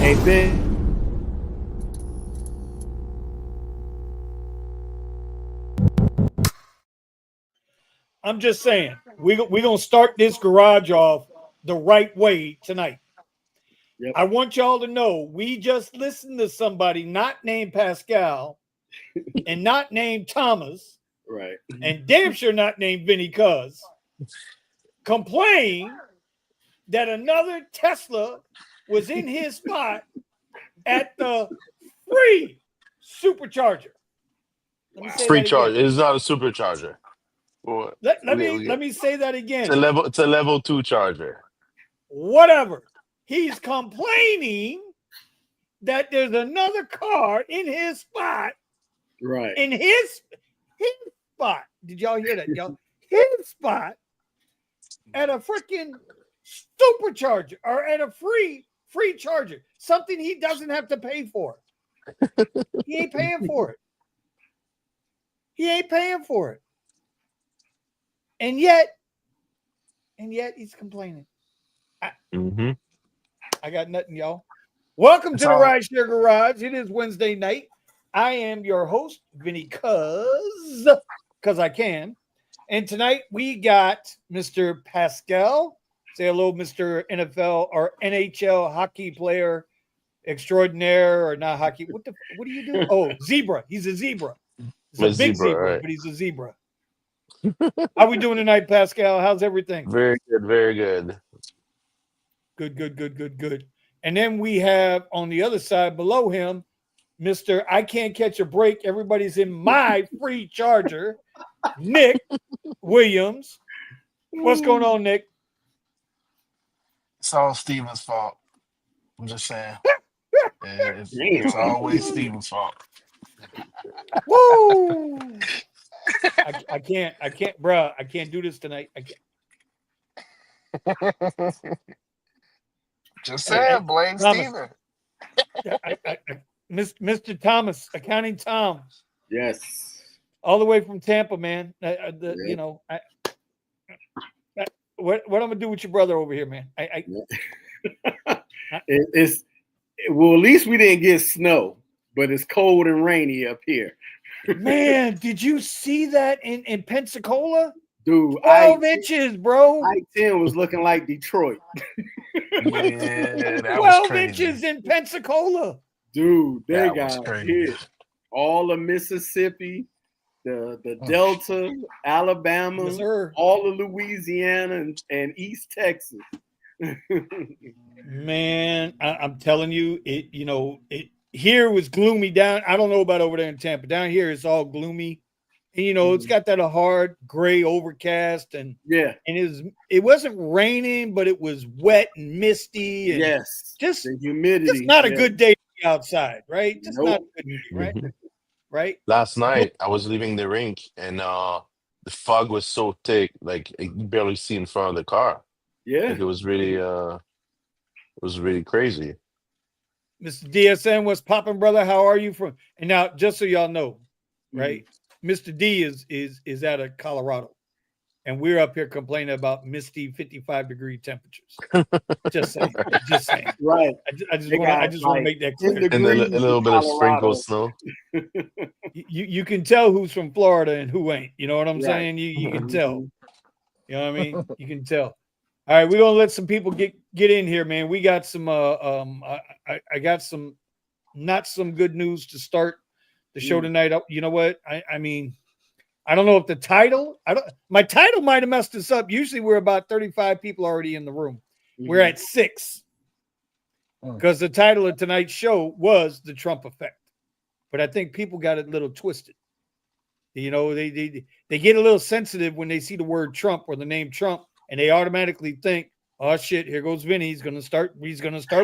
Hey, Ben. I'm just saying, we're going to start this garage off the right way tonight. Yep. I want y'all to know we just listened to somebody not named Pascal and not named Thomas, Right. and damn sure not named Vinny Kuzz, complain that another Tesla was in his spot at the free supercharger. Let me say Free that charge. again. It's not a supercharger. Well, Let me say that again. It's a level 2 charger. Whatever. He's complaining that there's another car in his spot. Right. In his spot. Did y'all hear that? Y'all, his spot at a freaking supercharger or at a free charger. Something he doesn't have to pay for. He ain't paying for it. He ain't paying for it. And yet he's complaining. I got nothing, y'all. Welcome to the Rideshare Garage. It is Wednesday night. I am your host, Vinny Kuzz, because I can. And tonight we got Mr. Pascal. Say hello, Mr. NFL or NHL hockey player extraordinaire, or not hockey. What do you do? Oh, zebra. He's a zebra. He's a big zebra, right? But he's a zebra. How we doing tonight, Pascal? How's everything? Very good, very good. Good. And then we have on the other side below him, Mr. I can't catch a break. Everybody's in my free charger, Nick Williams. What's going on, Nick? It's all Steven's fault. I'm just saying. It's always Steven's fault. Woo! I can't, bro. I can't do this tonight. I can't. Just saying, blame Steven. Mr. Thomas, Accounting Tom. Yes. All the way from Tampa, man. You know, what I'm gonna do with your brother over here, man? It's well, at least we didn't get snow, but it's cold and rainy up here. Man, did you see that in Pensacola? Dude, 12 inches, bro. I-10 was looking like Detroit. Yeah, that 12 was crazy. inches in Pensacola. Dude, they That was got crazy. hit. All of Mississippi, the Delta, Alabama, Yes, sir. all of Louisiana, and East Texas. Man, I'm telling you, here was gloomy down. I don't know about over there in Tampa. Down here, it's all gloomy. And, it's got that hard gray overcast, and it wasn't raining, but it was wet and misty, and just the humidity. Just not a good day to be outside, right? Just not a good day, right? Right. Last night I was leaving the rink and the fog was so thick, like you barely see in front of the car. Yeah, like it was really crazy. Mr. DSN, what's popping, brother? How are you from? And now, just so y'all know, right? Mr. D is out of Colorado, and we're up here complaining about misty 55-degree temperatures. Just saying. Right. I just want to make that clear. And a little bit of sprinkle snow. You can tell who's from Florida and who ain't. You know what I'm saying? You can tell. You know what I mean? You can tell. All right, we're gonna let some people get in here, man. We got some I got some not some good news to start the show tonight. You know what? I mean, I don't know if the title, my title might have messed us up. Usually we're about 35 people already in the room. We're at 6. Because the title of tonight's show was The Trump Effect. But I think people got it a little twisted. They get a little sensitive when they see the word Trump or the name Trump, and they automatically think, oh shit, here goes Vinny. He's gonna start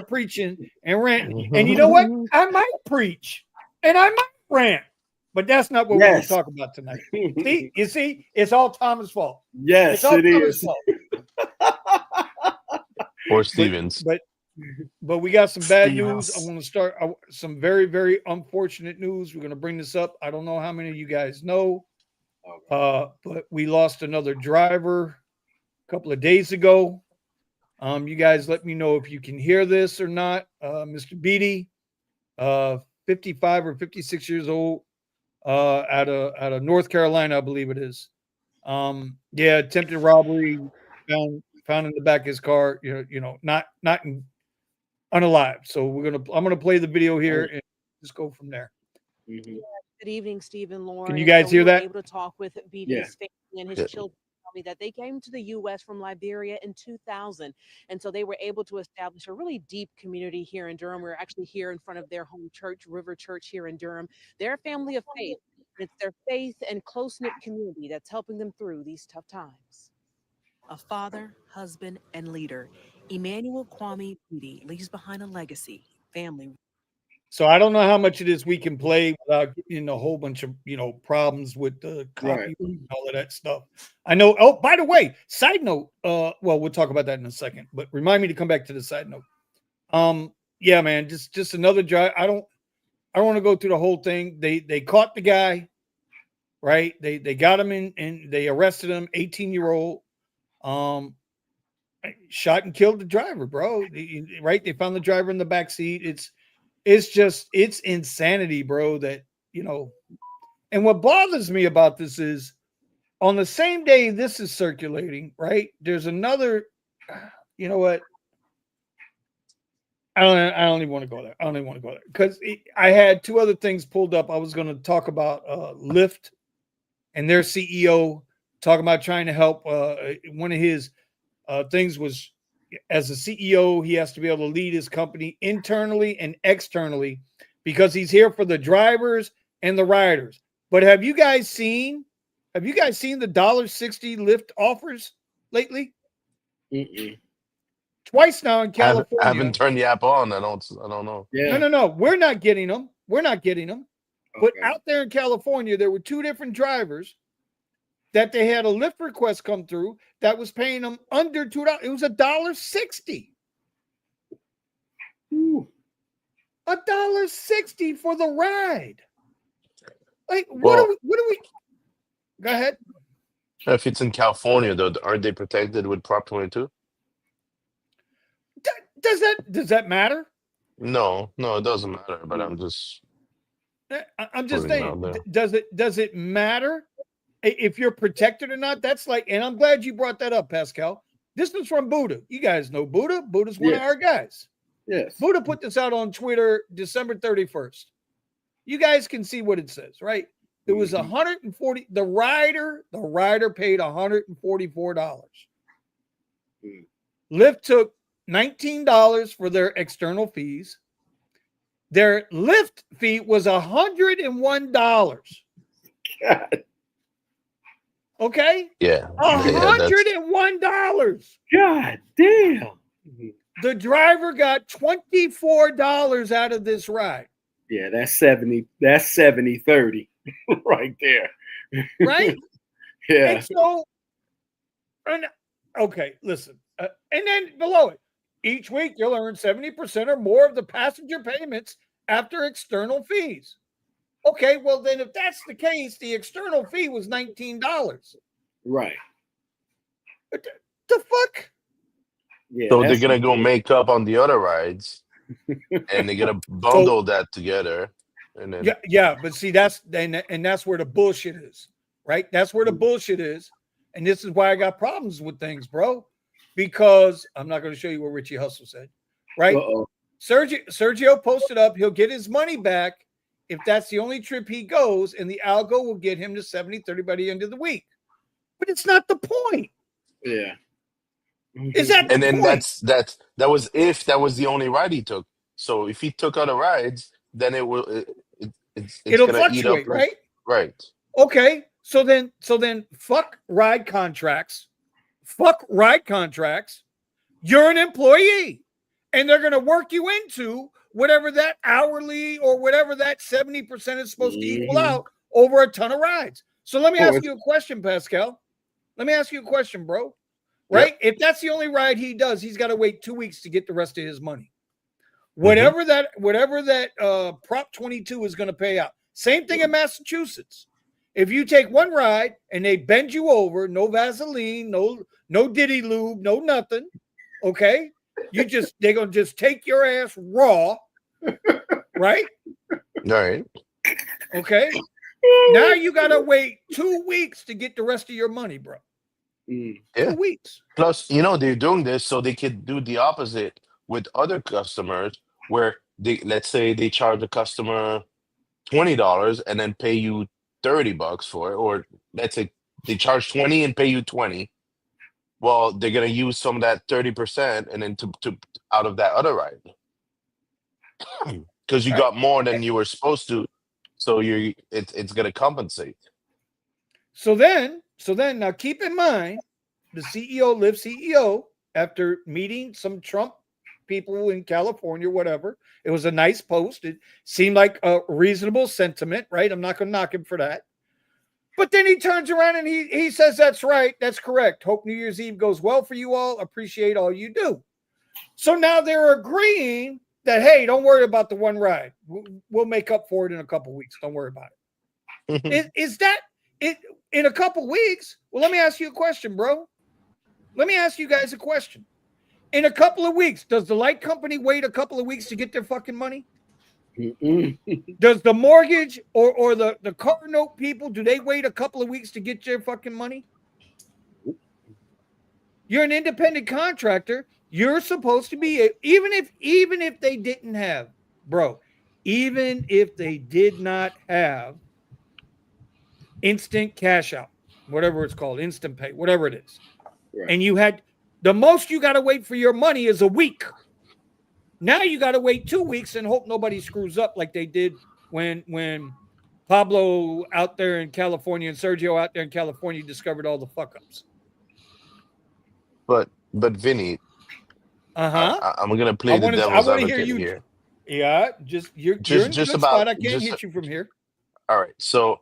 preaching and ranting. And you know what? I might preach and I might rant, but that's not what we're gonna talk about tonight. See, it's all Thomas' fault. Yes, it is. Or Stevens. But we got some bad news. I want to start some very, very unfortunate news. We're going to bring this up. I don't know how many of you guys know, but we lost another driver a couple of days ago. You guys let me know if you can hear this or not. Mr. Beatty, 55 or 56 years old, out of North Carolina, I believe it is. Yeah, attempted robbery, found in the back of his car. Not unalive. So I'm gonna play the video here and just go from there. Mm-hmm. Good evening, Stephen, Lauren. Can you guys hear we were that? able to talk with BD's Yeah. family and his Yeah. children. Tell me that they came to the U.S. from Liberia in 2000, and so they were able to establish a really deep community here in Durham. We're actually here in front of their home church, River Church, here in Durham. They're a family of faith. It's their faith and close-knit community that's helping them through these tough times. A father, husband, and leader, Emmanuel Kwame Beatty leaves behind a legacy, family. So I don't know how much of this we can play without getting in a whole bunch of problems with the copy and all of that stuff. I know. Oh, by the way, side note. Well, we'll talk about that in a second. But remind me to come back to the side note. Yeah, man, just another drive. I don't want to go through the whole thing. They caught the guy, right? They got him in and they arrested him. 18-year-old. Shot and killed the driver, bro. Right? They found the driver in the back seat. It's insanity, bro, that, and what bothers me about this is on the same day this is circulating, right? There's another, you know what? I don't even want to go there. I don't even want to go there because I had two other things pulled up. I was going to talk about Lyft and their CEO talking about trying to help. One of his things was, as a CEO, he has to be able to lead his company internally and externally because he's here for the drivers and the riders. But have you guys seen the $1.60 Lyft offers lately? Mm-mm. Twice now in California. I haven't turned the app on. I don't know. Yeah. No. We're not getting them. Okay. But out there in California, there were two different drivers that they had a Lyft request come through that was paying them under $2. It was $1.60. $1.60 for the ride. Like, what do we? Go ahead. If it's in California, though, aren't they protected with Prop 22? Does that matter? No, it doesn't matter. But I'm just saying. Does it matter if you're protected or not? That's like, and I'm glad you brought that up, Pascal. This was from Buddha. You guys know Buddha. Buddha's one of our guys. Yes. Buddha put this out on Twitter December 31st. You guys can see what it says, right? It was 140. The rider paid $144. Lyft took $19 for their external fees. Their Lyft fee was $101. God. Okay? yeah. $101. God damn. The driver got $24 out of this ride. Yeah, that's 70-30 right there. Right? Yeah. And so, okay, listen. And then below it, each week you'll earn 70% or more of the passenger payments after external fees. Okay, well then if that's the case, the external fee was $19. Right. The fuck? Yeah. So they're gonna go make up on the other rides, and they're gonna bundle that together, and then Yeah, but see that's where the bullshit is, right? That's where the bullshit is, and this is why I got problems with things, bro. Because I'm not going to show you what Richie Hustle said, right? Sergio posted up, he'll get his money back if that's the only trip he goes, and the algo will get him to 70-30 by the end of the week. But it's not the point. Yeah. Is that the and then point? that was if that was the only ride he took. So if he took other rides, then it'll It'll gonna eat up, fluctuate, right? Right. Okay, so then fuck ride contracts. Fuck ride contracts. You're an employee, and they're going to work you into whatever that hourly or whatever that 70% is supposed to equal out over a ton of rides. So let me ask you a question, Pascal. Let me ask you a question, bro. Right? Yep. If that's the only ride he does, he's got to wait 2 weeks to get the rest of his money. Whatever that Prop 22 is going to pay out. Same thing in Massachusetts. If you take one ride and they bend you over, no Vaseline, no Diddy lube, no nothing, Okay, they're gonna just take your ass raw, right? All right. Okay. Now you gotta wait 2 weeks to get the rest of your money, bro. Mm. 2 weeks. Plus, they're doing this so they could do the opposite with other customers, where let's say they charge a customer $20 and then pay you $30 for it, or let's say they charge 20 and pay you 20. Well, they're gonna use some of that 30% and then to out of that other ride. Because you got more than you were supposed to, so it's gonna compensate. So then now keep in mind the Lyft CEO, after meeting some Trump people in California, whatever. It was a nice post. It seemed like a reasonable sentiment, right? I'm not gonna knock him for that. But then he turns around and he says, that's right, that's correct. Hope New Year's Eve goes well for you all. Appreciate all you do. So now they're agreeing that, hey, don't worry about the one ride. We'll make up for it in a couple weeks. Don't worry about it. Is that it in a couple weeks? Well, let me ask you a question, bro. Let me ask you guys a question. In a couple of weeks, does the light company wait a couple of weeks to get their fucking money? Does the mortgage or the car note people, do they wait a couple of weeks to get their fucking money? You're an independent contractor. You're supposed to be, even if they didn't have, bro, even if they did not have instant cash out, whatever it's called, instant pay, whatever it is. Right. And you had, the most you got to wait for your money is a week. Now you got to wait 2 weeks and hope nobody screws up like they did when Pablo out there in California and Sergio out there in California discovered all the fuck ups. But Vinny, I'm gonna play the devil's advocate here. Yeah, you're in a good spot. I can't hit you from here. All right, so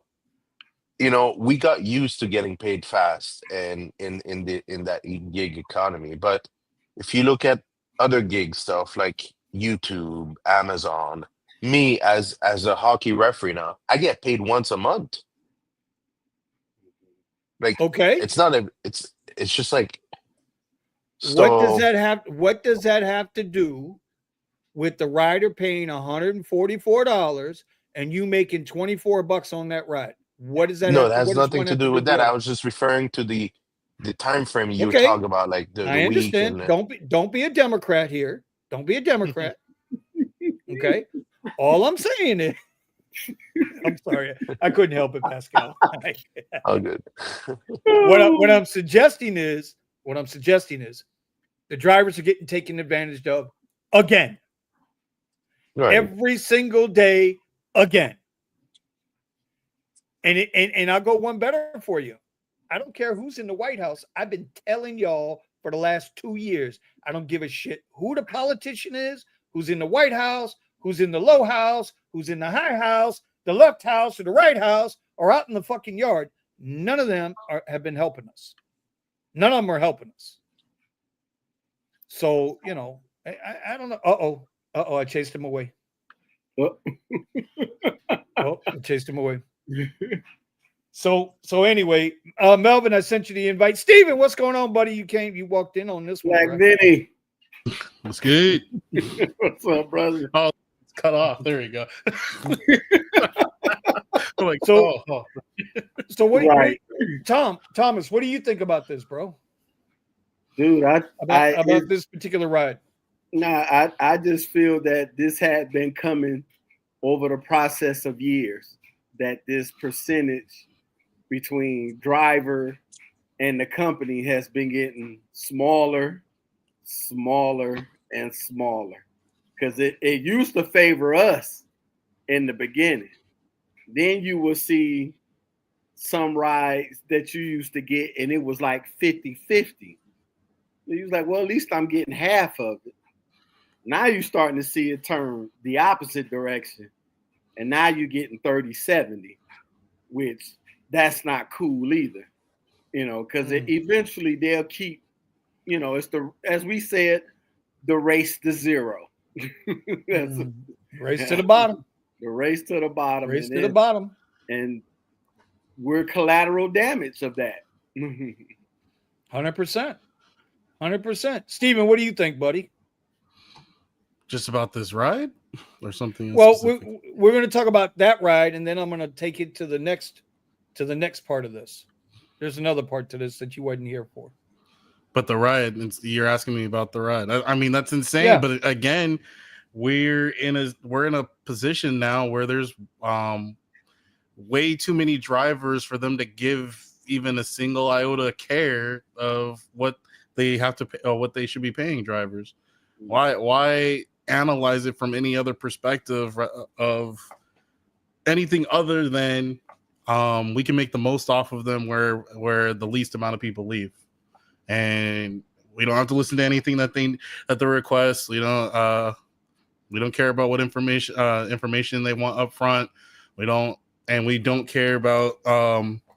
we got used to getting paid fast and in that gig economy. But if you look at other gig stuff like YouTube, Amazon, me as a hockey referee now, I get paid once a month. Like, okay, it's not it's just like. So, what does that have to do with the rider paying $144 and you making $24 on that ride? What does that? No, that has nothing to do with that. I was just referring to the time frame you were talking about, like the I understand. Week. Don't be a Democrat here. Don't be a Democrat. Okay. All I'm saying is, I'm sorry, I couldn't help it, Pascal. All good. What I'm suggesting is the drivers are getting taken advantage of again. Right. Every single day again. And I'll go one better for you. I don't care who's in the White House. I've been telling y'all for the last 2 years, I don't give a shit who the politician is, who's in the White House, who's in the low house, who's in the high house, the left house or the right house, or out in the fucking yard. None of them have been helping us. None of them are helping us. So, I don't know. I chased him away. I chased him away. So anyway, Melvin, I sent you the invite. Steven, what's going on, buddy? You walked in on this one. Right? Vinny. What's good? What's up, brother? Oh, it's cut off. There you go. Like, so what? Thomas, what do you think about this, bro? Dude, about this particular ride. Nah, I just feel that this had been coming over the process of years, that this percentage between driver and the company has been getting smaller, and smaller. Because it used to favor us in the beginning. Then you will see some rides that you used to get, and it was like 50-50. You was like, well, at least I'm getting half of it. Now you're starting to see it turn the opposite direction. And now you're getting 30-70, which that's not cool either. Because eventually they'll keep, it's as we said, the race to zero. Race to the bottom. The race to the bottom. Race to the bottom. And we're collateral damage of that. 100%. 100%. Steven, what do you think, buddy? Just about this ride or something else? Well, specific? we're going to talk about that ride, and then I'm going to take it to the next part of this. There's another part to this that you wasn't here for. But the ride, you're asking me about the ride. I mean, that's insane. Yeah. But again, we're in a position now where there's way too many drivers for them to give even a single iota care of what they have to pay, or what they should be paying drivers. Why analyze it from any other perspective of anything other than we can make the most off of them where the least amount of people leave, and we don't have to listen to anything that they request. We don't care about what information they want up front. We don't care about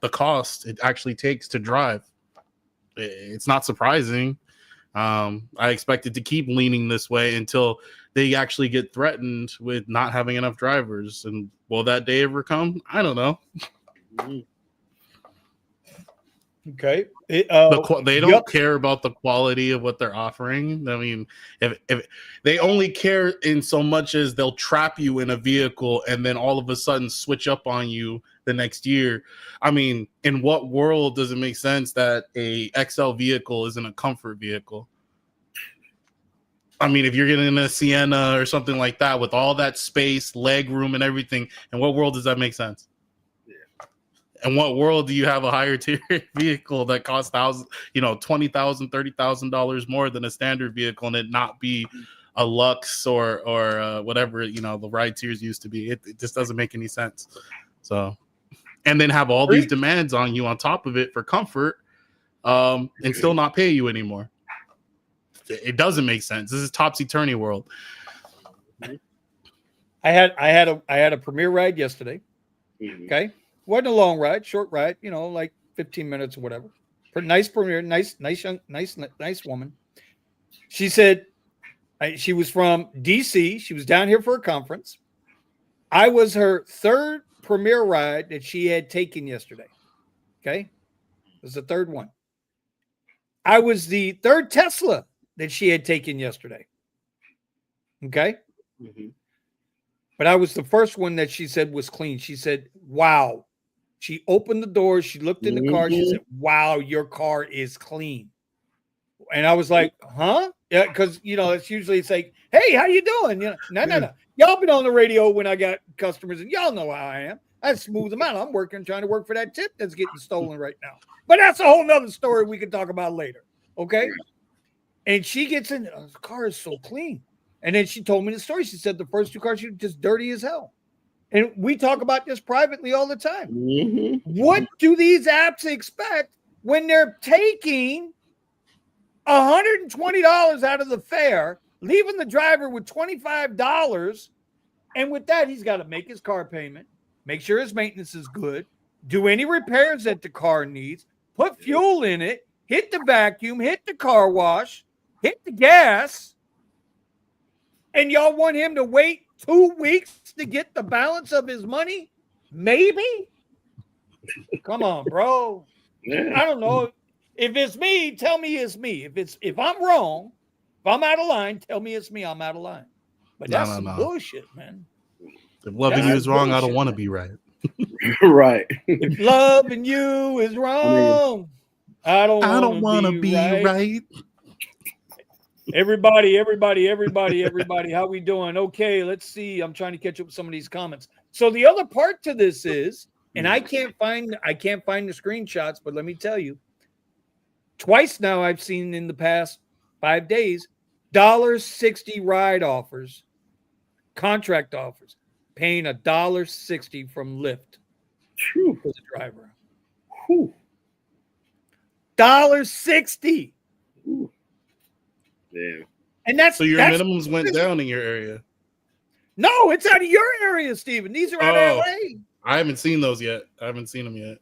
the cost it actually takes to drive. It's not surprising. I expect it to keep leaning this way until they actually get threatened with not having enough drivers. And will that day ever come? I don't know. Okay. They don't care about the quality of what they're offering. I mean, if they only care in so much as they'll trap you in a vehicle and then all of a sudden switch up on you the next year. I mean, in what world does it make sense that a XL vehicle isn't a comfort vehicle? I mean, if you're getting a Sienna or something like that with all that space, leg room, and everything, in what world does that make sense? In what world do you have a higher tier vehicle that costs $20,000, $30,000 more than a standard vehicle, and it not be a Lux or whatever the ride tiers used to be? It just doesn't make any sense. So, and then have all these demands on you on top of it for comfort, and still not pay you anymore. It doesn't make sense. This is topsy-turvy world. I had a premiere ride yesterday. Okay. Wasn't a long ride, short ride, like 15 minutes or whatever. Nice premiere, nice woman. She said she was from DC. She was down here for a conference. I was her third premiere ride that she had taken yesterday. Okay. It was the third one. I was the third Tesla that she had taken yesterday. Okay. But I was the first one that she said was clean. She said, wow. She opened the door. She looked in the car. She said, wow, your car is clean. And I was like, huh? Yeah, because, it's like, hey, how you doing? No. Y'all been on the radio when I got customers, and y'all know how I am. I smooth them out. I'm trying to work for that tip that's getting stolen right now. But that's a whole nother story we can talk about later. Okay? And she gets in, the car is so clean. And then she told me the story. She said the first two cars, she was just dirty as hell. And we talk about this privately all the time. What do these apps expect when they're taking $120 out of the fare, leaving the driver with $25, and with that, he's got to make his car payment, make sure his maintenance is good, do any repairs that the car needs, put fuel in it, hit the vacuum, hit the car wash, hit the gas, and y'all want him to wait 2 weeks to get the balance of his money? Maybe? Come on, bro. I don't know. If it's me, tell me it's me. If I'm wrong, if I'm out of line, tell me it's me. I'm out of line. But that's some bullshit, man. If loving you is wrong, I don't want to be right. Right. If loving you is wrong, I don't want to be right. Everybody, how we doing? Okay, let's see. I'm trying to catch up with some of these comments. So the other part to this is, and I can't find the screenshots, but let me tell you, twice now I've seen in the past 5 days, $1.60 ride offers, contract offers, paying $1.60 from Lyft for the driver. $1.60. Yeah. And that's so your minimums went down in your area. No, it's out of your area, Steven. These are out of LA. I haven't seen those yet. I haven't seen them yet.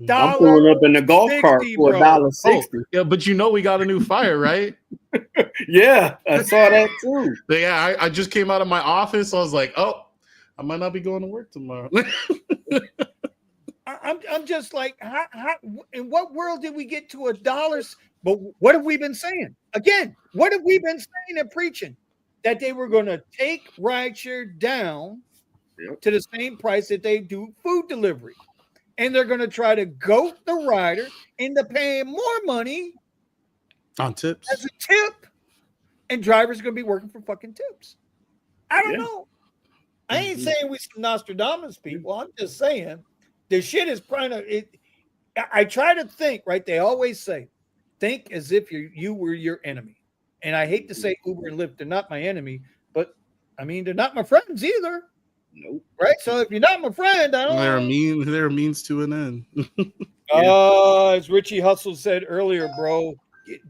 I'm pulling up in the golf cart for $1.60. Oh, yeah, but we got a new fire, right? Yeah, I saw that too. Yeah, I just came out of my office. I was like, oh, I might not be going to work tomorrow. I'm just like, how, in what world did we get to $1? But what have we been saying? Again, what have we been saying and preaching? That they were going to take rideshare down to the same price that they do food delivery. And they're going to try to goat the rider into paying more money on tips as a tip. And drivers are going to be working for fucking tips. I don't know. I ain't saying we some Nostradamus people. I'm just saying the shit is I try to think, right? They always say, think as if you were your enemy. And I hate to say Uber and Lyft, they're not my enemy, but I mean, they're not my friends either. Nope. Right? So if you're not my friend, I don't they're a means to an end. As Richie Hustle said earlier, bro,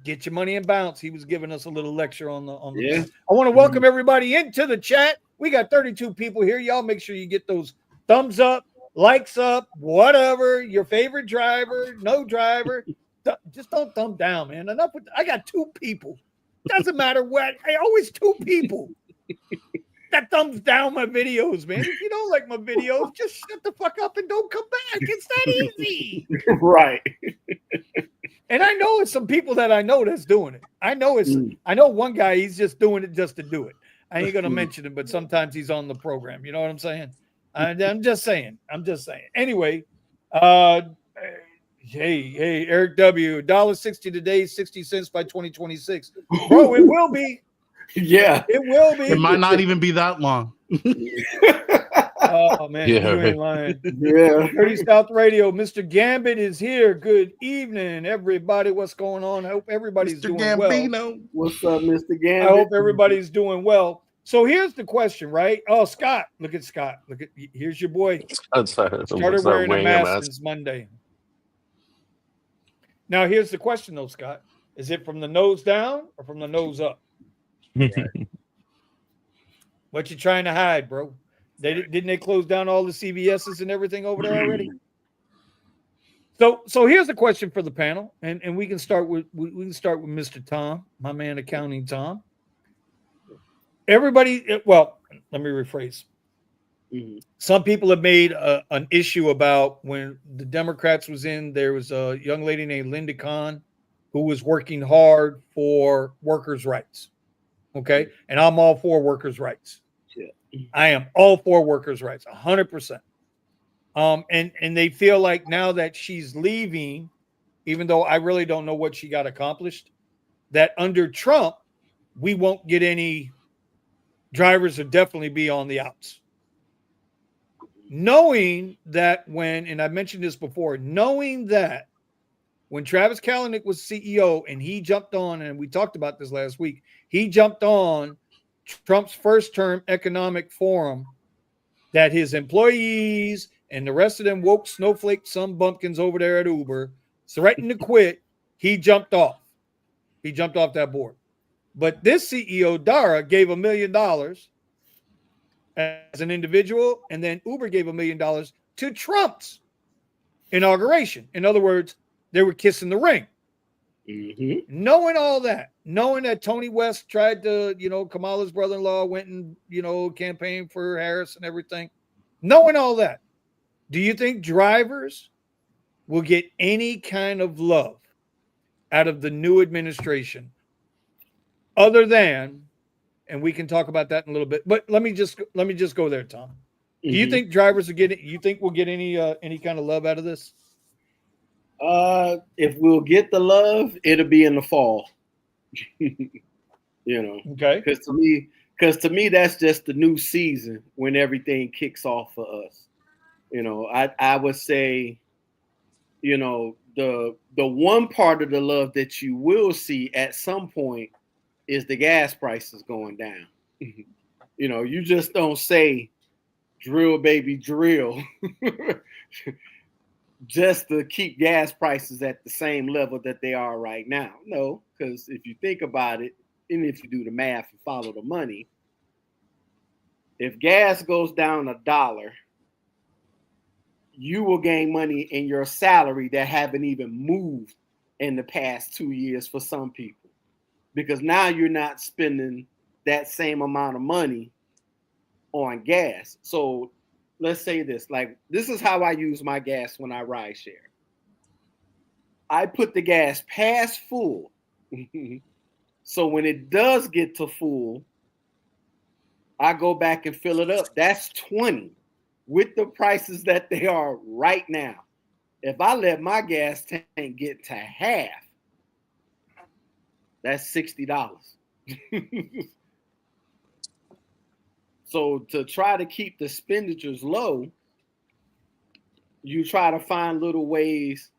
get your money and bounce. He was giving us a little lecture on the I want to welcome everybody into the chat. We got 32 people here. Y'all make sure you get those thumbs up, likes up, whatever. Your favorite driver, no driver. Just don't thumb down, man. Enough with I got 2 people. Doesn't matter what. I always 2 people. That thumbs down my videos, man. If you don't like my videos, just shut the fuck up and don't come back. It's that easy. Right. And I know it's some people that I know that's doing it. I know one guy, he's just doing it just to do it. I ain't gonna mention him, but sometimes he's on the program. You know what I'm saying? I'm just saying. Anyway, hey, Eric W. $1.60 today, 60 cents by 2026. Bro, it will be. Yeah, it will be. It might not even be that long. Oh man, Yeah, you ain't lying. Yeah. 30 South Radio, Mr. Gambit is here. Good evening, everybody. What's going on? I hope everybody's doing Gambino. well. What's up, Mr. Gambit? I hope everybody's doing well. So here's the question, right? Oh, Scott, look at Scott. Here's your boy. Started wearing a mask since Monday. Now here's the question, though, Scott. Is it from the nose down or from the nose up? What you trying to hide, bro? Didn't they close down all the CVS's and everything over there already? So here's the question for the panel, and we can start with Mr. Tom, my man, accounting Tom. Everybody, well, let me rephrase. Some people have made an issue about when the Democrats was in. There was a young lady named Linda Kahn who was working hard for workers' rights. Okay, and I'm all for workers' rights. I am all for workers' rights, 100%. And they feel like now that she's leaving, even though I really don't know what she got accomplished, that under Trump, we won't get any drivers will definitely be on the outs. Knowing that and I mentioned this before, knowing that when Travis Kalanick was CEO and he jumped on, and we talked about this last week, he jumped on Trump's first term economic forum that his employees and the rest of them woke snowflake some bumpkins over there at Uber threatened to quit. He jumped off. He jumped off that board. But this CEO, Dara, gave $1 million as an individual, and then Uber gave $1 million to Trump's inauguration. In other words, they were kissing the ring. Knowing all that, knowing that Tony West tried to, Kamala's brother-in-law went and, campaigned for Harris and everything. Knowing all that, do you think drivers will get any kind of love out of the new administration other than, and we can talk about that in a little bit, but let me just go there, Tom. Do you think drivers will get it? You think we'll get any kind of love out of this? If we'll get the love, it'll be in the fall. Okay. Because to me, that's just the new season when everything kicks off for us. I would say, the one part of the love that you will see at some point is the gas prices going down. You just don't say drill, baby, drill. Just to keep gas prices at the same level that they are right now. No, because if you think about it, and if you do the math and follow the money, if gas goes down $1, you will gain money in your salary that haven't even moved in the past 2 years for some people. Because now you're not spending that same amount of money on gas. So let's say this, this is how I use my gas when I ride share. I put the gas past full. So when it does get to full, I go back and fill it up. That's 20 with the prices that they are right now. If I let my gas tank get to half, that's $60. So to try to keep the expenditures low, you try to find little ways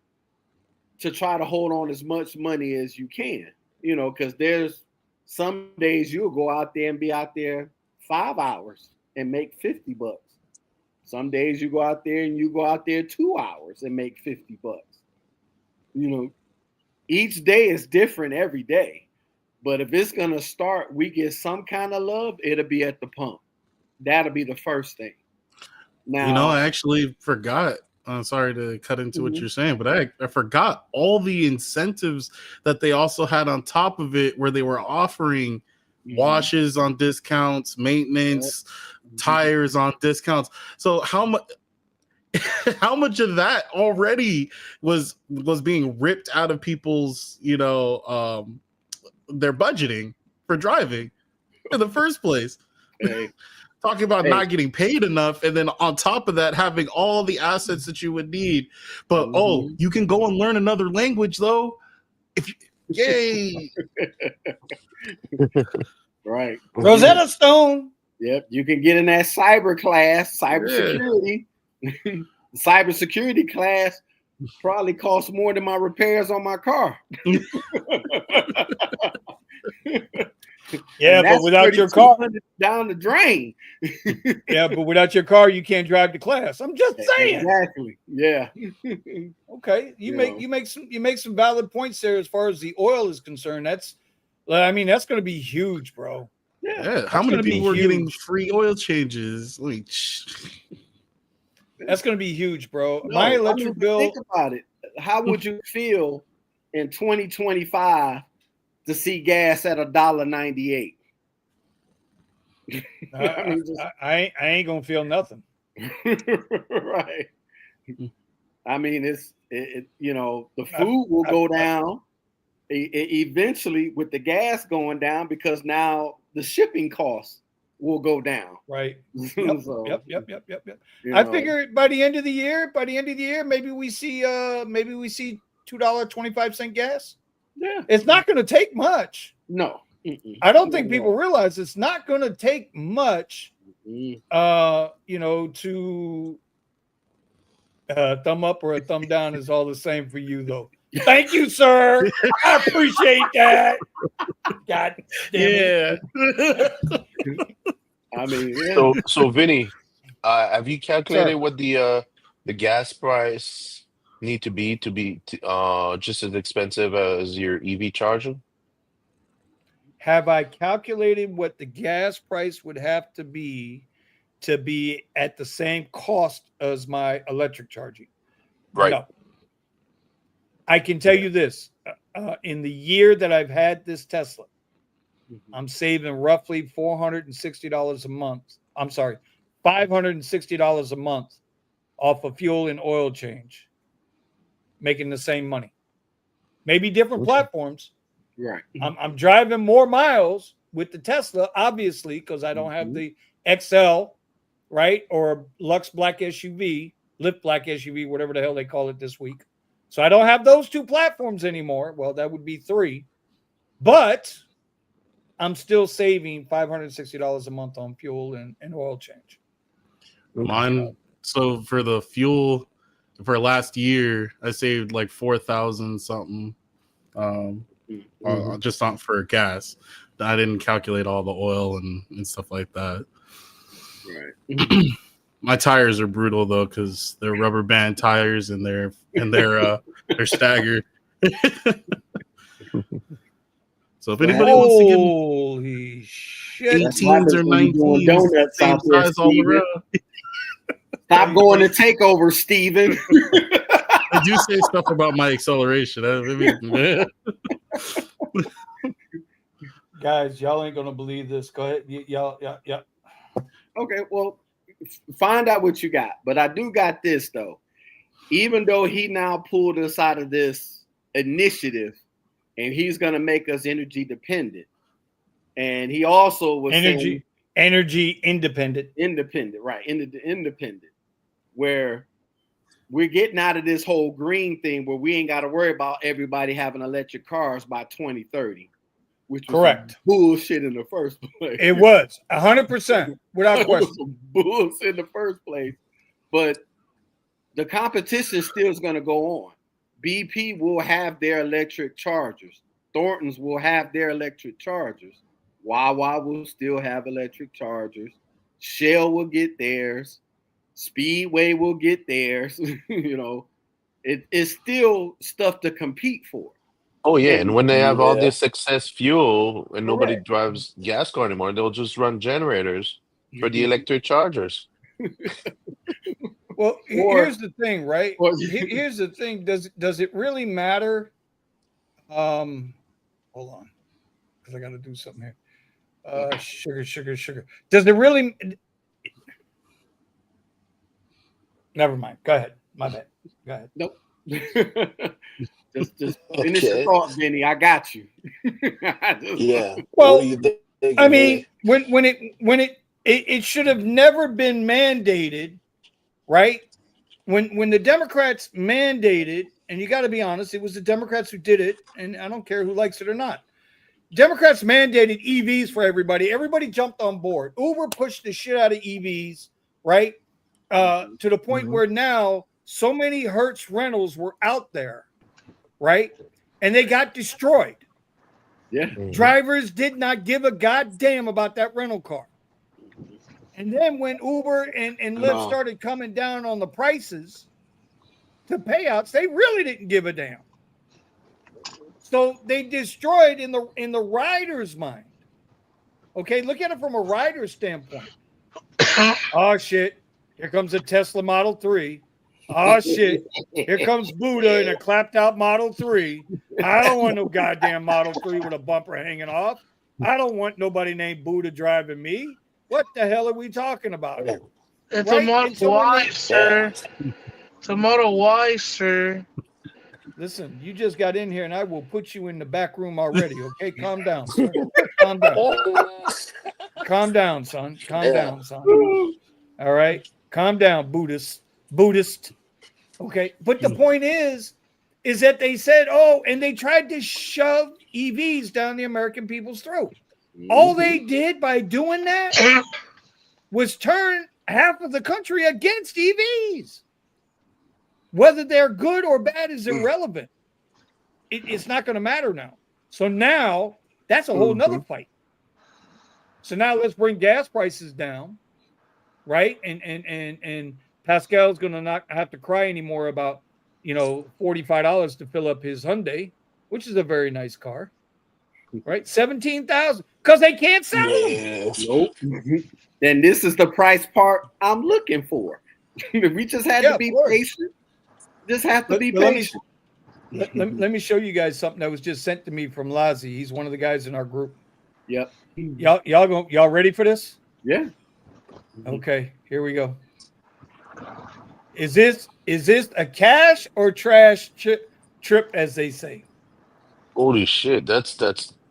to try to hold on as much money as you can, you know, because there's some days you'll go out there and be out there 5 hours and make $50. Some days you go out there and you go out there 2 hours and make $50. You know, each day is different every day. But if it's going to start, we get some kind of love, it'll be at the pump. That'll be the first thing. Now, You know, I actually forgot. I'm sorry to cut into what you're saying, but I forgot all the incentives that they also had on top of it, where they were offering washes on discounts, maintenance, tires on discounts. So how much? How much of that already was being ripped out of people's, you know, their budgeting for driving in the first place? Hey. Talking about not getting paid enough, and then on top of that, having all the assets that you would need. But you can go and learn another language though. Yay! Right, Rosetta Stone. Yep, you can get in that cyber class, cybersecurity. Cybersecurity class probably costs more than my repairs on my car. Yeah, but without your car down the drain. Yeah, but without your car, you can't drive to class. I'm just saying. Exactly. Yeah. Okay. You make some valid points there as far as the oil is concerned. That's going to be huge, bro. Yeah. How many people are getting free oil changes? That's going to be huge, bro. No, my electric bill. Think about it. How would you feel in 2025 to see gas at $1.98? I ain't gonna feel nothing. Right. I mean, you know, the food will go down eventually with the gas going down, because now the shipping costs will go down. Right. Yep. So, yep. I figure by the end of the year, maybe we see $2.25 gas. Yeah. It's not going to take much. No. I don't think people realize it's not going to take much, you know, to thumb up or a thumb down is all the same for you, though. Thank you, sir. I appreciate that. God damn it. I mean, so Vinny, have you calculated what the gas price need to be just as expensive as your EV charging? Have I calculated what the gas price would have to be at the same cost as my electric charging? Right. No. I can tell you this. In the year that I've had this Tesla, I'm saving roughly $460 a month. I'm sorry, $560 a month off of fuel and oil change, making the same money. Maybe different platforms. Right. I'm driving more miles with the Tesla, obviously, because I don't have the XL, right? Or Lux Black SUV, Lyft Black SUV, whatever the hell they call it this week. So I don't have those two platforms anymore. Well, that would be 3. But I'm still saving $560 a month on fuel and oil change. Mine. So for the fuel, for last year, I saved like 4,000 something. Just not for gas. I didn't calculate all the oil and stuff like that. Right. My tires are brutal though, because they're rubber band tires and they're staggered. So if anybody wants to give holy shit, 18s or 19s, donuts same out there, size all around. Stop going to takeover, Steven. I do say stuff about my acceleration. Guys, y'all ain't gonna believe this. Go ahead, y'all. Okay, well, find out what you got. But I do got this though. Even though he now pulled us out of this initiative, and he's going to make us energy dependent. And he also was saying, energy independent, right? Independent, where we're getting out of this whole green thing where we ain't got to worry about everybody having electric cars by 2030, which was correct bullshit in the first place. It was 100% without question. Bullshit in the first place, but the competition still is going to go on. BP will have their electric chargers. Thornton's will have their electric chargers. Wawa will still have electric chargers. Shell will get theirs. Speedway will get theirs. You know, it's still stuff to compete for. Oh yeah, and when they have all Yeah. this excess fuel and nobody Correct. drives gas car anymore, they'll just run generators for the electric chargers. Well, here's the thing, right? Here's the thing. Does it really matter? Hold on, because I got to do something here. Sugar. Does it really? Never mind. Go ahead. My bad. Go ahead. Nope. just finish the thought, Vinny. I got you. Yeah. Well, what do you think, I mean, when it should have never been mandated, right? When the Democrats mandated, and you got to be honest, it was the Democrats who did it, and I don't care who likes it or not. Democrats mandated EVs for everybody. Everybody jumped on board. Uber pushed the shit out of EVs, right? To the point where now so many Hertz rentals were out there, right? And they got destroyed. Yeah. Drivers did not give a goddamn about that rental car. And then when Uber and Lyft started coming down on the prices, the payouts, they really didn't give a damn. So they destroyed in the rider's mind. Okay, look at it from a rider's standpoint. Oh shit, here comes a Tesla Model 3. Oh shit, here comes Buddha in a clapped out Model 3. I don't want no goddamn Model 3 with a bumper hanging off. I don't want nobody named Buddha driving me. What the hell are we talking about? It's a Model Y, sir. It's a Model Y, sir. Listen, you just got in here and I will put you in the back room already, okay? Calm down. Son. Calm down. Calm down, son. Calm down, son. All right? Calm down, Buddhist. Okay? But the point is that they said, and they tried to shove EVs down the American people's throat. All they did by doing that was turn half of the country against EVs. Whether they're good or bad is irrelevant. It's not going to matter now. So now that's a whole nother fight. So now let's bring gas prices down, right? And Pascal's going to not have to cry anymore about, $45 to fill up his Hyundai, which is a very nice car, right? $17,000 because they can't sell them. Nope. Then this is the price part I'm looking for. We just had to be patient. Just have to be patient. Let me show you guys something that was just sent to me from Lazi. He's one of the guys in our group. Yep. Y'all ready for this? Yeah. Okay, here we go. Is this a cash or trash trip, as they say? Holy shit, that's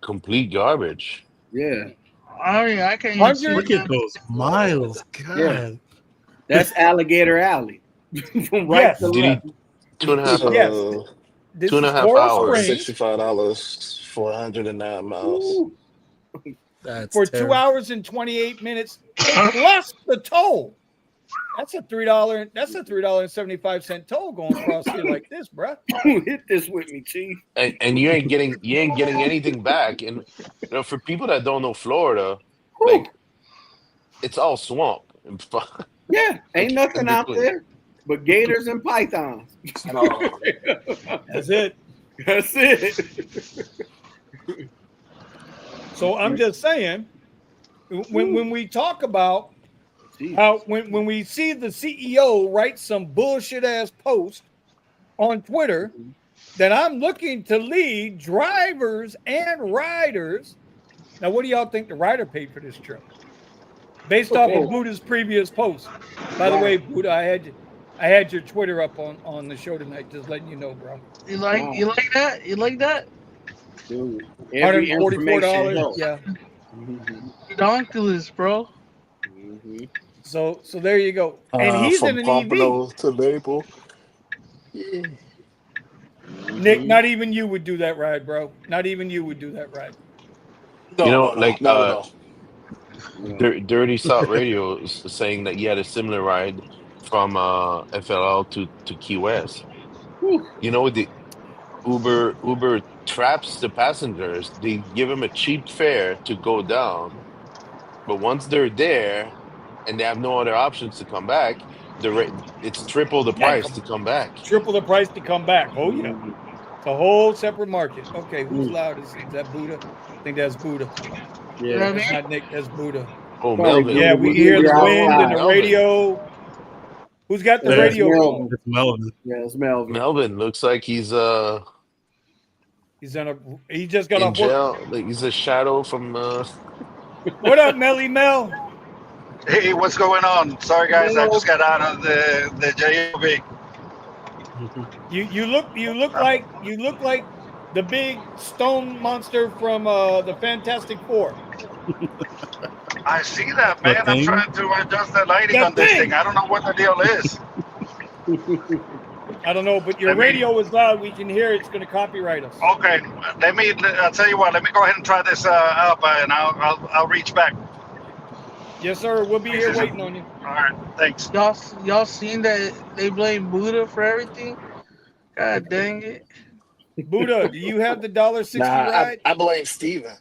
complete garbage. Yeah. I mean, I can't even see Look at those miles. God. Yeah. That's Alligator Alley. From right to left. 2.5 Yes. 2.5 hours. $65 for 109 miles. Ooh. That's for terrible. 2 hours and 28 minutes plus the toll. That's a $3. That's a $3.75 toll going across here like this, bro. Hit this with me, Chief. And you ain't getting anything back. And for people that don't know Florida, like it's all swamp. Yeah, ain't nothing out there but gators and pythons. That's it. That's it. So I'm just saying, when we talk about how when we see the CEO write some bullshit ass post on Twitter that I'm looking to lead drivers and riders. Now, what do y'all think the rider paid for this trip? Based off of Buddha's previous post. By the way, Buddha, I had your Twitter up on the show tonight, just letting you know, bro. You like that? You like that? Dude, every information $144. helps. Yeah. Donkulous, bro. So there you go. And he's from in an Pompano EV. to Maple. Yeah. Nick, not even you would do that ride, bro. Not even you would do that ride. No, like not at all. Dirty South Radio is saying that he had a similar ride from FLL to Key West. You know, the Uber traps the passengers. They give them a cheap fare to go down, but once they're there and they have no other options to come back, it's triple the price to come back. Triple the price to come back. Oh yeah, it's a whole separate market. Okay, who's loud? Is that Buddha? I think that's Buddha. Yeah, that's not Nick. That's Buddha. Oh, Melvin. Yeah, we hear the wind and the Melvin. radio. Who's got the radio going? It's Melvin. Yeah, it's Melvin. Melvin looks like he's he just got in off jail. work. Like he's a shadow from What up, Melly Mel? Hey, what's going on? Sorry, guys, I just got out of the JOB. You look like the big stone monster from the Fantastic Four. I see that, man. I'm trying to adjust the lighting on this thing. I don't know what the deal is. I don't know, but your radio is loud. We can hear it. It's going to copyright us. Okay, I'll tell you what. Let me go ahead and try this up, and I'll reach back. Yes, sir. We'll be here waiting on you. All right, thanks. Y'all seen that they blame Buddha for everything? God dang it. Buddha, do you have the $1.60 ride? I blame Steven.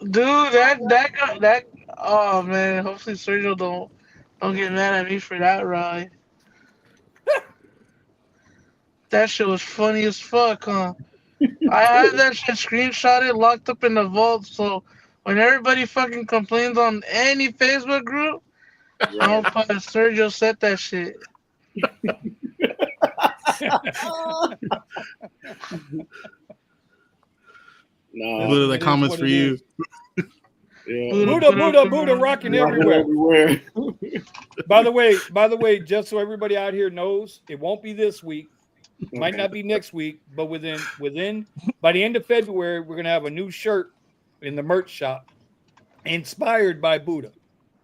Dude, that oh man, hopefully Sergio don't get mad at me for that ride. That shit was funny as fuck, huh? I had that shit screenshotted, locked up in the vault, so when everybody fucking complains on any Facebook group, I'm gonna put Sergio said that shit. No, Buddha, the comments for you. Buddha, rocking everywhere. By the way, just so everybody out here knows, it won't be this week. It might not be next week, but within by the end of February, we're gonna have a new shirt in the merch shop, inspired by Buddha.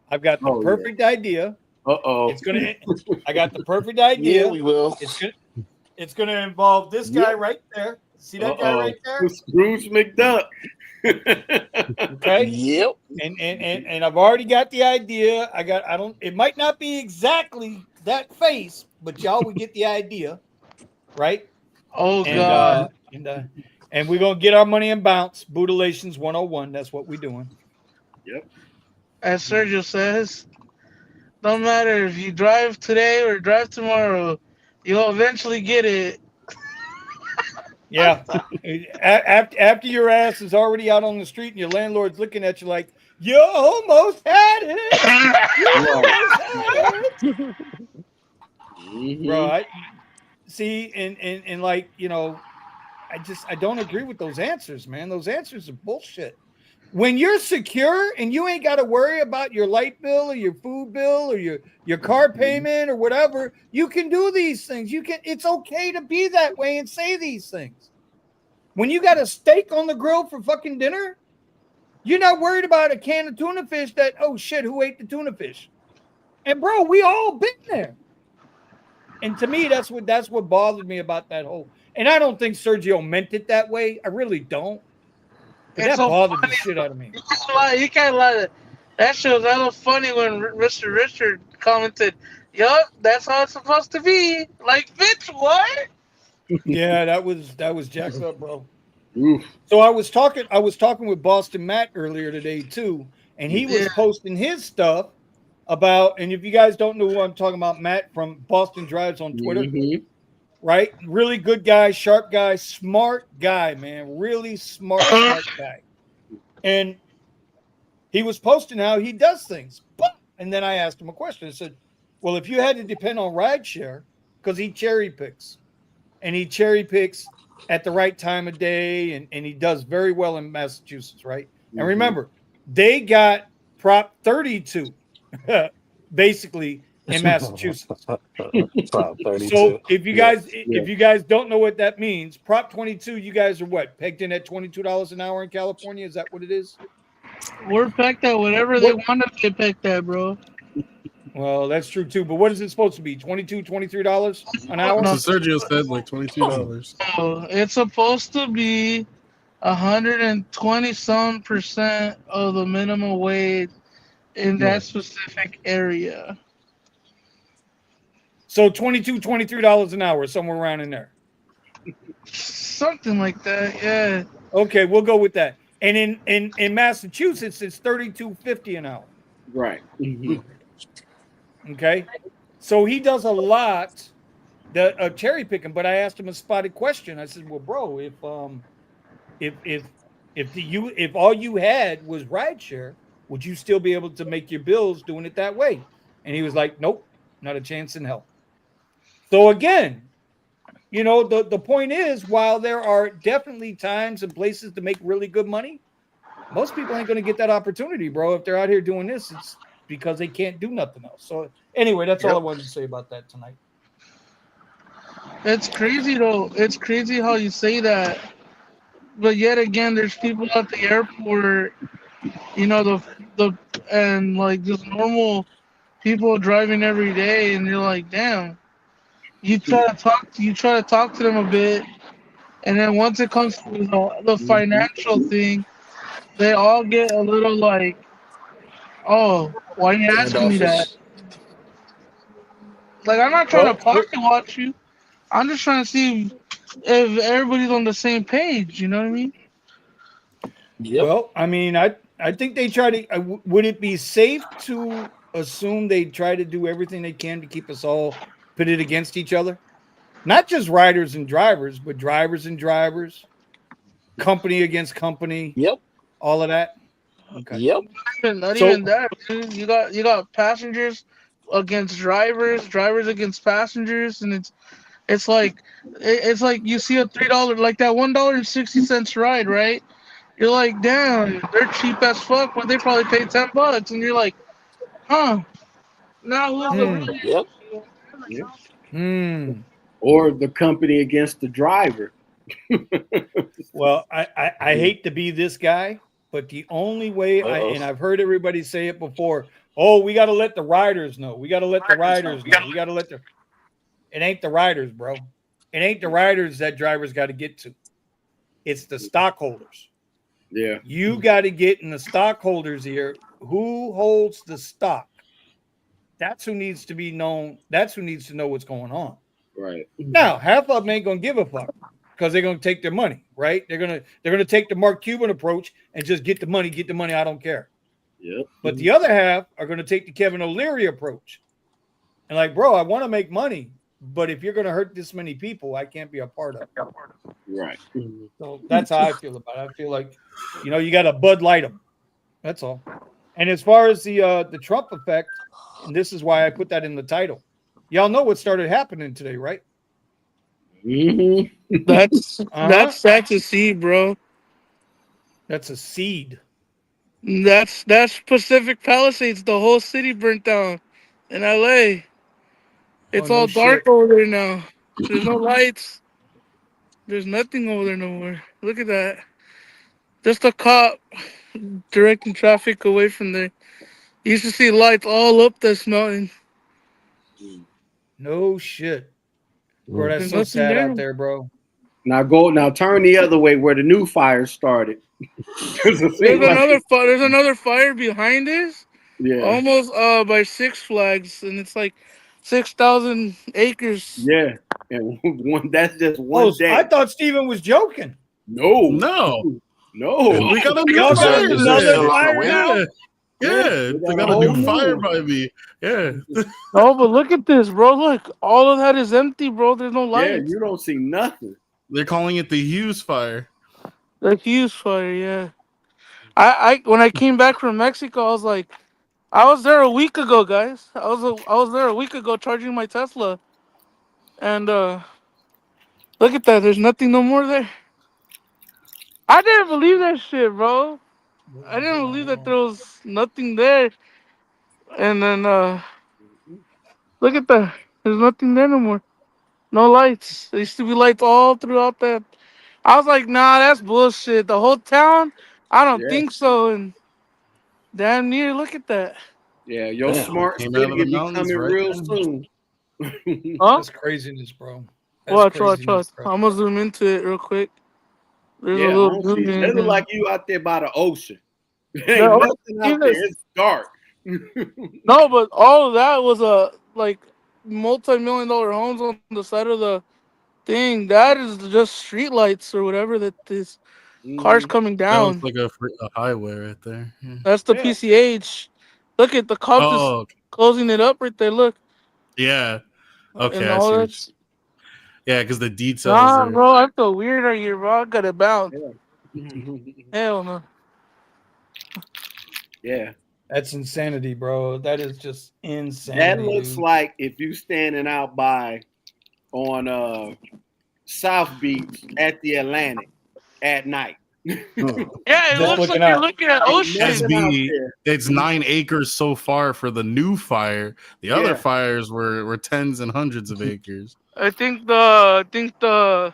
I've got the perfect idea. I got the perfect idea. Yeah, we will. It's gonna involve this guy right there. See that guy right there? Scrooge McDuck. Okay. Yep. And I've already got the idea. It might not be exactly that face, but y'all would get the idea, right? Oh God. And we're gonna get our money and bounce. Bootalations 101. That's what we're doing. Yep. As Sergio says, no matter if you drive today or drive tomorrow, you'll eventually get it. Yeah. After your ass is already out on the street and your landlord's looking at you like, you almost had it. Bro, I see, and like, you know, I don't agree with those answers, man. Those answers are bullshit. When you're secure and you ain't got to worry about your light bill or your food bill or your car payment or whatever, you can do these things. It's okay to be that way and say these things. When you got a steak on the grill for fucking dinner, you're not worried about a can of tuna fish that, oh shit, who ate the tuna fish? And bro, we all been there. And to me, that's what bothered me about that whole. And I don't think Sergio meant it that way. I really don't. But that bothered the shit out of me. You can't lie. That shit was hella funny when Mr. Richard commented, "Yup, that's how it's supposed to be." Like, bitch, what? Yeah, that was jacked up, bro. So I was talking with Boston Matt earlier today too, and he was posting his stuff about. And if you guys don't know who I'm talking about, Matt from Boston Drives on Twitter. Right? Really good guy, sharp guy, smart guy, man. Really smart guy. And he was posting how he does things. And then I asked him a question. I said, well, if you had to depend on rideshare, because he cherry picks. And he cherry picks at the right time of day. And he does very well in Massachusetts, right? And remember, they got Prop 32 basically in Massachusetts. Prop So 32. if you Yeah. guys if you guys don't know what that means, Prop 22, you guys are what, pegged in at $22 an hour in California? Is that what it is? We're pegged at whatever they What? want to get pegged at, bro. Well, that's true too. But what is it supposed to be? $22, $23 an hour? No, So Sergio said like $22. it's supposed to be 120 some percent of the minimum wage in that Right. specific area. So $22, $23 an hour, somewhere around in there. Something like that, yeah. Okay, we'll go with that. And in Massachusetts, it's $32.50 an hour. Right. Okay, so he does a lot that cherry picking. But I asked him a spotted question. I said, "Well, bro, if all you had was rideshare, would you still be able to make your bills doing it that way?" And he was like, "Nope, not a chance in hell." So again, the point is, while there are definitely times and places to make really good money, most people ain't going to get that opportunity, bro. If they're out here doing this, it's because they can't do nothing else. So anyway, that's all I wanted to say about that tonight. It's crazy though. It's crazy how you say that. But yet again, there's people at the airport, the and like just normal people driving every day, and you're like, damn. You try to talk to them a bit, and then once it comes to the financial thing, they all get a little like, oh, why are you asking me that? Standoffish. Like, I'm not trying to Well, pocket watch you. I'm just trying to see if everybody's on the same page. You know what I mean? Yep. well, I mean, I think they try to. Would it be safe to assume they try to do everything they can to keep us all pitted against each other? Not just riders and drivers, but drivers and drivers, company against company, Yep. all of that. Okay. Yep. Not So even that, dude. You got passengers against drivers, drivers against passengers, and it's like you see a $3 like that $1.60 ride, right? You're like, damn, they're cheap as fuck, but they probably paid $10, and you're like, huh? Now who's the Hmm. real? Yep. Hmm. Or the company against the driver. Well, I hate to be this guy, but the only way Uh-oh. and I've heard everybody say it before, oh, we got to let the riders know. We got to let the riders know. We got to let the It ain't the riders, bro. It ain't the riders that drivers got to get to. It's the stockholders. Yeah. You got to get in the stockholders here. Who holds the stock? That's who needs to be known. That's who needs to know what's going on. Right. Now, half of them ain't gonna give a fuck because they're gonna take their money, right? They're gonna take the Mark Cuban approach and just get the money, I don't care. Yep. But the other half are gonna take the Kevin O'Leary approach. And like, bro, I want to make money, but if you're gonna hurt this many people, I can't be a part of it. Right. So that's how I feel about it. I feel like, you got to Bud Light them. That's all. And as far as the Trump effect, and this is why I put that in the title. Y'all know what started happening today, right? Mm-hmm. That's a seed, bro. That's a seed. That's Pacific Palisades. The whole city burnt down in LA. It's No all shit. dark over there now. There's no lights. There's nothing over there no more. Look at that. Just a cop directing traffic away from there. You used to see lights all up this mountain. No shit. Bro, that's There's so nothing sad there. out there, bro. Now turn the other way where the new fire started. There's another fire behind us. Yeah. Almost by Six Flags, and it's like 6,000 acres. Yeah. And that's just one day. I thought Steven was joking. No. No, No. we got a new Y'all got fire. Is there another still on the fire wind? now? Yeah, we they got got a a new whole fire new by me. Yeah, Oh, but look at this, bro. Look, all of that is empty, bro. There's no Yeah, lights. you don't see nothing. they're calling it the Hughes fire. The Hughes fire, yeah. I when I came back from Mexico, I was there a week ago, guys. I was there a week ago charging my Tesla, and look at that. There's nothing no more there. I didn't believe that shit, bro. I didn't believe that there was nothing there. And then Look at that. There's nothing there no more. No lights. There used to be lights all throughout that. I was like, nah, that's bullshit. The whole town? I don't Yeah, think so. And damn near, look at that. yeah. Your Damn. smart Came out of the city be mountains coming right real then. soon. Huh? That's craziness, bro. That's Watch, watch, watch. craziness, bro. I'm gonna zoom into it real quick. There's a Yeah, little zoom honestly, they in. look And like you out there by the ocean. There the, ain't oh, nothing see out there. this? It's dark. No, but all of that was a like multi-million-dollar homes on the side of the thing. That is just street lights or whatever that is. Cars Mhm. coming That looks down. like a highway right there. Yeah. That's the Yeah. PCH. Look at the cops is Oh, closing it up right there. Look, yeah. and Okay, I all see. that's. Yeah, because the details Nah, are. bro, I feel weird right here, bro. I gotta bounce. Yeah. Hell no. Yeah. That's insanity, bro. That is just That insanity, looks dude. like if you standing out by on South Beach at the Atlantic at night. Yeah, it Just looks looking like you're out. looking at Ain't ocean. nothing out SB, there. it's 9 acres so far for the new fire. The other Yeah. fires were tens and hundreds of acres. I think the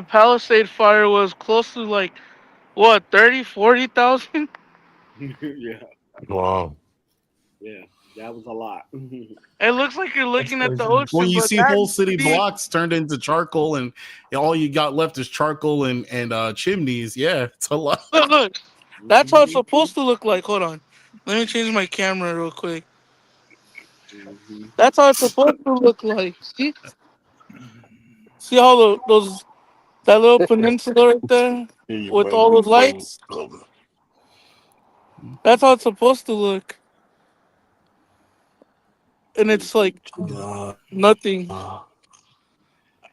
Palisade fire was close to like what 30, 40,000. Yeah. Wow. Yeah. That was a lot. It looks like you're That's looking at the craziness. When ocean, you but see that whole used to city be blocks turned into charcoal and all you got left is charcoal and chimneys, yeah, it's a lot. look. That's how it's supposed to look like. Hold on, let me change my camera real quick. Mhm. That's how it's supposed to look like. See how those that little peninsula right there with all those lights. That's how it's supposed to look, and it's like nothing.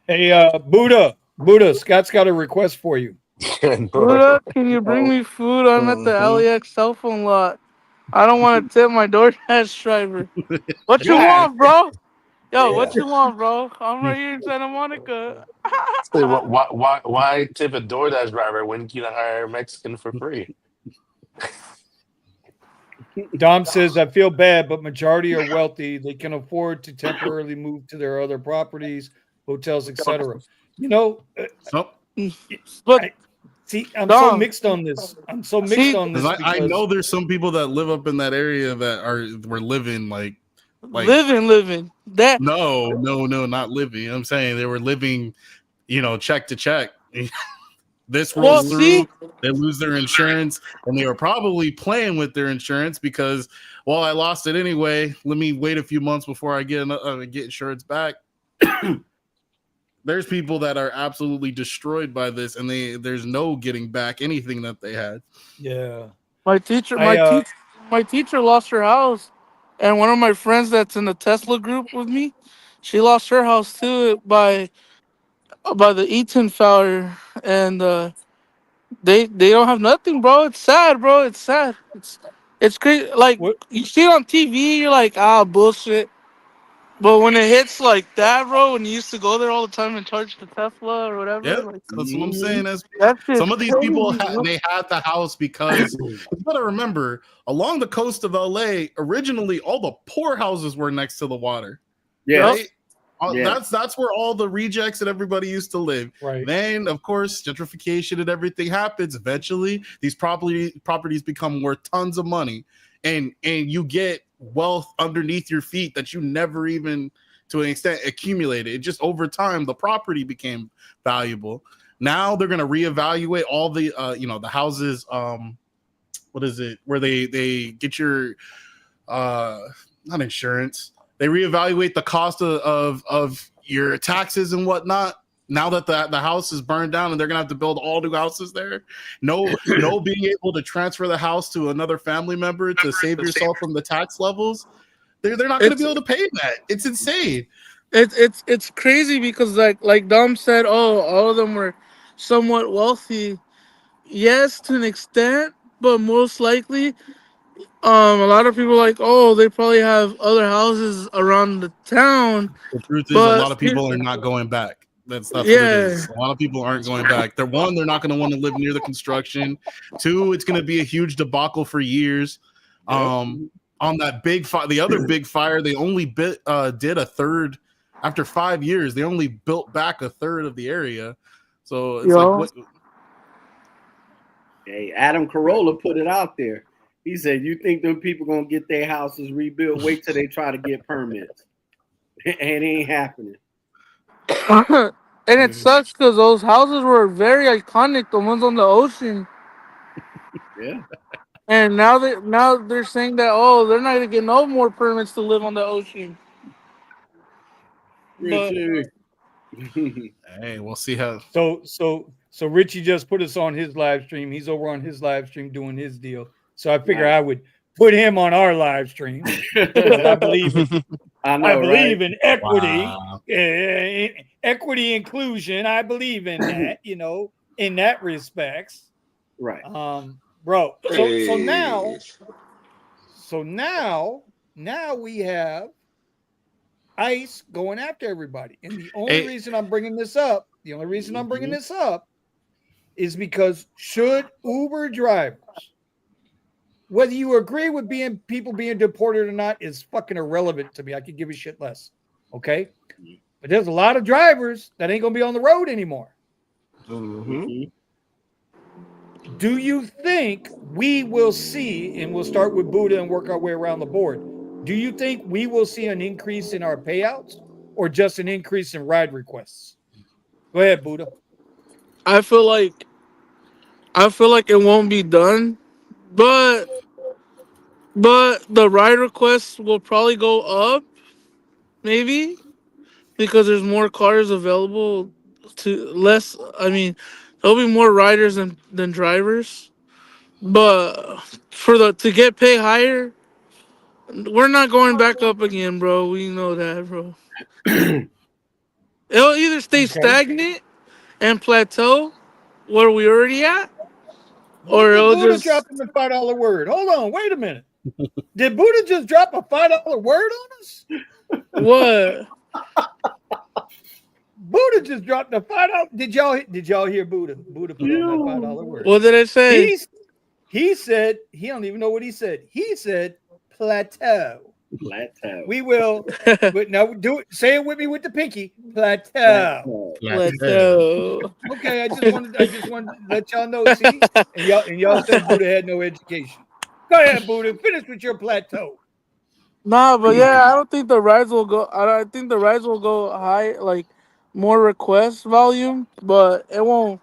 Hey, Buddha, Scott's got a request for you. Buddha, can you bring me food? I'm at the LAX cell phone lot. I don't want to tip my DoorDash driver. What you God. want, bro? Yo, Yeah. what you want, bro? I'm right here in Santa Monica. Say, why tip a DoorDash driver when you can hire a Mexican for free? Dom says, I feel bad, but majority are wealthy. They can afford to temporarily move to their other properties, hotels, etc. You know, So, But I see. I'm so Dom, mixed on this. I'm so mixed see, on because this I because know there's some people that live up in that area that were living like living. That no, not living. I'm saying they were living, check to check. This well, rolls see, through, they lose their insurance, and they were probably playing with their insurance because, well, I lost it anyway. Let me wait a few months before I get insurance back. There's people that are absolutely destroyed by this, and there's no getting back anything that they had. yeah. my teacher, I my teacher lost her house, and one of my friends that's in the Tesla group with me, she lost her house too by the Eaton fire, and they don't have nothing, bro. It's sad, bro. It's sad. It's crazy. Like what you see it on TV, you're like, ah, bullshit. But when it hits like that, bro, when you used to go there all the time and charge the Tesla or whatever, Yep, like that's what I'm Mhm. saying. As that some shit's of these people, crazy, bro. they had the house because you got to remember, along the coast of LA, originally all the poor houses were next to the water, Yes. Yep. right? Yeah. That's where all the rejects and everybody used to live. right? Then, of course, gentrification and everything happens. Eventually, these properties become worth tons of money, and you get wealth underneath your feet that you never even, to an extent, accumulated. It just over time, the property became valuable. Now they're gonna reevaluate all the the houses. What is it? Where they get your not insurance. They reevaluate the cost of your taxes and whatnot. Now that the house is burned down and they're gonna have to build all new houses there. No being able to transfer the house to another family member to save yourself from the tax levels. They're not gonna It's be able to pay that. It's insane. it's crazy because like Dom said, oh, all of them were somewhat wealthy. Yes, to an extent, but most likely, a lot of people like, oh, they probably have other houses around the town, The truth is, a lot but of people are not going back. That's what it yeah, is. A lot of people aren't going back. They're not going to want to live near the construction. Two, it's going to be a huge debacle for years. Yep. Um, on that big fire. The other big fire, they only did a third after 5 years. They only built back a third of the area. So it's like what? Hey, Adam Carolla put it out there. He said, "You think them people gonna get their houses rebuilt? Wait till they try to get permits, and it ain't happening." And it sucks because those houses were very iconic. The ones on the ocean. Yeah. And now they're saying that they're not gonna get no more permits to live on the ocean. But Hey, we'll see how. So Richie just put us on his live stream. He's over on his live stream doing his deal. So I figure I would put him on our live stream. I believe in equity, equity inclusion. I believe in that, in that respects. Right. Bro. So now we have ICE going after everybody. And the only reason I'm bringing this up, is because should Uber drivers, whether you agree with people being deported or not, is fucking irrelevant to me. I could give a shit less. Okay. But there's a lot of drivers that ain't gonna be on the road anymore. Mm-hmm. Do you think we will see, and we'll start with Buddha and work our way around the board, do you think we will see an increase in our payouts or just an increase in ride requests? Go ahead, Buddha. I feel like it won't be done, but the ride requests will probably go up, maybe, because there's more cars available to less. I mean, there'll be more riders than drivers, but to get paid higher, we're not going back up again, bro. We know that, bro. It'll either stay stagnant and plateau where we already at, or it'll Buddha just dropping the $5 word. Hold on, wait a minute. Did Buddha just drop a $5 word on us? What? Buddha just dropped a $5. Did y'all hear Buddha? Buddha put on that $5 word. What did I say? He said he don't even know what he said. He said plateau. We will, but now do it. Say it with me with the pinky. Plateau. Okay, I just wanted to let y'all know. See, and y'all said Buddha had no education. Go ahead, Buddha. Finish with your plateau. Nah, but yeah, I don't think the rides will go. I think the rides will go high, like more request volume, but it won't.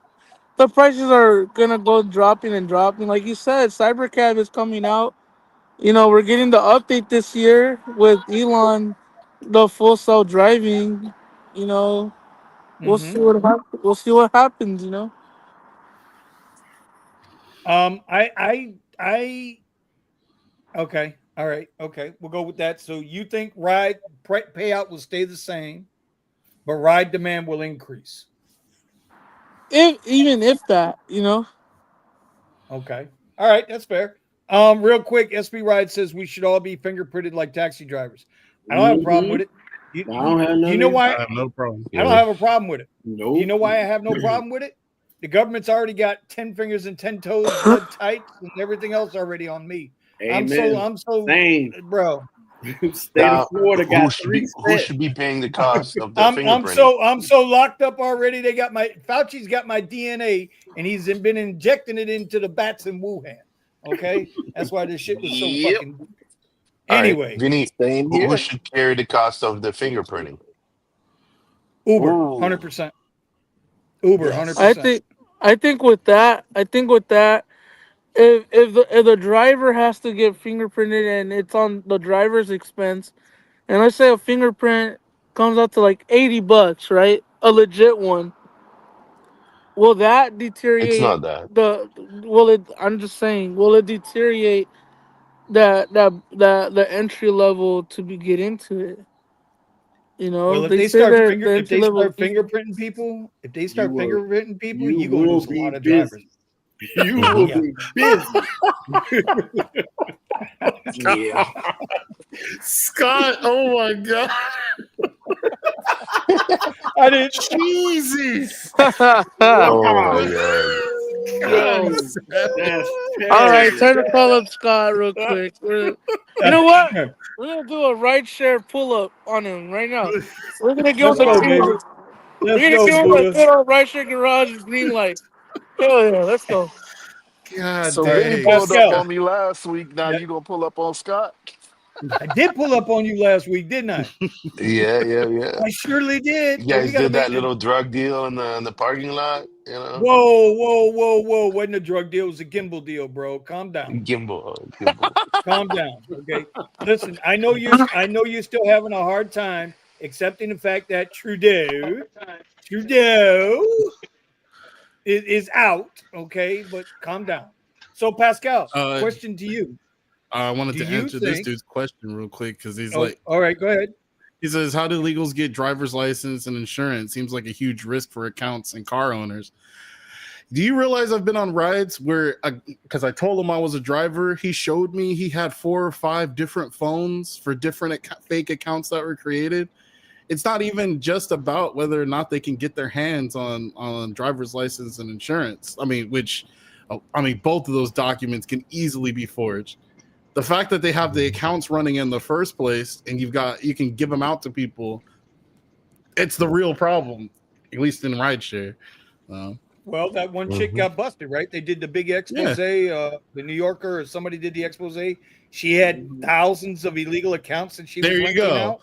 The prices are gonna go dropping and dropping. Like you said, Cybercab is coming out. We're getting the update this year with Elon, the full self driving. We'll see what happens. We'll see what happens. Okay. All right. Okay. We'll go with that. So you think ride payout will stay the same, but ride demand will increase. Even if that. Okay. All right. That's fair. Real quick, SB Ride says we should all be fingerprinted like taxi drivers. I don't have a problem with it. I don't have no. You know why? I have no problem. I don't have a problem with it. No. You know why I have no problem with it? The government's already got 10 fingers and 10 toes, blood tight, and everything else already on me. Amen. I'm so same, bro. State of Florida got who should be paying the cost of the fingerprinting? I'm so locked up already. Fauci's got my DNA, and he's been injecting it into the bats in Wuhan. Okay, that's why this shit was so fucking. Anyway, right. Vinny, who should carry the cost of the fingerprinting? Uber, 100%. Uber, 100%. I think with that, if the driver has to get fingerprinted and it's on the driver's expense, and let's say a fingerprint comes out to like $80, right? A legit one. Will that deteriorate? It's not that. I'm just saying. Will it deteriorate the entry level to get into it? Well, if they start fingerprinting people, you gonna lose a lot of drivers. You will be busy. Yeah. Scott, oh my God. I didn't. Jesus. Oh my God. That's All right, time to call up Scott real quick. You know what? We're gonna do a rideshare pull-up on him right now. We're gonna give him Let's go, baby. We're Let's gonna go, give him a Buddha. good old Rideshare Garage green light. Hell yeah, let's go. God So Hey, Vinny dang. pulled up Pascal. on me last week. Now Yeah. you gonna pull up on Scott? I did pull up on you last week, didn't I? Yeah. I surely did. You But we guys got to did that make it. little drug deal in the parking lot, you know? Whoa. Wasn't a drug deal. It was a gimbal deal, bro. Calm down. Gimbal. Calm down. Okay. Listen, I know you're still having a hard time accepting the fact that Trudeau is out. Okay, but calm down. So Pascal, question to you. I wanted Do to you answer this think? dude's question real quick because he's Oh, like, all right, go ahead. he says, "How do illegals get driver's license and insurance? Seems like a huge risk for accounts and car owners." Do you realize I've been on rides where, because I told him I was a driver, he showed me he had 4 or 5 different phones for different fake accounts that were created. It's not even just about whether or not they can get their hands on driver's license and insurance. I mean, both of those documents can easily be forged. The fact that they have the accounts running in the first place and you can give them out to people, it's the real problem, at least in rideshare. Well, that one chick got busted, right? They did the big expose. The New Yorker or somebody did the expose. She had thousands of illegal accounts and she was renting out.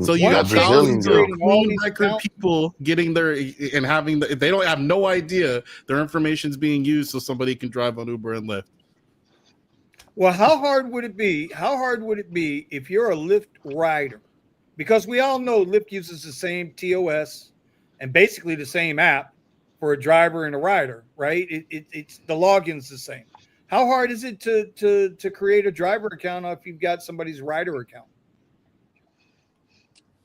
So you got thousands of all these record people getting their and having they don't have no idea their information's being used so somebody can drive on Uber and Lyft. Well, how hard would it be? How hard would it be if you're a Lyft rider? Because we all know Lyft uses the same TOS and basically the same app for a driver and a rider, right? It's the login's the same. How hard is it to create a driver account if you've got somebody's rider account?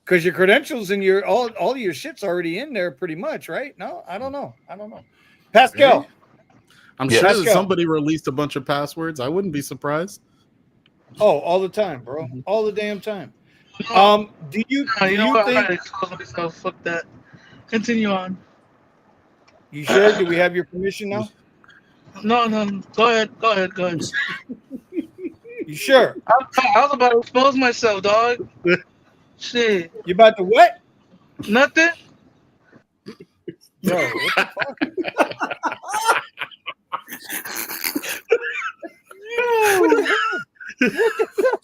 Because your credentials and your all your shit's already in there pretty much, right? No, I don't know. Pascal. Right? I'm sure that somebody released a bunch of passwords. I wouldn't be surprised. Oh, all the time, bro. All the damn time. Do you think? Fuck that. Continue on. You sure? Do we have your permission now? No. Go ahead. You sure? I was about to expose myself, dog. Shit. You about to what? Nothing. Bro, what the fuck?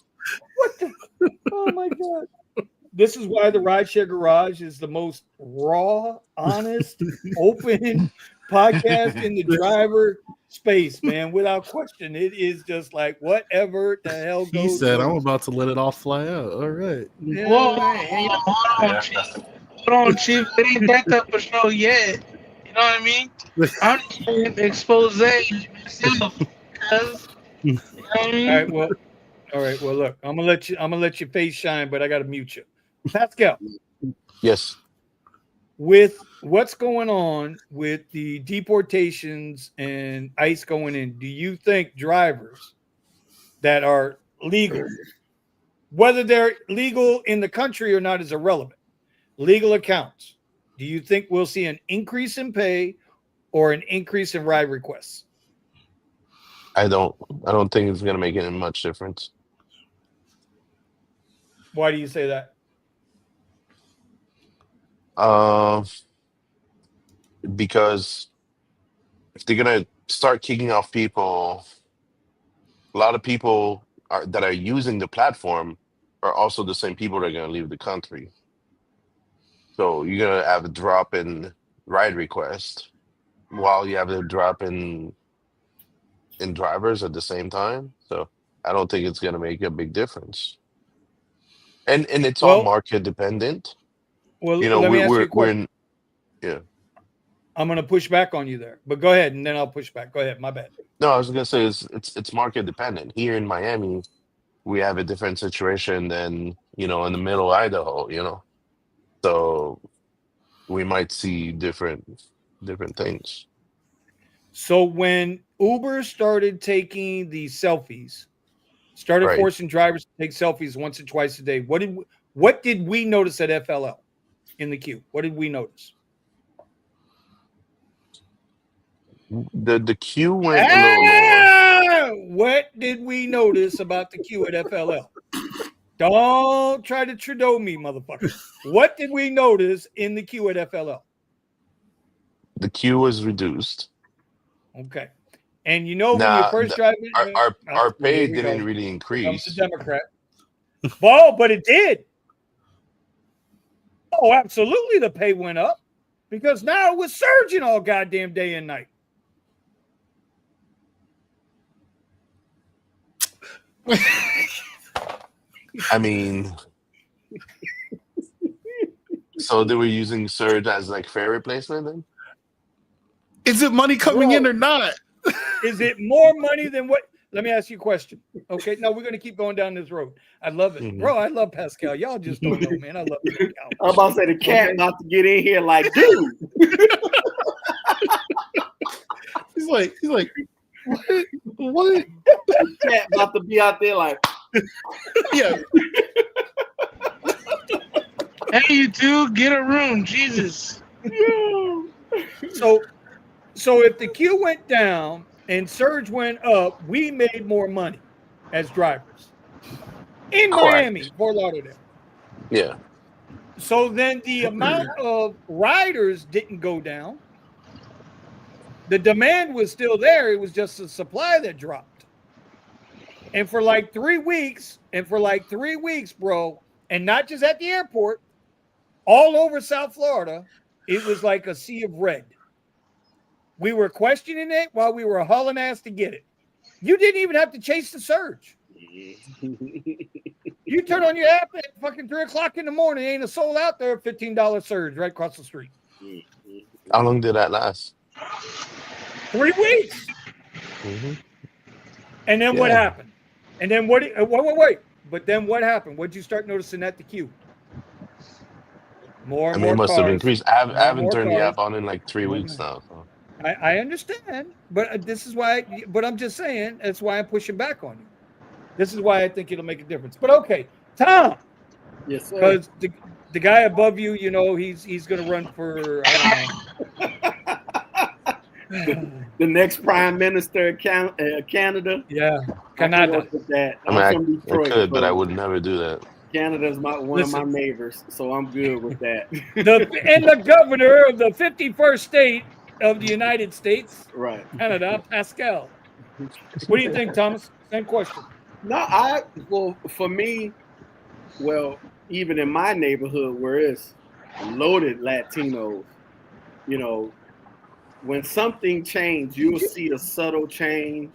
What the? Oh my god! This is why the Rideshare Garage is the most raw, honest, open podcast in the driver space, man. Without question, it is just like whatever the hell goes. He said, "I'm about to let it all fly out." All right. Yeah, Whoa, hold on, Chief. It ain't that type of show yet. You know what I mean? I'm just doing expose myself, cuz. You know what I mean? All right. Well, look, I'm gonna let your face shine, but I gotta mute you. Pascal. Yes. With what's going on with the deportations and ICE going in, do you think drivers that are legal, whether they're legal in the country or not is irrelevant, legal accounts, do you think we'll see an increase in pay or an increase in ride requests? I don't think it's gonna make any much difference. Why do you say that? Because if they're gonna start kicking off people, a lot of people that are using the platform are also the same people that are gonna leave the country. So you're gonna have a drop in ride request while you have a drop in drivers at the same time. So I don't think it's gonna make a big difference. And it's all market dependent. Well, you know, let me ask you a question. we're in, yeah. I'm going to push back on you there, but go ahead, and then I'll push back. Go ahead. My bad. No, I was gonna say it's market dependent. Here in Miami, we have a different situation than in the middle of Idaho. So we might see different things. So when Uber started taking the selfies, started Right. forcing drivers to take selfies once or twice a day, what did we notice at FLL in the queue? What did we notice? The queue went a little lower. What did we notice about the queue at FLL? Don't try to Trudeau me, motherfucker. What did we notice in the queue at FLL? The queue was reduced. Okay. And you know when you Now, first drive our pay here we didn't go. really Here comes the increase. Democrat. Well, but it did. Oh, absolutely the pay went up because now it was surging all goddamn day and night. I mean, so they were using Surge as like fare replacement then? Is it money coming in or not? Is it more money than what? Let me ask you a question. Okay, no, we're going to keep going down this road. I love it. Bro, I love Pascal. Y'all just don't know, man. I love Pascal. I'm about to say the cat about to get in here like, dude. He's like, what? The cat about to be out there like, Yeah. Hey, you two, get a room, Jesus. So if the queue went down and surge went up, we made more money as drivers in Miami, Fort Lauderdale. Yeah. So then the amount of riders didn't go down. The demand was still there. It was just the supply that dropped. And for like 3 weeks, bro, and not just at the airport, all over South Florida, it was like a sea of red. We were questioning it while we were hauling ass to get it. You didn't even have to chase the surge. You turn on your app at fucking 3 o'clock in the morning, ain't a soul out there, $15 surge right across the street. How long did that last? 3 weeks. And then what happened? And then wait. But then what happened? What'd you start noticing at the queue? More and I mean, it more must have cars. increased. I haven't turned the cars. app on in like 3 weeks now. So. I understand, but this is why. But I'm just saying that's why I'm pushing back on you. This is why I think it'll make a difference. But okay, Tom. Yes, sir. Because the guy above you, you know, he's going to run for the next prime minister of Canada. Yeah, Canada. I mean, I could, but I would never do that. Canada's one of my neighbors, so I'm good with that. And the governor of the 51st state of the United States, right? Canada, Pascal. What do you think, Thomas? Same question. No, for me, even in my neighborhood where it's loaded Latinos, you know, when something changes, you'll see a subtle change,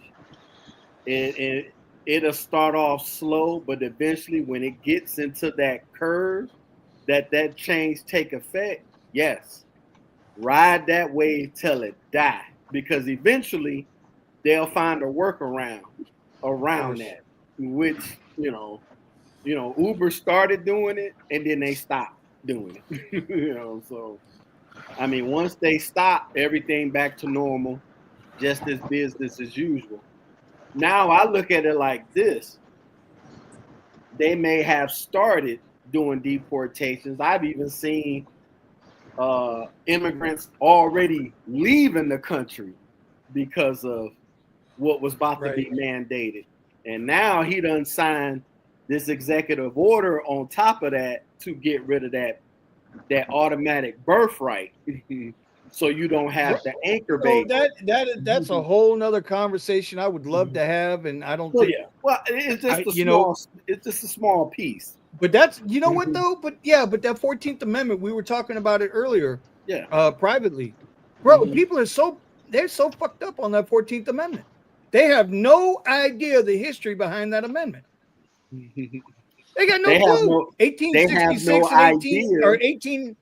and it'll start off slow, but eventually when it gets into that curve, that change take effect, yes, ride that wave till it die, because eventually they'll find a workaround around that, which, you know, Uber started doing it and then they stopped doing it. You know, so I mean, once they stop, everything back to normal, just as business as usual. Now I look at it like this. They may have started doing deportations. I've even seen immigrants already leaving the country because of what was about to be mandated. And now he done signed this executive order on top of that to get rid of that automatic birthright. So you don't have to anchor baby. That's a whole nother conversation I would love to have, and I don't think. Yeah. Well, it's just it's just a small piece. But that's what though. But that 14th Amendment, we were talking about it earlier. Yeah. Privately, bro. People are so fucked up on that 14th Amendment. They have no idea the history behind that amendment. They got no clue. 1866 and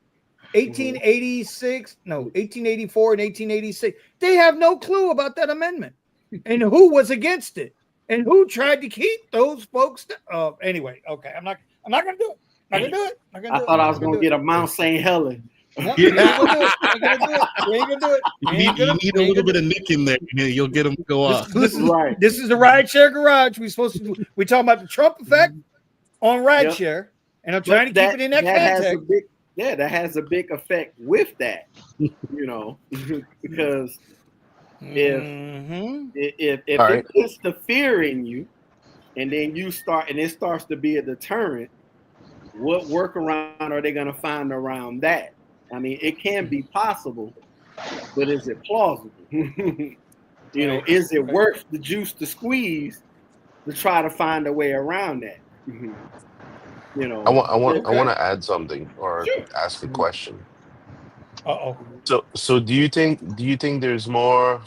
1886, 1884 and 1886. They have no clue about that amendment and who was against it and who tried to keep those folks. Anyway, okay, I'm not gonna do it. I thought I was gonna get a Mount St. Helen. No, you ain't gonna do it. You need a little bit of Nick in there. You'll get them to go off. This is the Rideshare Garage. We're talking about the Trump effect on Rideshare, and I'm trying to keep it in that context. That has a big effect with that, because If All it right. gets the fear in you, and then you start, and it starts to be a deterrent, what workaround are they going to find around that? I mean, it can be possible, but is it plausible? Is it worth the juice to squeeze to try to find a way around that? I want to add something or ask a question. Uh-oh. So do you think there's more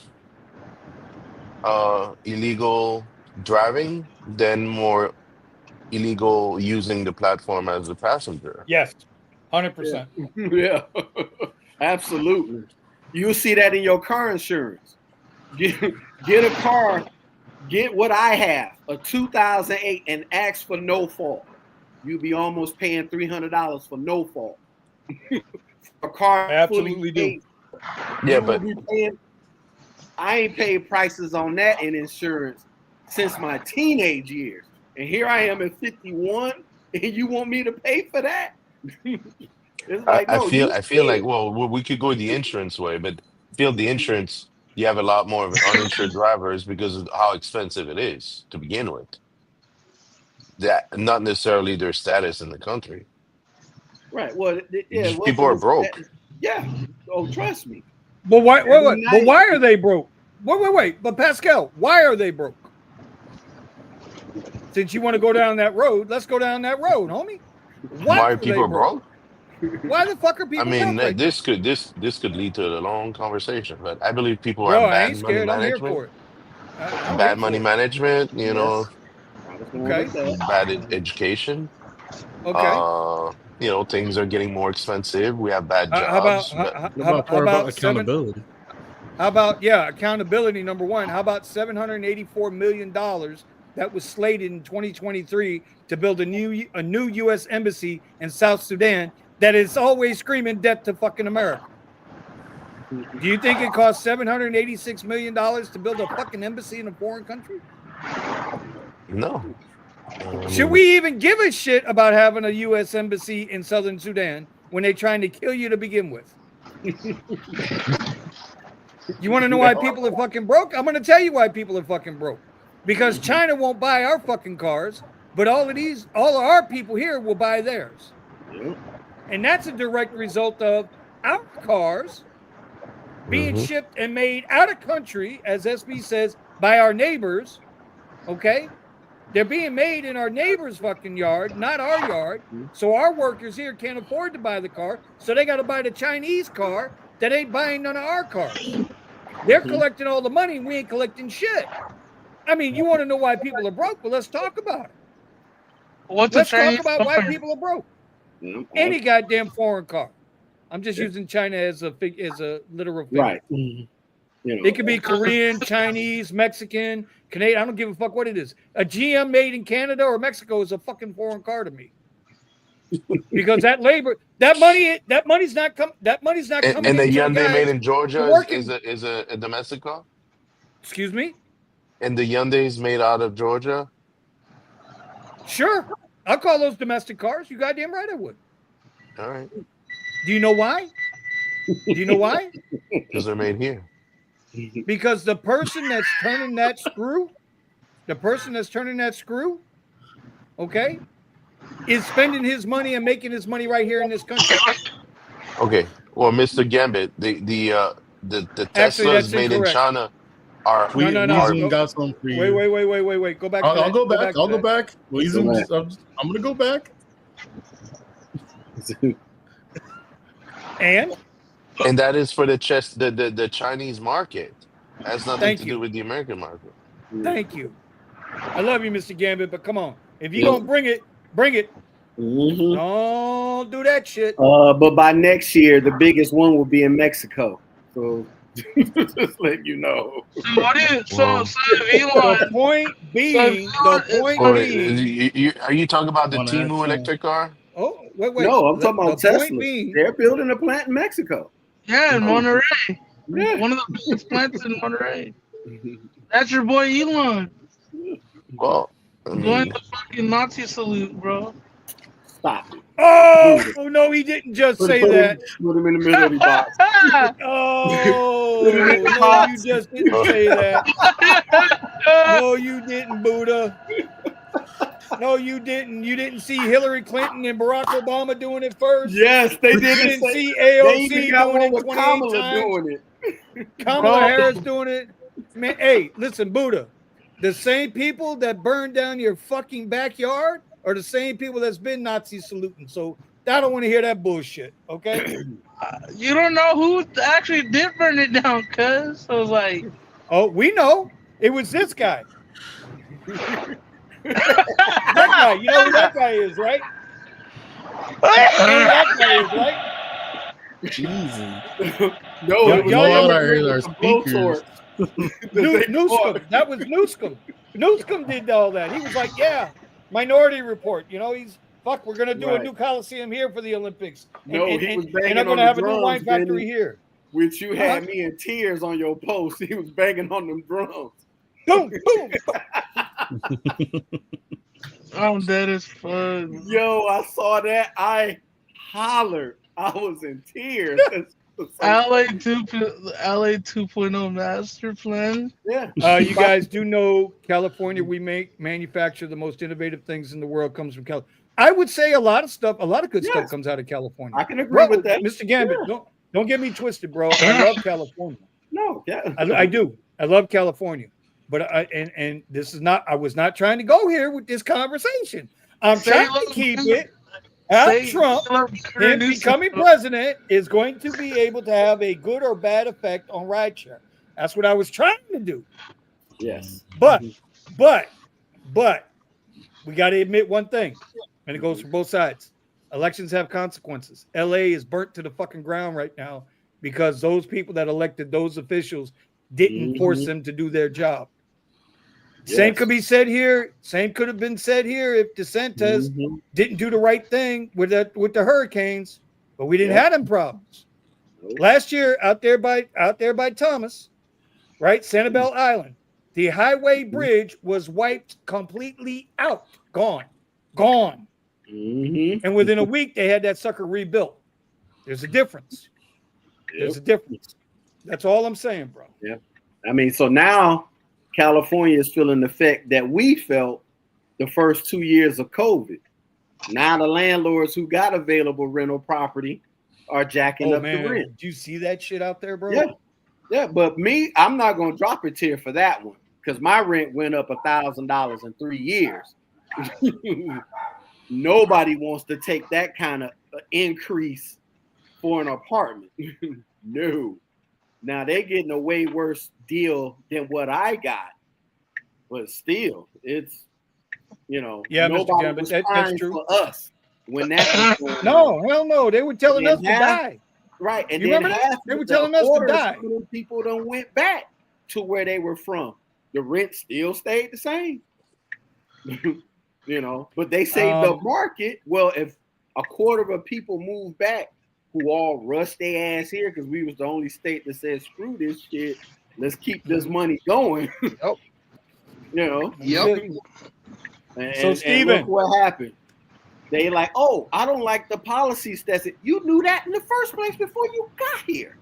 illegal driving than more illegal using the platform as a passenger? Yes, 100%. Yeah, absolutely. You'll see that in your car insurance. Get a car, get what I have, a 2008, and ask for no fault. You'll be almost paying $300 for no fault. A car I absolutely do. paid. Yeah, You will but be paying. I ain't paid prices on that in insurance since my teenage years, and here I am at 51, and you want me to pay for that? It's I, like, I no, feel you I feel like scared. well we could go the insurance way, but I feel the insurance you have a lot more of uninsured drivers because of how expensive it is to begin with. That not necessarily their status in the country. Right. Well, yeah, it People wasn't are a stat. broke. Yeah. Oh, trust me. But why? Wait, Every wait. But night. why are they broke? Wait. But Pascal, why are they broke? Since you want to go down that road, let's go down that road, homie. Why Why are they people are broke? broke? Why the fuck are I people mean, broke right now? this could lead to a long conversation, but I believe people Bro, have I bad ain't money scared. I'm here management, for it. I'll wait for it. Yes. I was going Okay. with that. bad education. Okay. Things are getting more expensive. We have bad How about jobs, but What about how part about about seven? accountability? How about accountability number one? How about $784 million that was slated in 2023 to build a new U.S. embassy in South Sudan that is always screaming death to fucking America? Do you think it cost $786 million to build a fucking embassy in a foreign country? no. I Should mean, we even give a shit about having a U.S. embassy in Southern Sudan when they're trying to kill you to begin with? You want to know why people are fucking broke? I'm going to tell you why people are fucking broke. Because China won't buy our fucking cars, but all of our people here will buy theirs. And that's a direct result of our cars being mhm. shipped and made out of country, as SB says, by our neighbors. Okay? They're being made in our neighbor's fucking yard, not our yard. So our workers here can't afford to buy the car. So they got to buy the Chinese car that ain't buying none of our cars. They're collecting all the money and we ain't collecting shit. I mean, you want to know why people are broke? Well, let's talk about it. What's a Let's talk Chinese about why car? people are broke. Any goddamn foreign car. I'm just using China as a literal figure. Right. It could be Korean, Chinese, Mexican, Canadian. I don't give a fuck what it is. A GM made in Canada or Mexico is a fucking foreign car to me. Because that money's not coming And the into the Hyundai made guys in Georgia working. is a domestic car, Excuse me? and the Hyundai's made out of Georgia. Sure. I'll call those domestic cars. You goddamn right I would. All right, Do you know why? Do you know why? because they're made here. Because the person that's turning that screw, okay, is spending his money and making his money right here in this country. Okay, well, Mr. Gambit, the Actually, Teslas that's made in incorrect. China are No. Weezen Go, got some for you. wait. Go back to that. I'll go back. I'll to go that. back. Weezen, I'm gonna go back. And that is for the Chinese market. Has nothing Thank to you. do with the American market. Thank you. I love you, Mr. Gambit, but come on. If you're gonna bring it, bring it. Don't do that shit. But by next year, the biggest one will be in Mexico. So just let you know. So what is so if The Elon? point being, Are you talking about the One Timu action. electric car? oh, wait. No, I'm talking about The point Tesla. being, They're building a plant in Mexico. Yeah, in Monterey. Yeah. One of the biggest plants in Monterey. That's your boy Elon. Well, I Doing mean, the fucking Nazi salute, bro. Stop it. Oh no, he didn't just say that. Put him in the middle of the box. Oh no, you just didn't say that. No, you didn't, Buddha. No, you didn't. You didn't see Hillary Clinton and Barack Obama doing it first. Yes, they did. You didn't see They AOC even got doing one it with 28 Kamala times. doing it. Kamala Harris doing it. Man, hey, listen, Buddha. The same people that burned down your fucking backyard are the same people that's been Nazi saluting. So I don't want to hear that bullshit. Okay. You don't know who actually did burn it down, cuz. I was like, oh, we know it was this guy. That guy, you know who that guy is, right? That guy is, right? Jesus. No, it was y'all know our a blowtorch. Newscomb. That was Newscomb. Newscomb did all that. He was like, yeah, Minority Report. You know, he's fuck. We're gonna do a new Coliseum here for the Olympics. He was banging and I'm gonna on have the a new drums, wine factory Vinny, here. which you had me in tears on your post. He was banging on them drums. Boom, boom. I'm dead as fuck. Yo, I saw that. I hollered. I was in tears. LA 2.0 master plan. Yeah. You guys do know California. We manufacture the most innovative things in the world. Comes from California. I would say a lot of good stuff comes out of California. I can agree with that, Mr. Gambit. Yeah. Don't get me twisted, bro. I love California. No, yeah, I do. I love California. But this is not. I was not trying to go here with this conversation. I'm trying to keep it. Trump, him becoming president, is going to be able to have a good or bad effect on rideshare. That's what I was trying to do. Yes. But we got to admit one thing, and it goes for both sides. Elections have consequences. LA is burnt to the fucking ground right now because those people that elected those officials didn't force them to do their job. Yes. Same could be said here. Same could have been said here if DeSantis didn't do the right thing with the hurricanes, but we didn't have them problems. Last year out there by Thomas, right? Sanibel Island, the highway bridge was wiped completely out, gone. And within a week they had that sucker rebuilt. There's a difference. There's a difference. That's all I'm saying, bro. Yeah. I mean, so now California is feeling the effect that we felt the first 2 years of COVID. Now the landlords who got available rental property are jacking up the rent. Did you see that shit out there, bro? Yeah. But me, I'm not gonna drop a tear for that one because my rent went up $1,000 in 3 years. Nobody wants to take that kind of increase for an apartment. No. Now they're getting a way worse deal than what I got, but still, it's nobody was crying for us when that. No, hell no, they were telling us to die. Right, and you then remember that? They were telling us to die. People done went back to where they were from. The rent still stayed the same. But they say the market. Well, if a quarter of people move back, who all rushed their ass here because we was the only state that said screw this shit. Let's keep this money going. Yep. So Steven, look what happened. They like, oh, I don't like the policies. You knew that in the first place before you got here.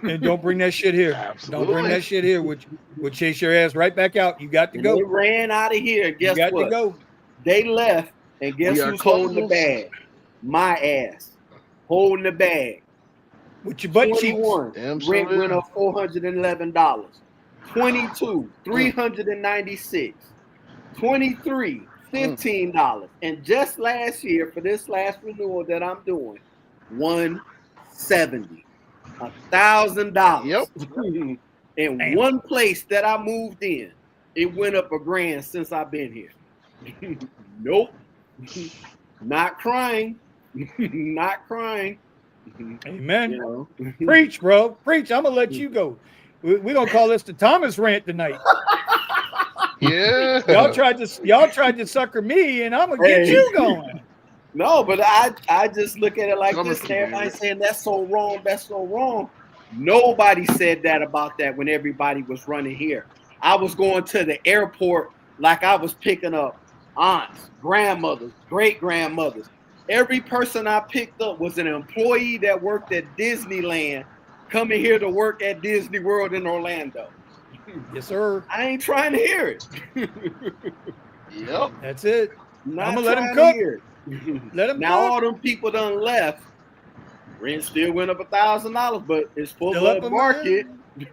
And don't bring that shit here. Absolutely. Don't bring that shit here. We'll chase your ass right back out. You got to go. They ran out of here. Guess what? To go. They left, and guess who's holding the bag? My ass. Holding the bag. With your butt cheeks. Rent went up $411. 22, $396. 23, $15. And just last year, for this last renewal that I'm doing, $170. $1,000. Yep. In one place that I moved in, it went up $1,000 since I've been here. Nope. Not crying. Not crying. Amen. Preach, bro. Preach. I'm gonna let you go. We're gonna call this the Thomas rant tonight. Yeah. Y'all tried to sucker me, and I'm gonna get you going. No, but I just look at it like this. Everybody saying that's so wrong. That's so wrong. Nobody said that about that when everybody was running here. I was going to the airport like I was picking up aunts, grandmothers, great grandmothers. Every person I picked up was an employee that worked at Disneyland, coming here to work at Disney World in Orlando. Yes, sir. I ain't trying to hear it. Yep. That's it. Not I'm gonna let him trying cook. to hear it. Let him Now cook. all them people done left. Rent still went up $1,000, but it's full Still up of a market.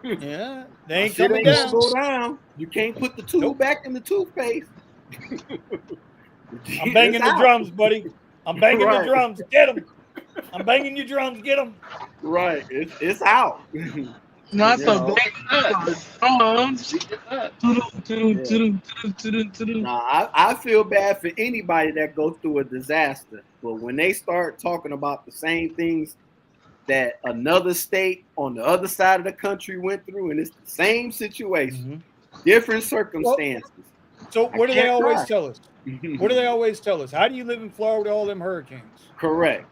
Yeah, they ain't Shit coming ain't down. gonna go down. You can't put the tube back in the toothpaste. I'm banging It's the out. drums, buddy. I'm banging Right. the drums. Get them. I'm banging your drums. Get them. Right. It's out. Not You the know. big Nah, I feel bad for anybody that goes through a disaster, but when they start talking about the same things that another state on the other side of the country went through, and it's the same situation, different circumstances. So what do they always tell us? Mhm. What do they always tell us? How do you live in Florida with all them hurricanes? Correct.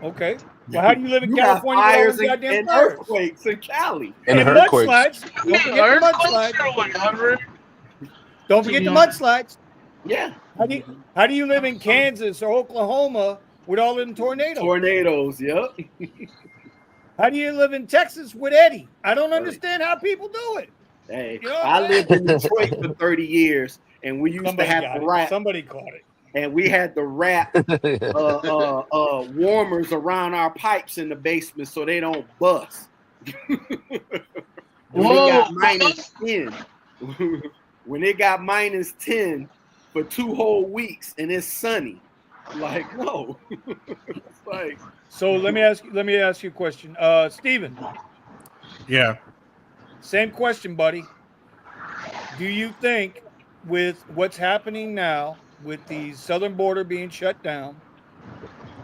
Okay. Well, how do you live in You got California with all fires them goddamn and fires? earthquakes in Cali. And And earthquakes. mudslides. Don't forget the mudslides. or whatever. Don't forget the mudslides. Yeah. How do you live in Kansas or Oklahoma with all them tornadoes? Tornadoes, yep. How do you live in Texas with Eddie? I don't understand how people do it. Hey, You know what I I'm lived in Detroit for 30 years, and we used Somebody to have got to it. wrap. Somebody caught it. And we had to wrap warmers around our pipes in the basement so they don't bust. When it got minus 10, when it got minus 10 for 2 whole weeks and it's sunny, like no, it's like. So let me ask you a question, Steven. Yeah. Same question, buddy. Do you think with what's happening now with the southern border being shut down,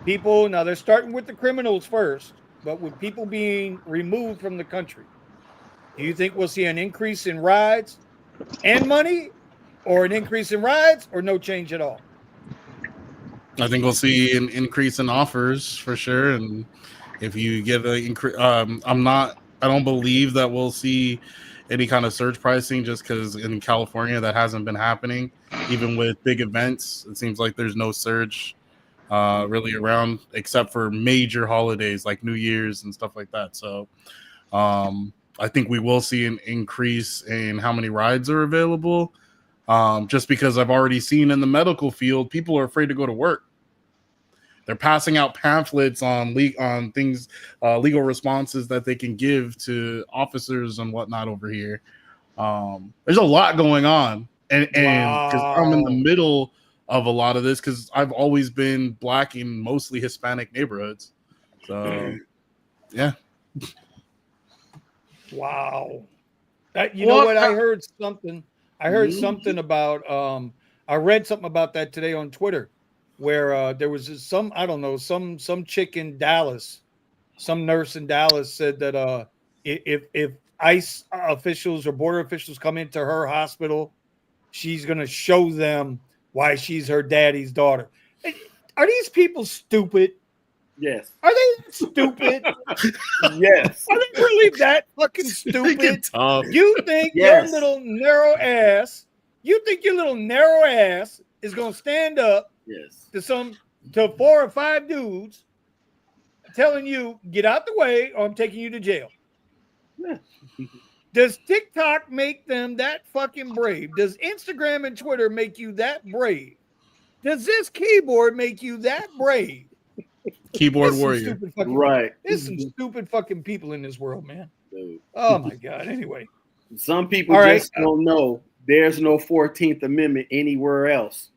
people now they're starting with the criminals first, but with people being removed from the country, do you think we'll see an increase in rides and money, or an increase in rides, or no change at all? I think we'll see an increase in offers for sure, and if you get an increase, I don't believe that we'll see any kind of surge pricing, just because in California that hasn't been happening. Even with big events, it seems like there's no surge really around, except for major holidays like New Year's and stuff like that. So I think we will see an increase in how many rides are available. Just because I've already seen in the medical field, people are afraid to go to work. They're passing out pamphlets on things, legal responses that they can give to officers and whatnot over here. There's a lot going on, and because I'm in the middle of a lot of this, because I've always been Black in mostly Hispanic neighborhoods. So, yeah. Wow. You know what? I heard something. I heard something about. I read something about that today on Twitter, where there was some some chick in Dallas, some nurse in Dallas said that if ICE officials or border officials come into her hospital, she's gonna show them why she's her daddy's daughter. Are these people stupid? Yes. Are they stupid? Yes. Are they really that fucking stupid? You think Yes. your little narrow ass is gonna stand up to 4 or 5 dudes telling you get out the way or I'm taking you to jail? Yeah. Does TikTok make them that fucking brave? Does Instagram and Twitter make you that brave? Does this keyboard make you that brave? Keyboard warrior. Right. There's some stupid fucking people in this world, man. Dude. Oh my God. Anyway. Some people All just don't know there's no 14th Amendment anywhere else.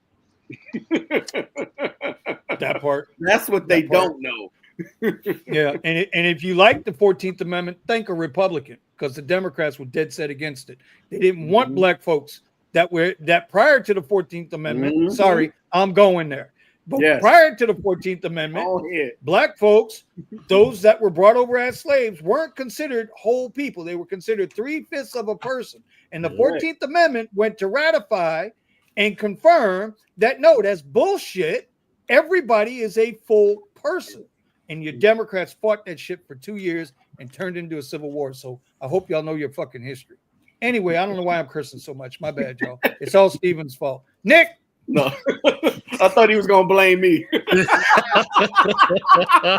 That part. That's what they don't know. Yeah. And if you like the 14th Amendment, thank a Republican, because the Democrats were dead set against it. They didn't want black folks that prior to the 14th Amendment. Sorry, I'm going there. But prior to the 14th Amendment, black folks, those that were brought over as slaves, weren't considered whole people. They were considered 3/5 of a person. And the 14th Amendment went to ratify and confirm that, no, that's bullshit. Everybody is a full person. And your Democrats fought that shit for 2 years and turned into a civil war. So I hope y'all know your fucking history. Anyway, I don't know why I'm cursing so much. My bad, y'all. It's all Steven's fault. Nick. No, I thought he was gonna blame me.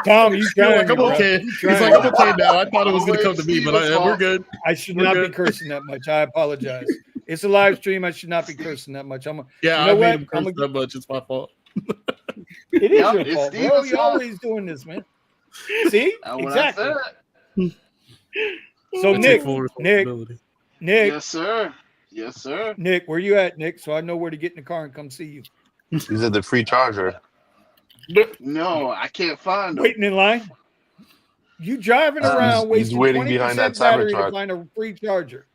Tom, you He's trying like, me, I'm bro. okay. You He's trying like, me. I'm okay now. I thought it was gonna come to me, Always but we're Steven's good. I should We're not be good. cursing that much. I apologize. It's a live stream. I should not be cursing that much. Yeah, You know I made what? him curse that much. It's my fault. It is Yep, your it's fault, bro. Steven's You're fault. always doing this, man. See? That's what Exactly. I said. So I take Nick, full responsibility. Yes, sir. Yes, sir. Nick, where you at, Nick? So I know where to get in the car and come see you. He's at the free charger. No, I can't find them. Waiting in line. You driving around He's wasting waiting behind that 20% battery to Cybertruck. find a free charger.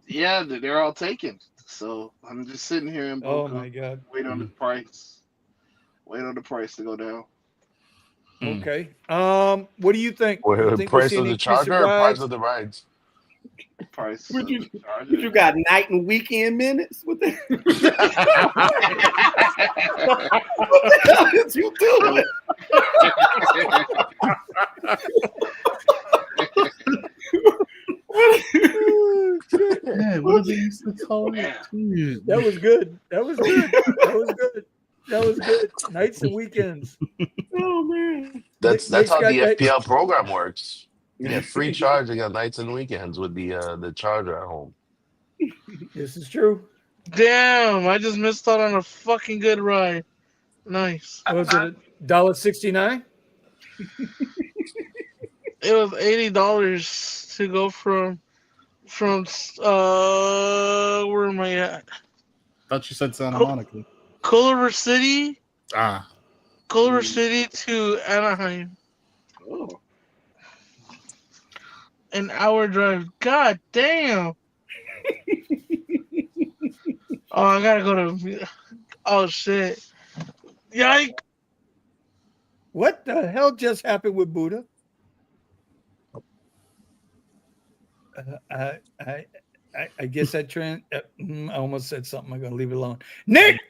Yeah, they're all taken. So I'm just sitting here in Oh Boca, my God. wait on the price. Wait on the price to go down. Okay. What do you think? You Well, think we'll price see of an the increase in charger or price rides? of the rides? Price. What of you, the what charger. you got night and weekend minutes? What the, what the hell is you doing? Yeah, what did they used to call it? That was good. That was good. That was good. That was good. Nights and weekends. Oh man. That's Nick's how got the that. FPL program works. You get free charging on nights and weekends with the charger at home. This is true. Damn, I just missed out on a fucking good ride. Nice. What was it $1.69? It was $80 to go from where am I at? Thought you said Santa Monica. Culver City Ah, City to Anaheim. Oh. An hour drive. God damn. Oh, I gotta go to. Oh shit. Yikes. What the hell just happened with Buddha? I guess that trend. I almost said something. I'm gonna leave it alone. Nick,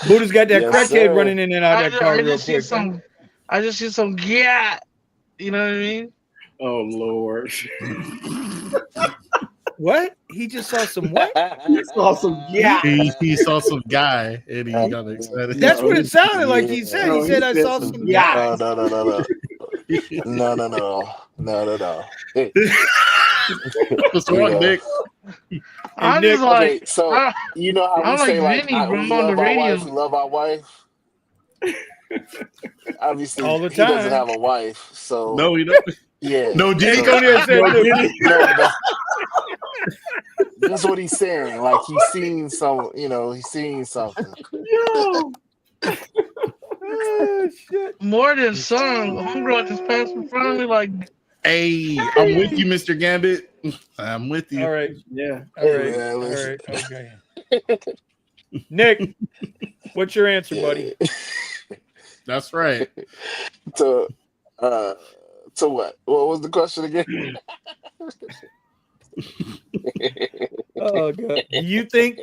Buddha's got that Yes, crackhead sir. running in and out of that car I real just see quick. some. I just see some. Yeah. You know what I mean? Oh Lord. What? He just saw some what? You saw some yeah. he saw some guy and he got excited. That's what it sounded like. He said. No, He said, he "I said saw some some yeah. guys." No. Hey, What's wrong, Nick? I'm Nick, just like. okay, so I- you know how we I'm say like like Vinny, bro, we on love the our radio. wife, we love our wife. Obviously, All the he doesn't time. have a wife, so No, you don't. yeah. No, Nick Jake. on here said, "Look, No, that's what he's saying. Like he's seen some, he's seen something. Yo. oh, shit." More than some. Homegirl just passed in front of me like. Hey, I'm with you, Mr. Gambit. I'm with you. All right. Yeah. All right. Yeah, All listen. right. Okay. Nick, what's your answer, buddy? That's right. To what? What was the question again? Oh God. Do you think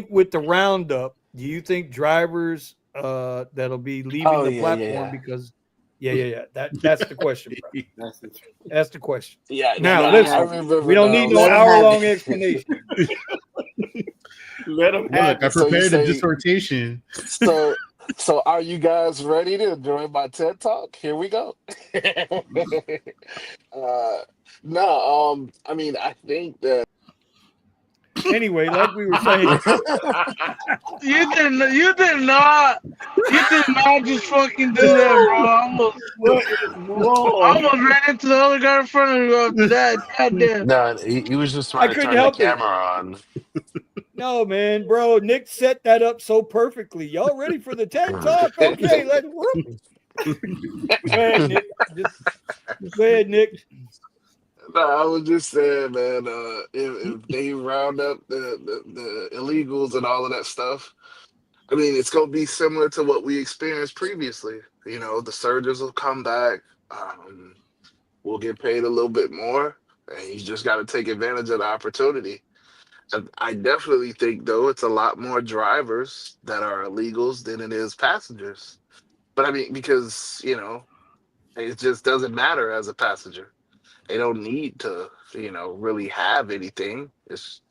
with the roundup, do you think drivers that'll be leaving the platform because that's the question, bro. That's the question. Yeah. Now I listen, remember, we don't need no let 'em hour-long have explanation. Let them have Look, I it. So you prepared a say- dissertation. So are you guys ready to join my TED Talk? Here we go. I mean, I think that Anyway, like we were saying, You did not just fucking do that, bro. What is I wrong? almost ran into the other guy in front of me after that. Goddamn. No, he was just I trying to couldn't turn the help it. camera on. no, man, bro. Nick set that up so perfectly. Y'all ready for the TED Talk? Okay, let's whoop. Go ahead, Nick. Go ahead, Nick. no, I was just saying, man, if they round up the illegals and all of that stuff, I mean, it's gonna be similar to what we experienced previously. The surges will come back. We'll get paid a little bit more, and you just got to take advantage of the opportunity. And I definitely think, though, it's a lot more drivers that are illegals than it is passengers. But I mean, because it just doesn't matter as a passenger. They don't need to, really have anything. It's,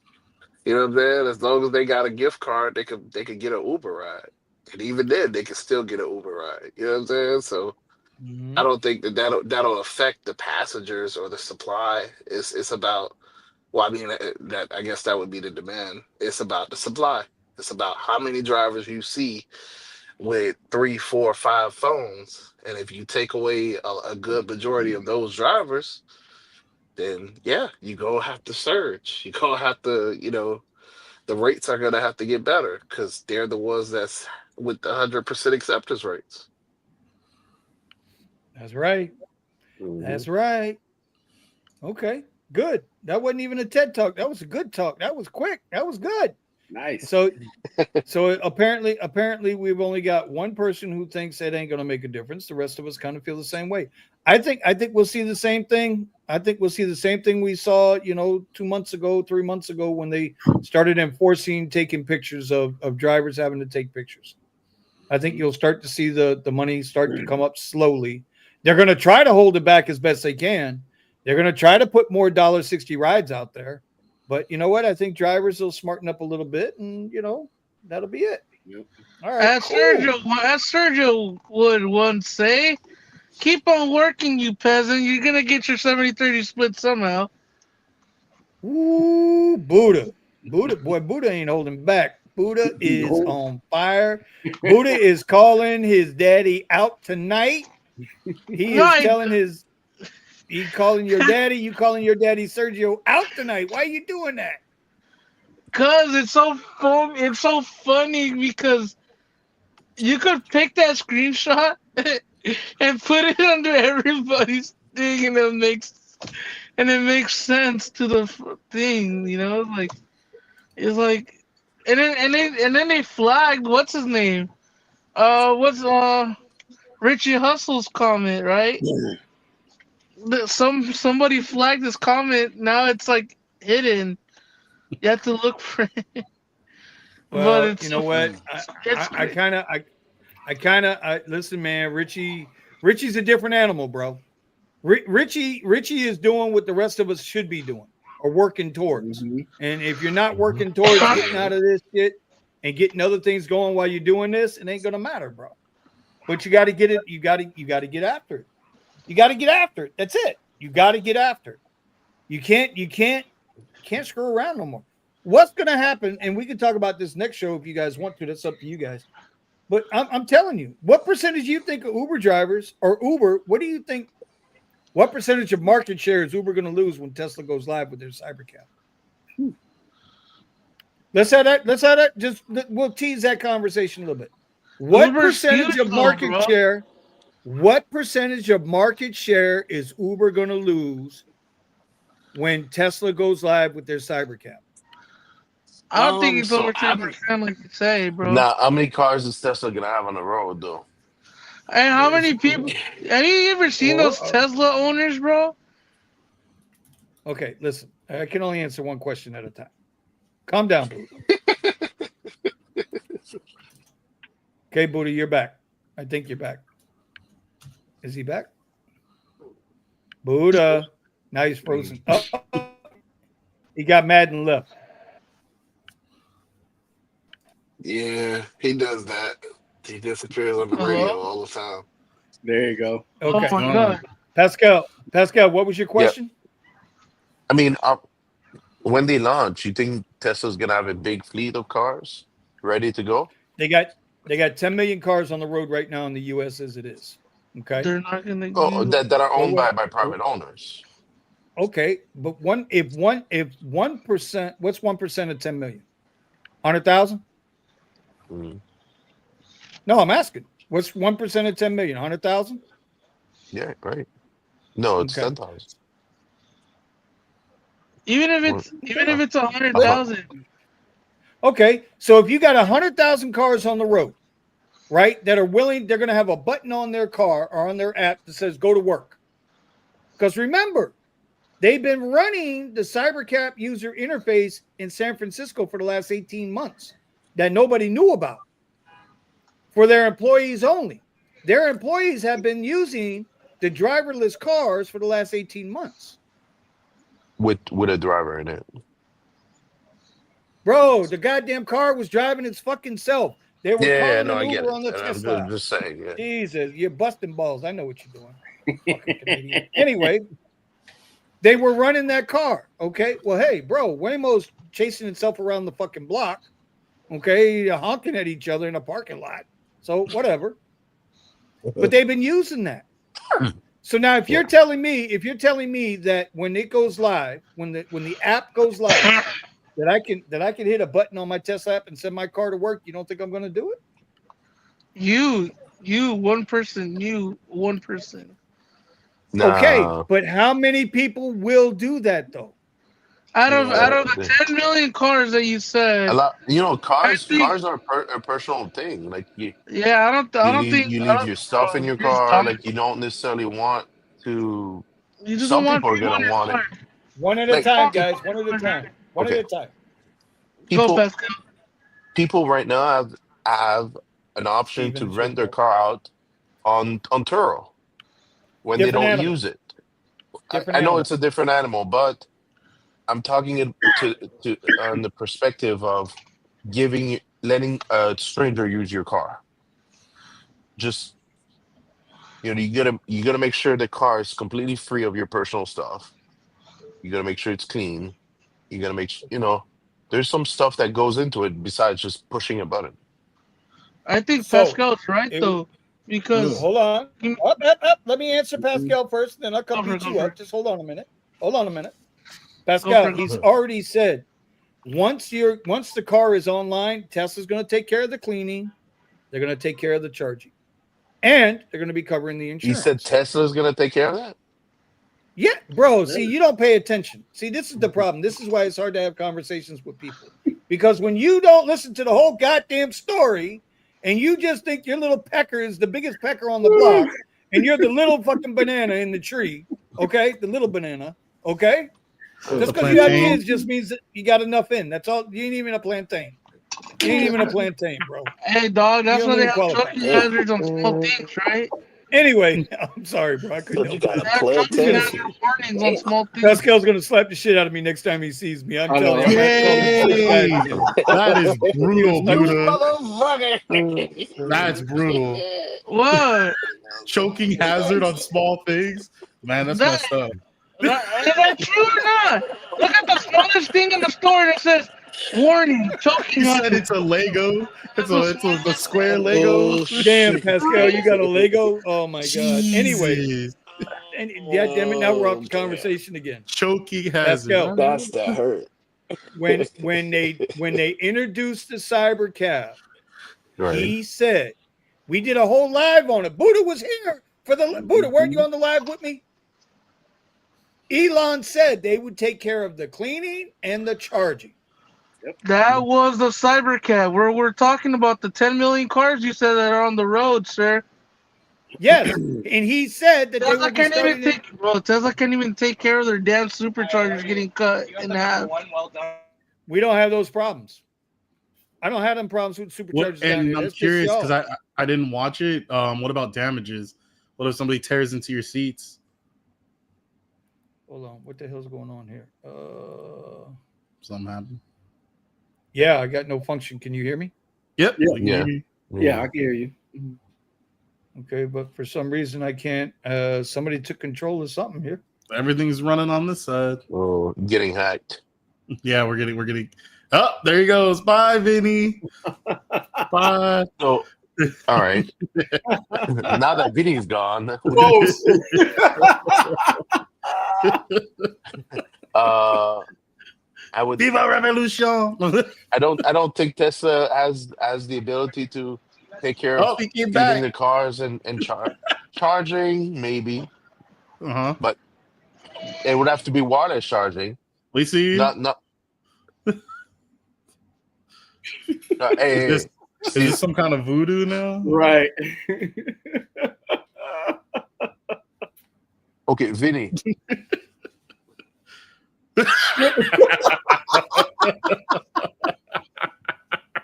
You know what I'm saying? As long as they got a gift card, they could get an Uber ride, and even then, they could still get an Uber ride. You know what I'm saying? So I don't think that'll affect the passengers or the supply. It's about, well, I mean, that I guess that would be the demand. It's about the supply. It's about how many drivers you see with 3, 4, 5 phones, and if you take away a good majority of those drivers, then yeah, you go have to surge. You go have to, the rates are gonna have to get better because they're the ones that's with the 100% acceptance rates. That's right. That's right. Okay, good. That wasn't even a TED talk. That was a good talk. That was quick. That was good. Nice. So apparently we've only got one person who thinks it ain't going to make a difference. The rest of us kind of feel the same way. I think we'll see the same thing. I think we'll see the same thing we saw, 2 months ago, 3 months ago, when they started enforcing taking pictures of drivers having to take pictures. I think you'll start to see the money start to come up slowly. They're going to try to hold it back as best they can. They're going to try to put more $1.60 rides out there. But you know what? I think drivers will smarten up a little bit, and that'll be it. Yep. All right. As Sergio would once say, keep on working, you peasant. You're gonna get your 70-30 split somehow. Ooh, Buddha, boy, Buddha ain't holding back. Buddha is on fire. Buddha is calling his daddy out tonight. He calling your daddy. You calling your daddy Sergio out tonight. Why are you doing that? Cause it's so fun. It's so funny because you could pick that screenshot and put it under everybody's thing, and it makes sense to the thing. It's like, and then they flagged what's his name? Richie Hustle's comment, right? Somebody flagged this comment. Now it's like hidden. You have to look for it. Well, But it's, you know what? I listen, man. Richie's a different animal, bro. Richie is doing what the rest of us should be doing or working towards. And if you're not working towards getting out of this shit and getting other things going while you're doing this, it ain't gonna matter, bro. But you got to get it. You got to get after it. You got to get after it. That's it. You got to get after it. You can't screw around no more. What's going to happen? And we can talk about this next show if you guys want to. That's up to you guys. But I'm telling you, what percentage do you think of Uber drivers or Uber? What do you think? What percentage of market share is Uber going to lose when Tesla goes live with their cybercab? Let's have that. Just we'll tease that conversation a little bit. What percentage of market share? What percentage of market share is Uber going to lose when Tesla goes live with their cybercab? I don't think it's over 10%, like you say, bro. Now, how many cars is Tesla gonna have on the road, though? And how many people? Have you ever seen those Tesla owners, bro? Okay, listen. I can only answer one question at a time. Calm down, Buddha. Okay, Buddha, you're back. I think you're back. Is he back? Buddha. Now he's frozen. Oh, he got mad and left. Yeah, he does that. He disappears on the radio all the time. There you go. Okay. Oh my God. Pascal, what was your question? I mean, when they launch, you think Tesla's gonna have a big fleet of cars ready to go? They got 10 million cars on the road right now in the U.S. as it is. Okay. They're not gonna. That are owned by private owners. Okay, but if 1%, what's 1% of 10 million? 100,000? No, I'm asking. What's 1% of 10 million? 100,000? Yeah, right. No, it's 10,000. Even if it's 100,000. Okay, so if you got 100,000 cars on the road, right, that are willing, they're going to have a button on their car or on their app that says "Go to work." Because remember, they've been running the CyberCab user interface in San Francisco for the last 18 months that nobody knew about for their employees only. Their employees have been using the driverless cars for the last 18 months. With a driver in it. Bro, the goddamn car was driving its fucking self. They were Yeah, calling no, an I get Uber it. on the And I'm Tesla. just saying, yeah. Jesus, you're busting balls. I know what you're doing. Fucking Canadian. Anyway, they were running that car. Okay. Well, hey, bro, Waymo's chasing itself around the fucking block. Okay, honking at each other in a parking lot. So whatever. But they've been using that. So now if you're telling me that when it goes live, when the app goes live, that I can hit a button on my Tesla app and send my car to work, you don't think I'm going to do it? You, one person, Okay, No. but how many people will do that though? Out of Uh, the 10 million cars that you a said, lot, I think, cars are a personal thing. Like yeah, I don't think, you leave your stuff in your you're just car. dumb. Like you don't necessarily want to. You just don't Some want people are people in gonna your want it. car. One at a Like time, guys. One at a time. One at okay, a time. Go, people Pascal. right now have an option Steven, to it's your rent their fault. car out on Turo when they Different don't animal. use it. Different I know animal. it's a different animal, but I'm talking it to on the perspective of letting a stranger use your car. Just you gotta make sure the car is completely free of your personal stuff. You gotta make sure it's clean. You gotta there's some stuff that goes into it besides just pushing a button. I think So Pascal's right it, though, because hold on. Up. Let me answer Pascal first, then I'll come Go beat for you it. up. Just hold on a minute. Go Pascal, for he's it. already said once the car is online, Tesla's going to take care of the cleaning, they're going to take care of the charging, and they're going to be covering the He said insurance. Tesla's gonna take care of that. Yeah, bro. See, you don't pay attention. See, this is the problem. This is why it's hard to have conversations with people. Because when you don't listen to the whole goddamn story and you just think your little pecker is the biggest pecker on the block and you're the little fucking banana in the tree, okay? The little banana, okay? Just because you got kids just means that you got enough in. That's all. You ain't even a plantain. You ain't even a plantain, bro. Hey, dog, that's You why don't they even have qualify. choking hazards on small things, right? Anyway, I'm sorry, bro. I couldn't help They it. have choking hazard warnings on small things. Pascal's gonna slap the shit out of me next time he sees me. I'm telling you, I'm gonna call him six guys Yay! again. That is brutal, Buddha. Motherfucker. That's brutal. What? Choking hazard on small things. Man, that's That, messed up. is that true or not? Look at the smallest thing in the store and it says warning, choking You said hazard. it's a Lego. It's a square Lego. Damn, Pascal, you got a Lego? Oh my god. Anyway, Jesus. and yeah, damn it, now we're off the conversation again. Choking hazard. Pascal, That's that hurt. when they introduced the cyber cab, Right. he said we did a whole live on it. Buddha was here for the Buddha. Weren't you on the live with me? Elon said they would take care of the cleaning and the charging. That was the Cybercat. We're talking about the 10 million cars you said that are on the road, sir. Yes, and he said that they Tesla would be can't even starting. bro, Tesla can't even take care of their damn superchargers getting cut in half. We don't have those problems. I don't have them problems with superchargers down And here. I'm That's curious just because y'all. I didn't watch it. What about damages? What if somebody tears into your seats? Hold on, what the hell's going on here? Something happened. Yeah, I got no function. Can you hear me? Yep. Yeah. Yeah, I can hear you. Okay, but for some reason I can't. Somebody took control of something here. Everything's running on this side. Oh, getting hacked. Yeah, we're getting. Oh, there he goes. Bye, Vinny. Bye. So, all right. Now that Vinny's gone, I would. Viva Revolution. I don't think Tesla has the ability to take care of He came feeding back. the cars and charging, maybe, but it would have to be wireless charging. We see you. Not. Hey, Is this some kind of voodoo now? Right. Okay, Vinny.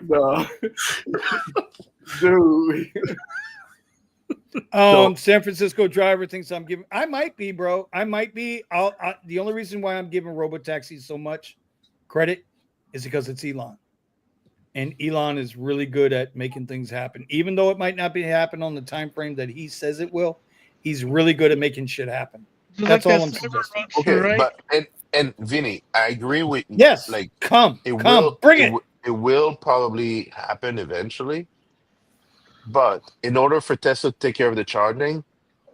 No. Dude. San Francisco driver thinks I'm giving. I might be, bro. I might be. The only reason why I'm giving robotaxis so much credit is because it's Elon. And Elon is really good at making things happen. Even though it might not be happen on the time frame that he says it will, he's really good at making shit happen. That's all I'm suggesting. Okay, right? but and Vinny, I agree with Yes, like come, bring it. it will probably happen eventually. But in order for Tesla to take care of the charging,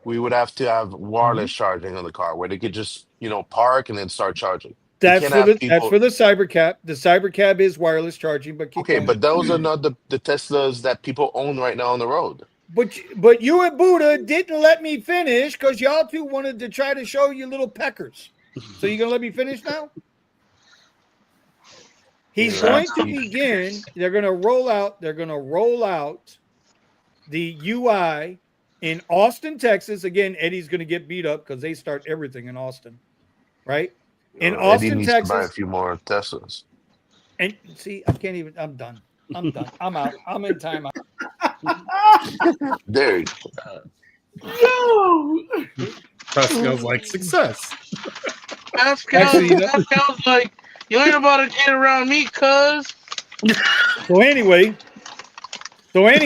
we would have to have wireless charging on the car where they could just, park and then start charging. You That's can't for have the people. Cybercab. The Cybercab is wireless charging, but keep Okay, going. but those are not the Teslas that people own right now on the road. But you and Buddha didn't let me finish because y'all two wanted to try to show you little peckers. So you gonna let me finish now? He's going to begin. They're gonna roll out the UI in Austin, Texas. Again, Eddie's gonna get beat up because they start everything in Austin, right? In Eddie Austin, needs to buy a Texas. few more Teslas. And see, I can't even. I'm done. I'm out. I'm in timeout. There you Yo. Pascal's like success. Pascal's like, you ain't about to get around me, cuz. So anyway. Oh, he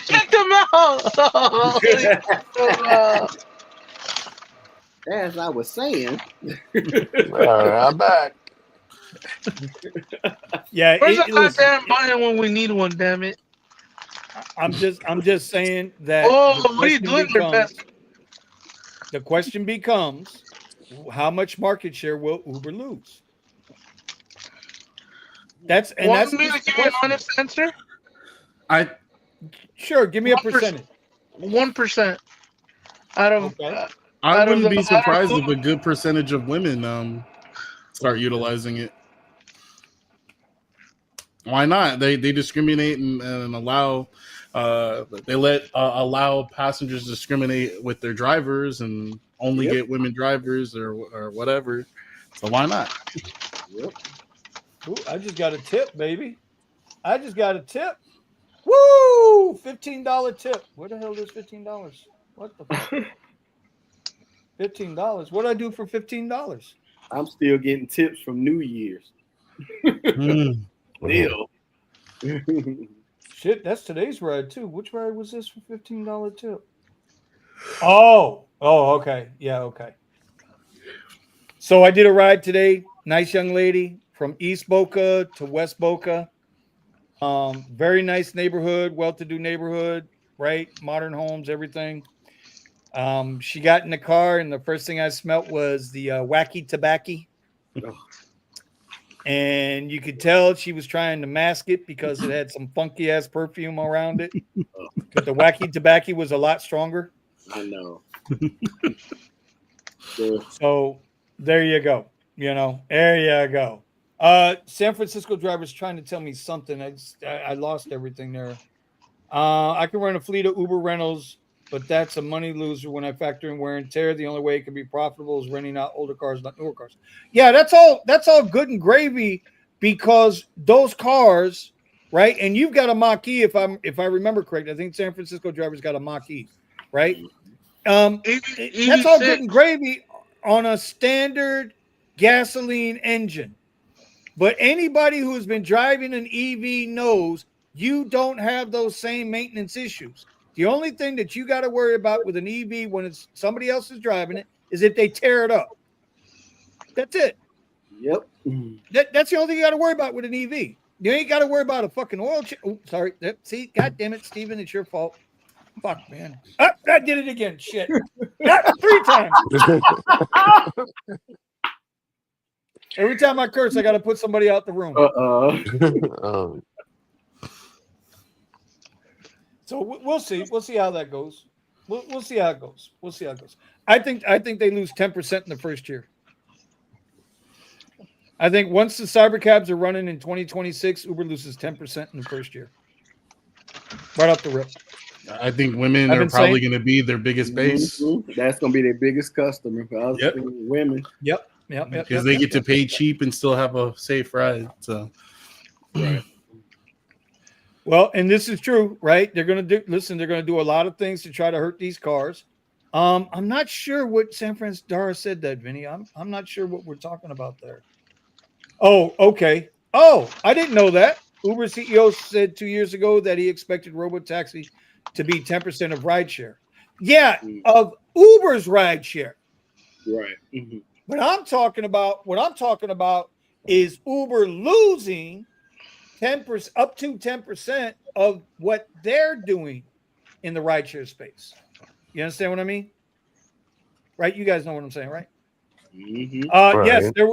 kicked him out. As I was saying. All right, I'm back. Yeah. Where's the goddamn button when we need one? Damn it. I'm just saying that. Oh, what are you doing there, Pascal? The question becomes, how much market share will Uber lose? Want me to give you an honest answer? Sure, give me a percentage. 1% out of. Okay. I wouldn't be surprised if a good percentage of women start utilizing it. Why not? They discriminate and allow allow passengers discriminate with their drivers and only get women drivers or whatever. So why not? Yep. Ooh, I just got a tip, baby. I just got a tip. Woo! $15 tip. Where the hell is $15? What the fuck? $15. What do I do for $15? I'm still getting tips from New Year's. Deal. Shit, that's today's ride too. Which ride was this for $15 tip? Oh, okay. Yeah, okay. So I did a ride today. Nice young lady from East Boca to West Boca. Very nice neighborhood, well-to-do neighborhood, right? Modern homes, everything. She got in the car, and the first thing I smelt was the wacky tobacco. And you could tell she was trying to mask it because it had some funky ass perfume around it. Because the wacky tobacco was a lot stronger. I know. So there you go. There you go. San Francisco driver's trying to tell me something. I lost everything there. I can run a fleet of Uber rentals, but that's a money loser when I factor in wear and tear. The only way it can be profitable is renting out older cars, not newer cars. Yeah, that's all good and gravy because those cars, right? And you've got a Mach-E, if I remember correctly. I think San Francisco driver's got a Mach-E, right? That's all good and gravy on a standard gasoline engine. But anybody who's been driving an EV knows you don't have those same maintenance issues. The only thing that you got to worry about with an EV when it's somebody else is driving it is if they tear it up. That's it. Yep. That's the only thing you got to worry about with an EV. You ain't got to worry about a fucking oil change. Oh, sorry. See, God damn it, Steven, it's your fault. Fuck, man. I did it again. Shit. Not 3 times. Every time I curse, I got to put somebody out the room. So we'll see. We'll see how that goes. We'll see how it goes. We'll see how it goes. I think they lose 10% in the first year. I think once the cybercabs are running in 2026, Uber loses 10% in the first year. Right off the rip. I think women are probably going to be their biggest base. That's going to be their biggest customer. Yep. Women. Yep. Because they get to pay cheap and still have a safe ride. So. Right. Well, and this is true, right? They're going to do a lot of things to try to hurt these cars. I'm not sure what San Francisco Dara said that, Vinny. I'm not sure what we're talking about there. Oh, okay. Oh, I didn't know that. Uber CEO said 2 years ago that he expected robotaxi to be 10% of rideshare. Yeah, of Uber's rideshare. Right. Mm-hmm. But what I'm talking about is Uber losing 10% up to 10% of what they're doing in the rideshare space. You understand what I mean? Right? You guys know what I'm saying, right? Mm-hmm. Yes, there.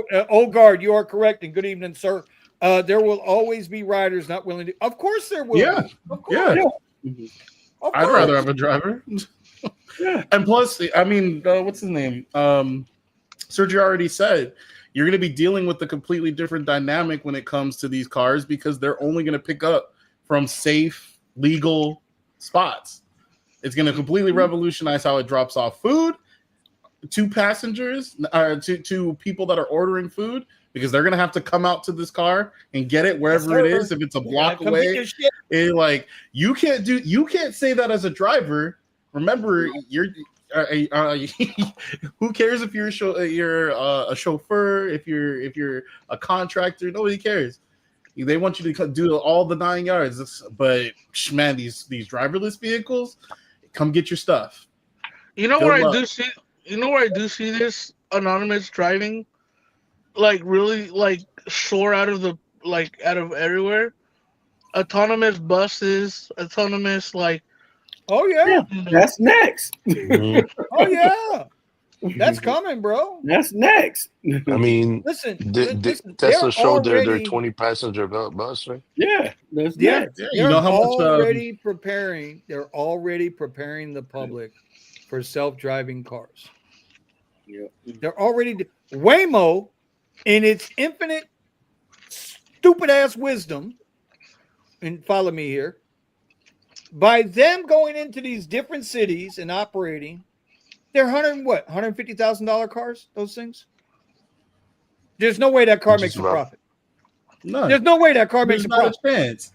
Guard, you are correct, and good evening, sir. There will always be riders not willing to. Of course, there will. Yeah, Be. Of course. yeah. Mm-hmm. Of I'd course. rather have a driver. Yeah. And plus, I mean, what's his name? Sergio already said you're going to be dealing with a completely different dynamic when it comes to these cars because they're only going to pick up from safe, legal spots. It's going to completely revolutionize how it drops off food to passengers, to people that are ordering food, because they're going to have to come out to this car and get it wherever it is. If it's a block away, like you can't say that as a driver. Remember, you're who cares if you're a chauffeur, if you're a contractor? Nobody cares. They want you to do all the 9 yards. But man, these driverless vehicles, come get your stuff. You know where I do see. You know where I do see this anonymous driving, like really like soar out of everywhere. Autonomous buses, autonomous like. Oh yeah, that's next. Mhm. Oh yeah, that's coming, bro. That's next. I mean, listen, Tesla showed their 20 passenger bus, right? Yeah, that's next. They're you know how already preparing. They're already preparing the public for self-driving cars. Yeah, they're already Waymo, in its infinite stupid ass wisdom, and follow me here. By them going into these different cities and operating, they're $150,000 cars. Those things. There's no way that car makes a profit. No, there's no way that car makes a profit. Chance.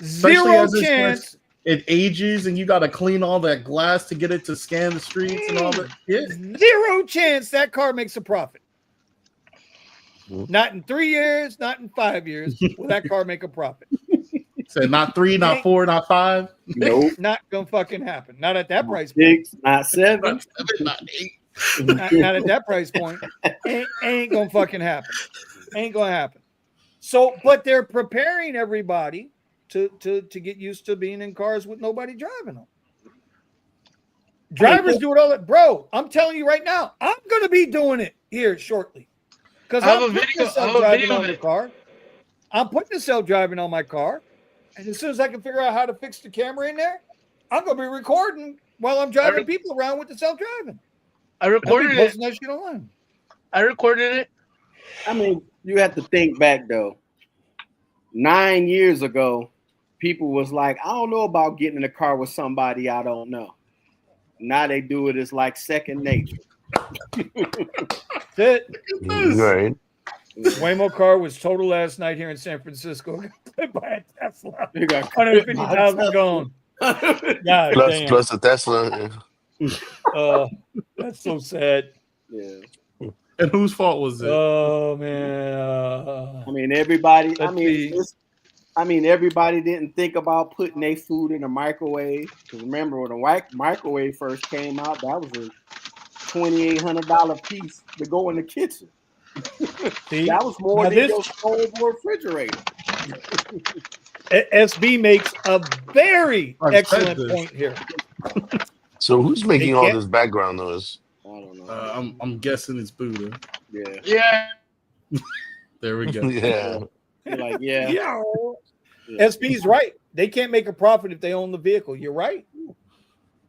Zero chance. It ages, and you got to clean all that glass to get it to scan the streets and all that. Yeah. Zero chance that car makes a profit. Not in 3 years, not in 5 years will that car make a profit. Said not 3, not 4, not 5. Nope. Not gonna fucking happen. Not at that price point. 6, not 7. Not 8. not at that price point. Ain't gonna fucking happen. Ain't gonna happen. So, but they're preparing everybody to get used to being in cars with nobody driving them. Drivers do it all that, bro. I'm telling you right now, I'm gonna be doing it here shortly. Because I'm putting self-driving on the car. I'm putting self-driving on my car. And as soon as I can figure out how to fix the camera in there, I'm going to be recording while I'm driving people around with the self-driving. I recorded it. That shit online. I recorded it. I mean, you have to think back, though. 9 years ago, people was like, I don't know about getting in a car with somebody I don't know. Now they do it as like second nature. That's it. Right. Waymo car was total last night here in San Francisco. By a Tesla. 150,000 gone. God damn. Plus a Tesla. That's so sad. Yeah. And whose fault was it? Oh man. I mean, everybody. Everybody didn't think about putting their food in a microwave. Because remember, when the microwave first came out, that was a $2,800 piece to go in the kitchen. See? That was more than your stove or refrigerator. SB makes a very excellent point here. So who's making all this background noise? I don't know. I'm guessing it's Buddha. Yeah. Yeah. There we go. Yeah. You're like, yeah. Yeah. SB's right. They can't make a profit if they own the vehicle. You're right.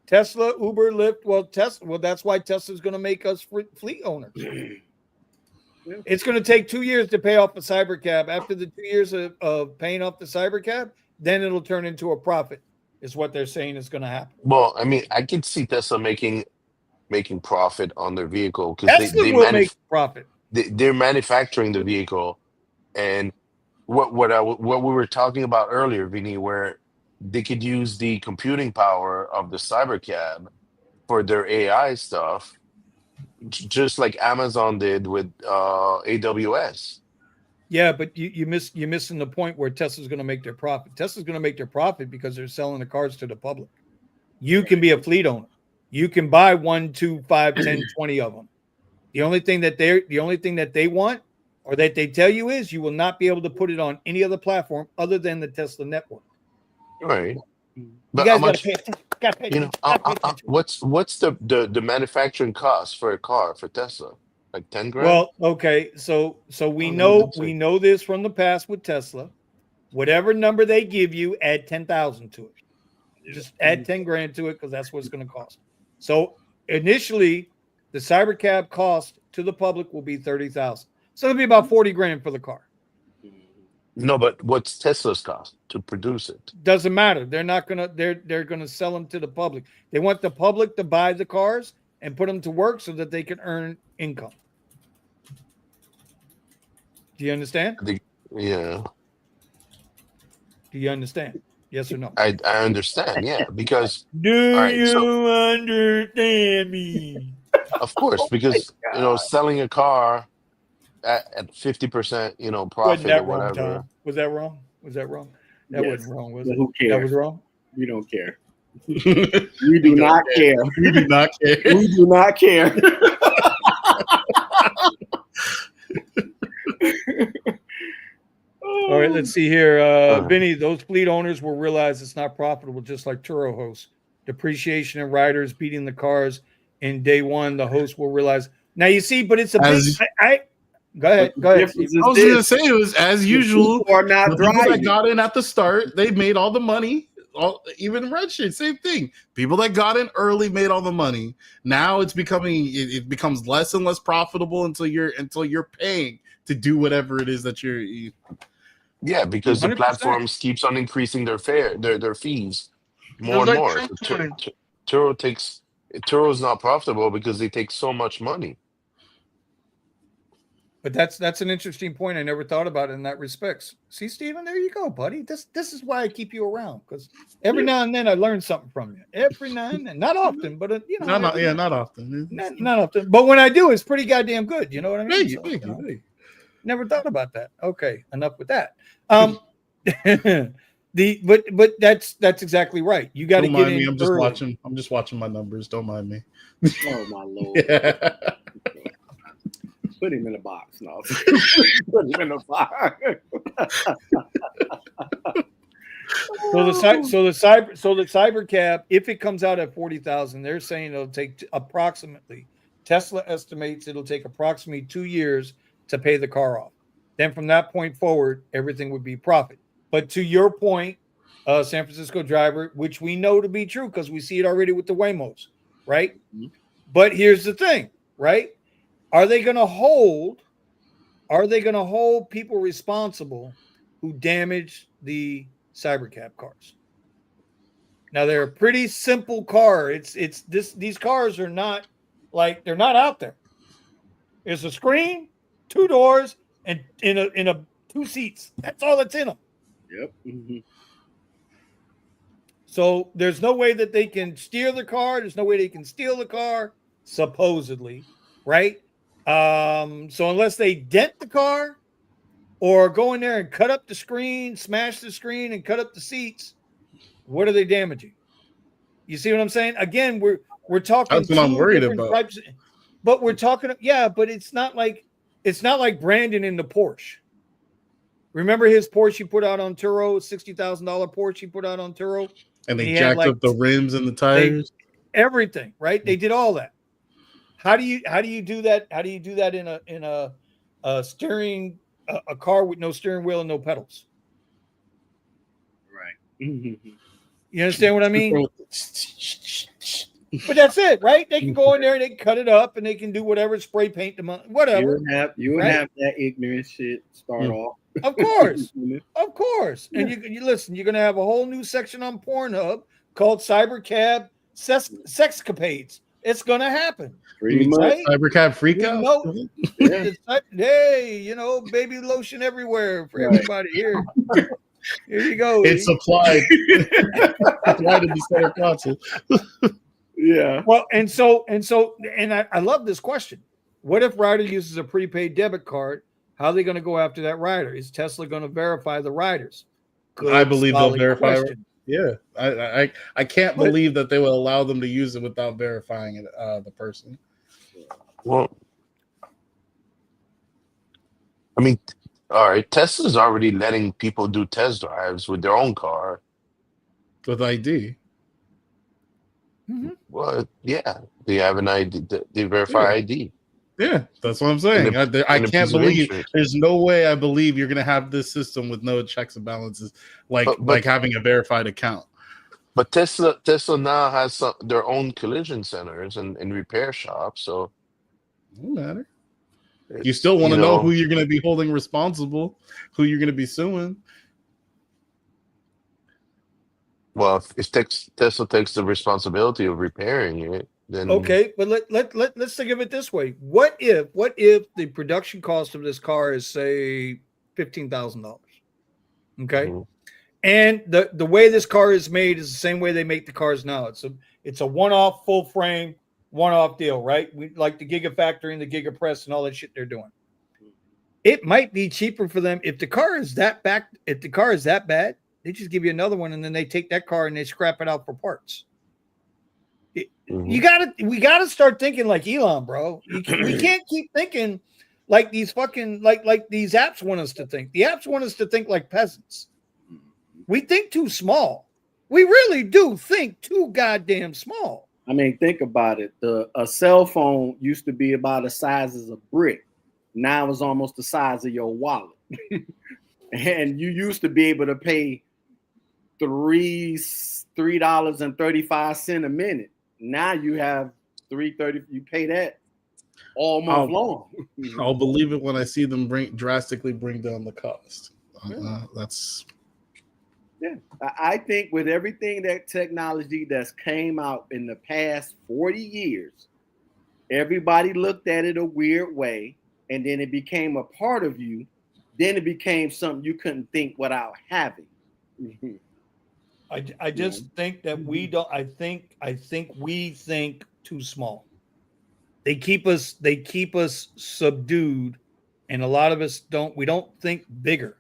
Tesla, Uber, Lyft. Well, that's why Tesla's going to make us fleet owners. It's going to take 2 years to pay off a cybercab. After the 2 years of paying off the cybercab, then it'll turn into a profit, is what they're saying is going to happen. Well, I mean, I could see Tesla making profit on their vehicle because they will make profit. They're manufacturing the vehicle, and what we were talking about earlier, Vinny, where they could use the computing power of the cybercab for their AI stuff. Just like Amazon did with AWS. Yeah, but you're missing the point where Tesla's going to make their profit. Tesla's going to make their profit because they're selling the cars to the public. You can be a fleet owner. You can buy 1, 2, 5, 10, 20 of them. The only thing that they want or that they tell you is you will not be able to put it on any other platform other than the Tesla network. Right. You But guys how much? got to pay attention. What's the manufacturing cost for a car for Tesla? Like 10 grand? Well, okay, so we know this from the past with Tesla. Whatever number they give you, add 10,000 to it. Just add 10 grand to it because that's what it's going to cost. So initially, the Cybercab cost to the public will be 30,000. So it'll be about 40 grand for the car. No, but what's Tesla's cost to produce it? Doesn't matter. They're not gonna. They're gonna sell them to the public. They want the public to buy the cars and put them to work so that they can earn income. Do you understand? Yeah. Do you understand? Yes or no? I understand, yeah, because Do right, you understand me? of course, because selling a car at 50%, Wasn't profit that or wrong, whatever. Tom? Was that wrong? Was that wrong? That Yes. wasn't wrong, was But it? who cares? That was wrong. We don't care. We do not care. We do not care. We do not care. All right, let's see here. Vinny, those fleet owners will realize it's not profitable, just like Turo hosts. Depreciation and riders beating the cars in day one, the host will realize. Now you see, but it's a big. Go ahead. Go ahead. I was going to say it was as usual. People are not The people driving. that got in at the start, they made all the money. Even Redshirt, same thing. People that got in early made all the money. Now it becomes less and less profitable until you're paying to do whatever it is that you're. Yeah, because the 100%. platforms keeps on increasing their fees more It's and like more. Bitcoin. So Turo's not profitable because they take so much money. But that's an interesting point. I never thought about it in that respect. See, Steven, there you go, buddy. This is why I keep you around, because every now and then I learn something from you. Every now and then, not often, but Not often. not often. But when I do, it's pretty goddamn good. You know what I mean? Thank you. Never thought about that. Okay, enough with that. But that's exactly right. You got to Don't get mind in me. I'm just early. watching. I'm just watching my numbers. Don't mind me. Oh my lord! Put him in a box. No, put him in a box. So the Cybercab, if it comes out at 40,000, they're saying it'll take approximately. Tesla estimates it'll take approximately 2 years to pay the car off. Then from that point forward, everything would be profit. But to your point, San Francisco driver, which we know to be true because we see it already with the Waymos, right? Mm-hmm. But here's the thing, right? Are they going to hold people responsible who damage the Cybercab cars? Now they're a pretty simple car. These cars are not like, they're not out there. There's a screen, 2 doors, and in a 2 seats. That's all that's in them. Yep. Mm-hmm. So there's no way that they can steer the car. There's no way they can steal the car, supposedly, right? So unless they dent the car or go in there and cut up the screen, smash the screen and cut up the seats, what are they damaging? You see what I'm saying? Again, we're talking. That's what I'm worried about. But we're talking, but it's not like Brandon in the Porsche. Remember his Porsche he put out on Turo, $60,000 Porsche he put out on Turo, and they jacked up the rims and the tires, everything, right? They did all that. How do you do that? How do you do that in a steering a car with no steering wheel and no pedals? Right. You understand what I mean? But that's it, right? They can go in there and they can cut it up and they can do whatever, spray paint them, whatever. You would have that ignorant shit start off. Of course. Of course. And you listen, you're going to have a whole new section on Pornhub called Cybercab Sexcapades. It's going to happen. Pretty much. Right? Cybercab freak out. Hey, baby lotion everywhere for everybody here. Here you go. It's supplied. Supplied in the center console. Yeah. Well, and I love this question. What if rider uses a prepaid debit card? How are they going to go after that rider? Is Tesla going to verify the riders? Good, I believe they'll verify. question. Yeah, I can't believe that they will allow them to use it without verifying it, the person. Well, I mean, all right, Tesla's already letting people do test drives with their own car. With ID. Mm-hmm. Well, yeah, they have an ID. They verify ID. Yeah, that's what I'm saying. I can't believe there's no way I believe you're gonna have this system with no checks and balances, like having a verified account. But Tesla now has their own collision centers and repair shops, so doesn't matter. You still want to know who you're going to be holding responsible, who you're going to be suing. Well, if Tesla takes the responsibility of repairing it, then okay. But let's think of it this way: what if the production cost of this car is say $15,000? Okay, and the way this car is made is the same way they make the cars now. It's a one-off full frame, one-off deal, right? We like the Gigafactory and the Gigapress and all that shit they're doing. It might be cheaper for them if the car is that bad. They just give you another one, and then they take that car and they scrap it out for parts. We gotta start thinking like Elon, bro. We can't keep thinking like these fucking like these apps want us to think. The apps want us to think like peasants. We think too small. We really do think too goddamn small. I mean, think about it. A cell phone used to be about the size as a brick. Now it's almost the size of your wallet. And you used to be able to pay $3.35 a minute. Now you have $3.30. You pay that all month long. I'll believe it when I see them drastically bring down the cost. That's. Yeah, I think with everything that technology that's came out in the past 40 years, everybody looked at it a weird way, and then it became a part of you. Then it became something you couldn't think without having. I just think that we don't. I think we think too small. They keep us subdued, and a lot of us don't. We don't think bigger,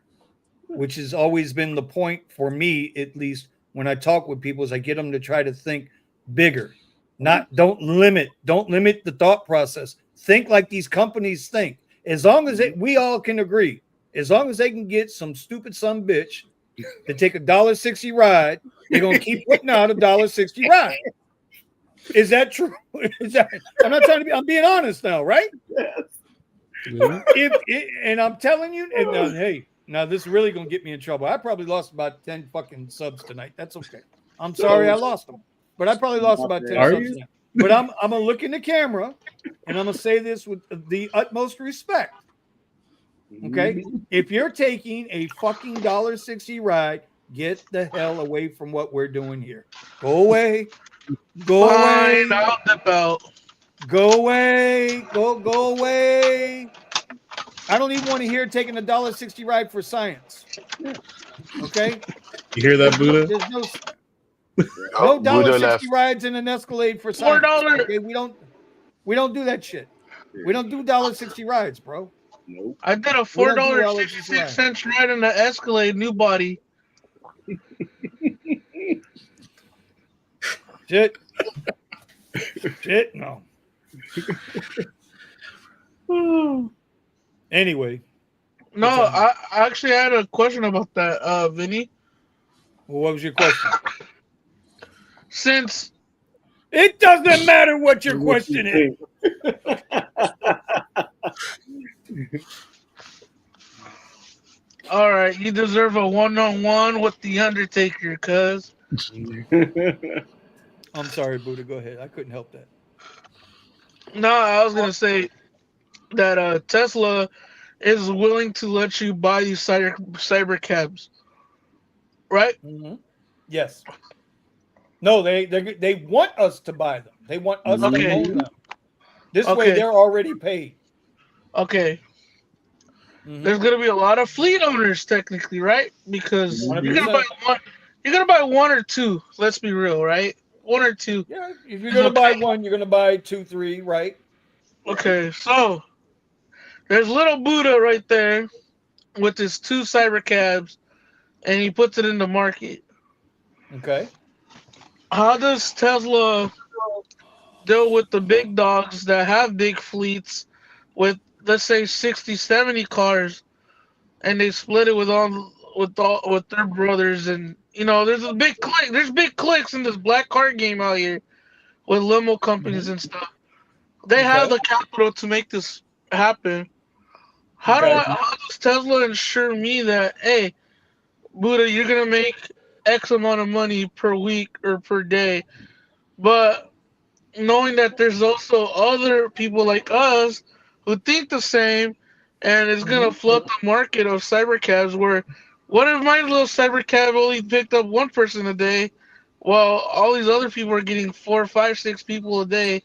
which has always been the point for me, at least when I talk with people, is I get them to try to think bigger. Don't limit the thought process. Think like these companies think. As long as we all can agree, as long as they can get some stupid son bitch to take $1.60 ride, they're gonna keep putting out $1.60 ride. Is that true? I'm not trying to be. I'm being honest now, right? Yes. And I'm telling you, and hey, now this is really gonna get me in trouble. I probably lost about 10 fucking subs tonight. That's okay. I'm sorry I lost them, but I probably lost about 10 subs tonight. But I'm gonna look in the camera and I'm gonna say this with the utmost respect. Okay, if you're taking a fucking $1.60 ride, get the hell away from what we're doing here. Go away. Go away. Out the belt. Go away. Go away. I don't even want to hear taking a $1.60 ride for science. Okay. You hear that, Buddha? There's no $1.60 rides in an Escalade for science. $4. Okay? We don't do that shit. We don't do $1.60 rides, bro. Nope. I did a $4.66 ride in the Escalade, new body. Shit. No. Anyway. No, I actually had a question about that, Vinny. Well, what was your question? Since it doesn't matter what your question is. All right, you deserve a one-on-one with the Undertaker, cuz. I'm sorry, Buddha. Go ahead. I couldn't help that. No, I was gonna say that Tesla is willing to let you buy these cyber cabs, right? Mm-hmm. Yes. No, they want us to buy them. They want us to own them. This way, they're already paid. Okay. Mm-hmm. There's gonna be a lot of fleet owners, technically, right? Because you're gonna buy one or two. Let's be real, right? One or two. Yeah, if you're gonna buy one, you're gonna buy 2, 3, right? Okay, so There's little Buddha right there with his 2 cyber cabs, and he puts it in the market. Okay. How does Tesla deal with the big dogs that have big fleets with, let's say, 60, 70 cars, and they split it with their brothers? And there's a big click. There's big clicks in this black car game out here with limo companies and stuff. They have the capital to make this happen. How does Tesla ensure me that, hey, Buddha, you're gonna make X amount of money per week or per day, but knowing that there's also other people like us who think the same, and it's gonna flood the market of cybercabs. Where, what if my little cybercab only picked up 1 person a day, while all these other people are getting 4, 5, 6 people a day,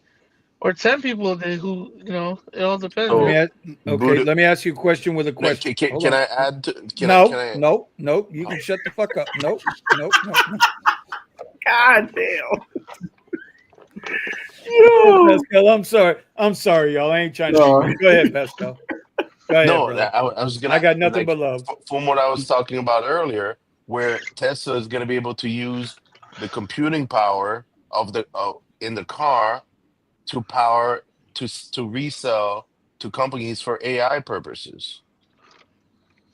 or 10 people a day? Who it all depends. So, Let me ask you a question with a question. Can I add? No. You can shut the fuck up. No. God damn. Pascal, I'm sorry, y'all. I ain't trying to. Go ahead, Pascal. Go ahead, No, brother. I was gonna. I got nothing but love. From what I was talking about earlier, where Tesla is going to be able to use the computing power of in the car to power to resell to companies for AI purposes.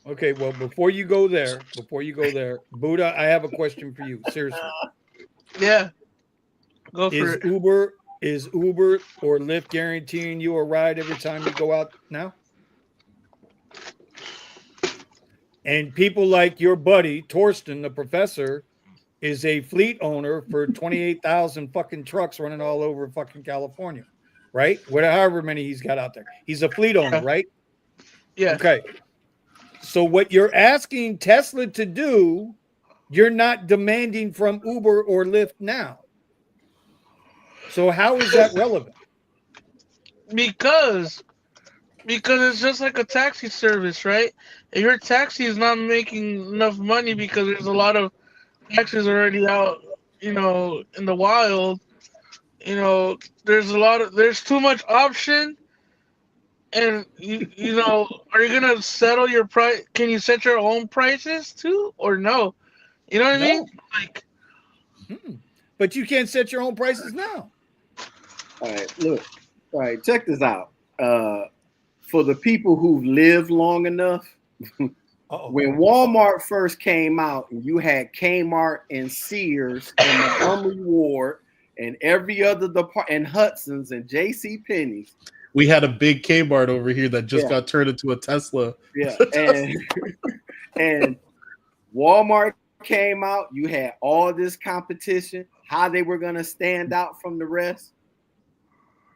Okay, well, before you go there, Buddha, I have a question for you. Seriously. Yeah. Go for it. Is Uber or Lyft guaranteeing you a ride every time you go out now? And people like your buddy Torsten, the professor, is a fleet owner for 28,000 fucking trucks running all over fucking California, right? However many he's got out there. He's a fleet owner, right? Yeah. Okay. So what you're asking Tesla to do, you're not demanding from Uber or Lyft now. So how is that relevant? Because it's just like a taxi service, right? If your taxi is not making enough money because there's a lot of taxis already out, in the wild, there's too much option, and are you gonna settle your price? Can you set your own prices too, or no? You know what I mean? Like, but you can't set your own prices now. All right, look. All right, check this out. For the people who've lived long enough, when Walmart first came out, and you had Kmart and Sears and Montgomery Ward and every other department, and Hudson's and J.C. Penney's. We had a big Kmart over here that just got turned into a Tesla. Yeah, and Walmart came out. You had all this competition. How they were going to stand out from the rest.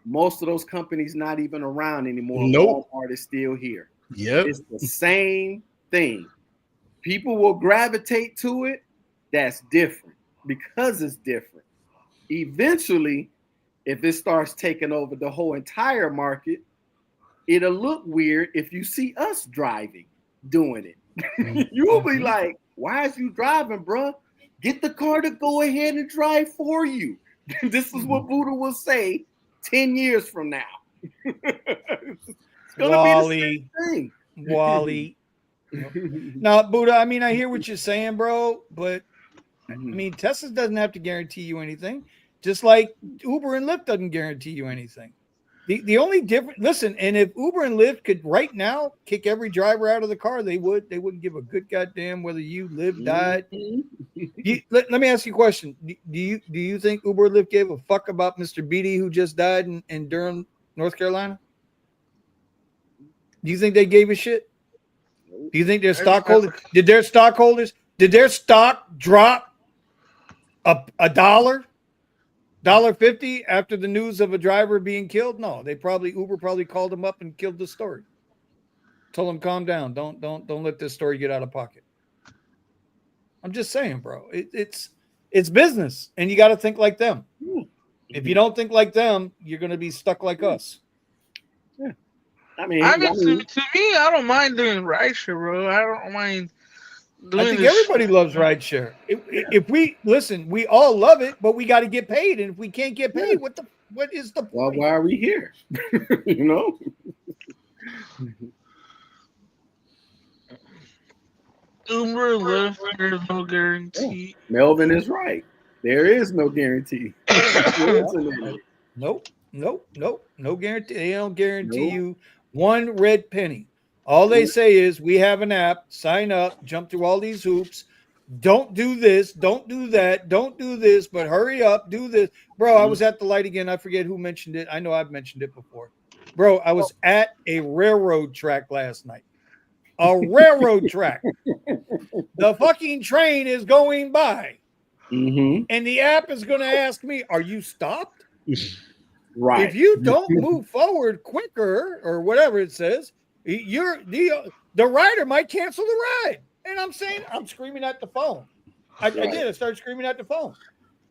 Most of those companies not even around anymore. Nope. Walmart is still here. Yep. It's the same thing. People will gravitate to it. That's different because it's different. Eventually, if it starts taking over the whole entire market, it'll look weird if you see us driving, doing it. You'll be like, why is you driving, bro? Get the car to go ahead and drive for you. This is what Buddha will say 10 years from now. It's gonna be the same thing. Wally. Now, Buddha, I mean, I hear what you're saying, bro, but I mean, Tesla doesn't have to guarantee you anything, just like Uber and Lyft doesn't guarantee you anything. The only difference, listen, and if Uber and Lyft could right now kick every driver out of the car, they wouldn't give a good goddamn whether you lived, died. Let me ask you a question. Do you think Uber or Lyft gave a fuck about Mr. Beatty who just died in Durham, North Carolina? Do you think they gave a shit? Do you think their stockholders did their stock drop $1, $1.50 after the news of a driver being killed? No, Uber probably called him up and killed the story. Told him, calm down. Don't let this story get out of pocket. I'm just saying, bro. It's business, and you got to think like them. If you don't think like them, you're going to be stuck like us. Yeah. to me, I don't mind doing rideshare, bro. I don't mind doing I think everybody loves rideshare. If we listen, we all love it, but we got to get paid. And if we can't get paid, what is the point? Well, why are we here? You know? Uber, Lyft, there's no guarantee. Melvin is right. There is no guarantee. Nope. No guarantee. They don't guarantee Nope. you one red penny. All they say is we have an app, sign up, jump through all these hoops. Don't do this, don't do that, don't do this, but hurry up, do this. Bro, I was at the light again. I forget who mentioned it. I know I've mentioned it before. Bro, I was at a railroad track last night. A railroad track. The fucking train is going by. Mm-hmm. And the app is going to ask me, are you stopped? Right. If you don't move forward quicker or whatever it says, the rider might cancel the ride. And I'm saying, I'm screaming at the phone. I did. I started screaming at the phone.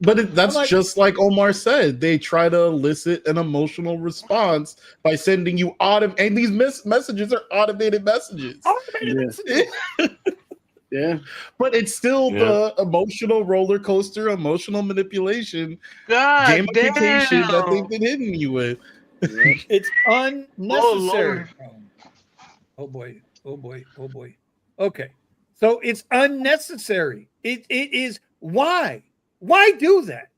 But that's just like Omar said. They try to elicit an emotional response by sending you and these messages are automated messages. Yeah. But it's still the emotional roller coaster, emotional manipulation, gamification that they've been hitting you with. It's unnecessary. Oh boy. Okay. So it's unnecessary. It is why? Why do that?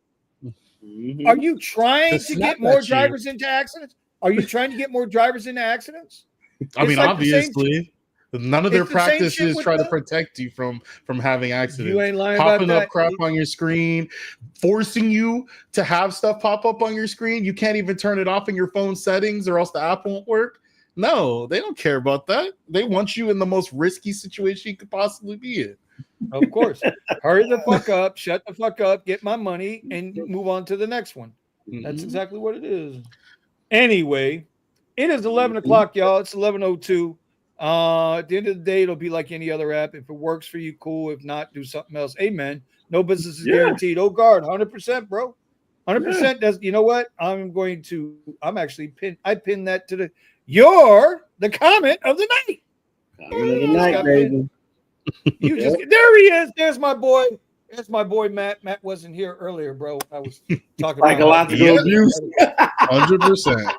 Mm-hmm. Are you trying to get more drivers into accidents? Are you trying to get more drivers into accidents? I mean, like obviously, none of their practices try to protect you from having accidents. You ain't lying Popping about up crap on your screen, forcing you to have stuff pop up on your screen. You can't even turn it off in your phone settings, or else the app won't work. No, they don't care about that. They want you in the most risky situation you could possibly be in. Of course. Hurry the fuck up, shut the fuck up, get my money, and move on to the next one. That's exactly what it is. Anyway, it is 11 o'clock, y'all. It's 11:02. At the end of the day, it'll be like any other app. If it works for you, cool. If not, do something else. Amen. No business is guaranteed. Oh, guard, 100%, bro. 100%. Does you know what? I'm actually pinned that to the comment of the night. Comment of the night, baby. There he is. There's my boy. That's my boy Matt. Matt wasn't here earlier, bro. I was talking psychological abuse. 100%.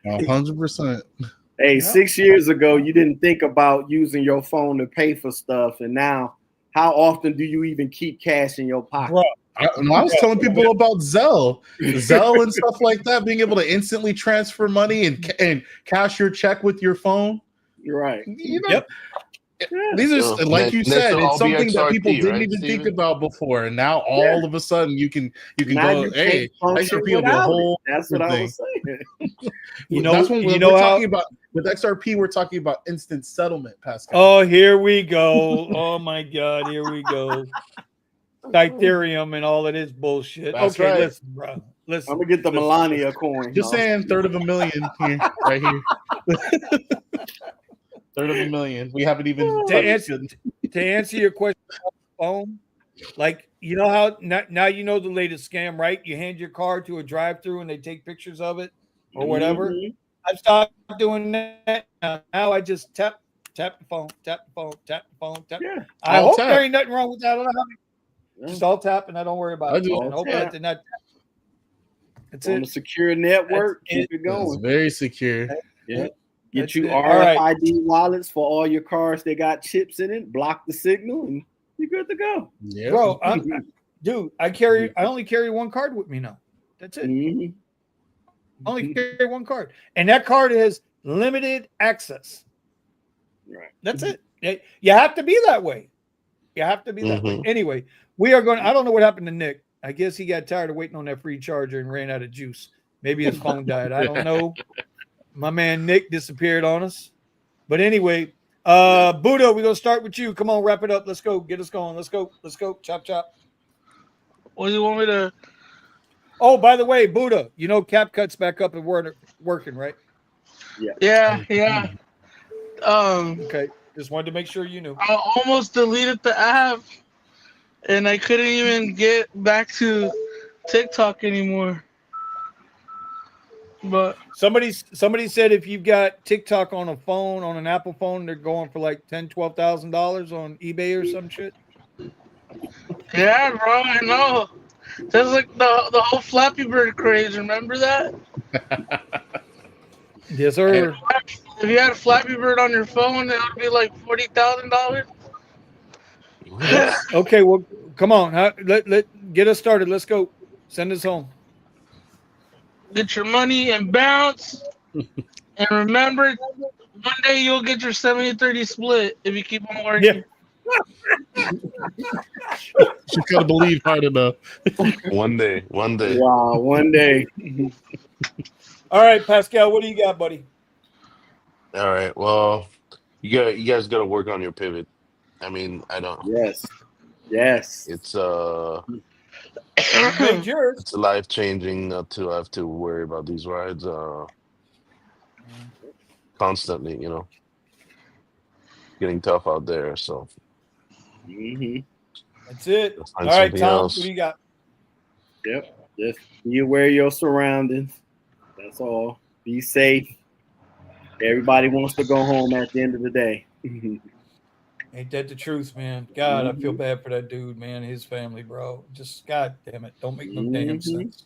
100%. Hey, 6 years ago, you didn't think about using your phone to pay for stuff, and now, how often do you even keep cash in your pocket? Bro, I was telling people about Zelle and stuff like that, being able to instantly transfer money and cash your check with your phone. You're right. You know, these are like you said, it's something that people didn't even think about before, and now all of a sudden you can go, hey, XRP will be a whole. That's what I was saying. That's when we're talking about with XRP. We're talking about instant settlement, Pascal. Oh, here we go. Oh my God, here we go. Ethereum and all of this bullshit. That's right. Listen, bro. Listen. I'm gonna get the Melania coin. Just saying, $350,000 here, right here. $350,000. We haven't even to answer your question on phone. Like, you know how now you know the latest scam, right? You hand your card to a drive-through and they take pictures of it or whatever. I've stopped doing that. Now I just tap the phone. Yeah. I hope there ain't nothing wrong with that. I don't know how Just all tap and I don't worry about it. I hope that did not. It's on a secure network. Keep it going. It's very secure. Yeah. Get you RFID wallets for all your cars. They got chips in it. Block the signal, and you're good to go. Yeah, bro. Dude, I only carry one card with me now. That's it. Only carry one card, and that card has limited access. Right. That's it. You have to be that way. You have to be that way. Anyway, we are going. I don't know what happened to Nick. I guess he got tired of waiting on that free charger and ran out of juice. Maybe his phone died. I don't know. My man Nick disappeared on us. But anyway, Buddha, we're gonna start with you. Come on, wrap it up. Let's go. Get us going. Let's go. Chop chop. What do you want me to? Oh, by the way, Buddha, you know CapCut's back up and working, right? Yeah. Okay. Just wanted to make sure you knew. I almost deleted the app, and I couldn't even get back to TikTok anymore. But somebody said if you've got TikTok on a phone, on an Apple phone, they're going for like $10,000-$12,000 on eBay or some shit. Yeah, bro, I know. That's like the whole Flappy Bird craze. Remember that? Yes, sir. If you had Flappy Bird on your phone, it would be like $40,000. Okay, well, come on. Let get us started. Let's go. Send us home. Get your money and bounce. And remember, one day you'll get your 70-30 split if you keep on Yeah. working. You gotta believe hard enough. One day. Wow, one day. All right, Pascal, what do you got, buddy? All right. Well, you guys got to work on your pivot. I mean, I don't. Yes. It's You made yours. it's life changing not to have to worry about these rides constantly. Getting tough out there. So Mm-hmm. That's it. let's All find right, something Tom, else. what do you got? Yep. Just be aware of your surroundings. That's all. Be safe. Everybody wants to go home at the end of the day. Ain't that the truth, man? God, I feel bad for that dude, man, his family, bro. Just, God damn it. Don't make no damn sense.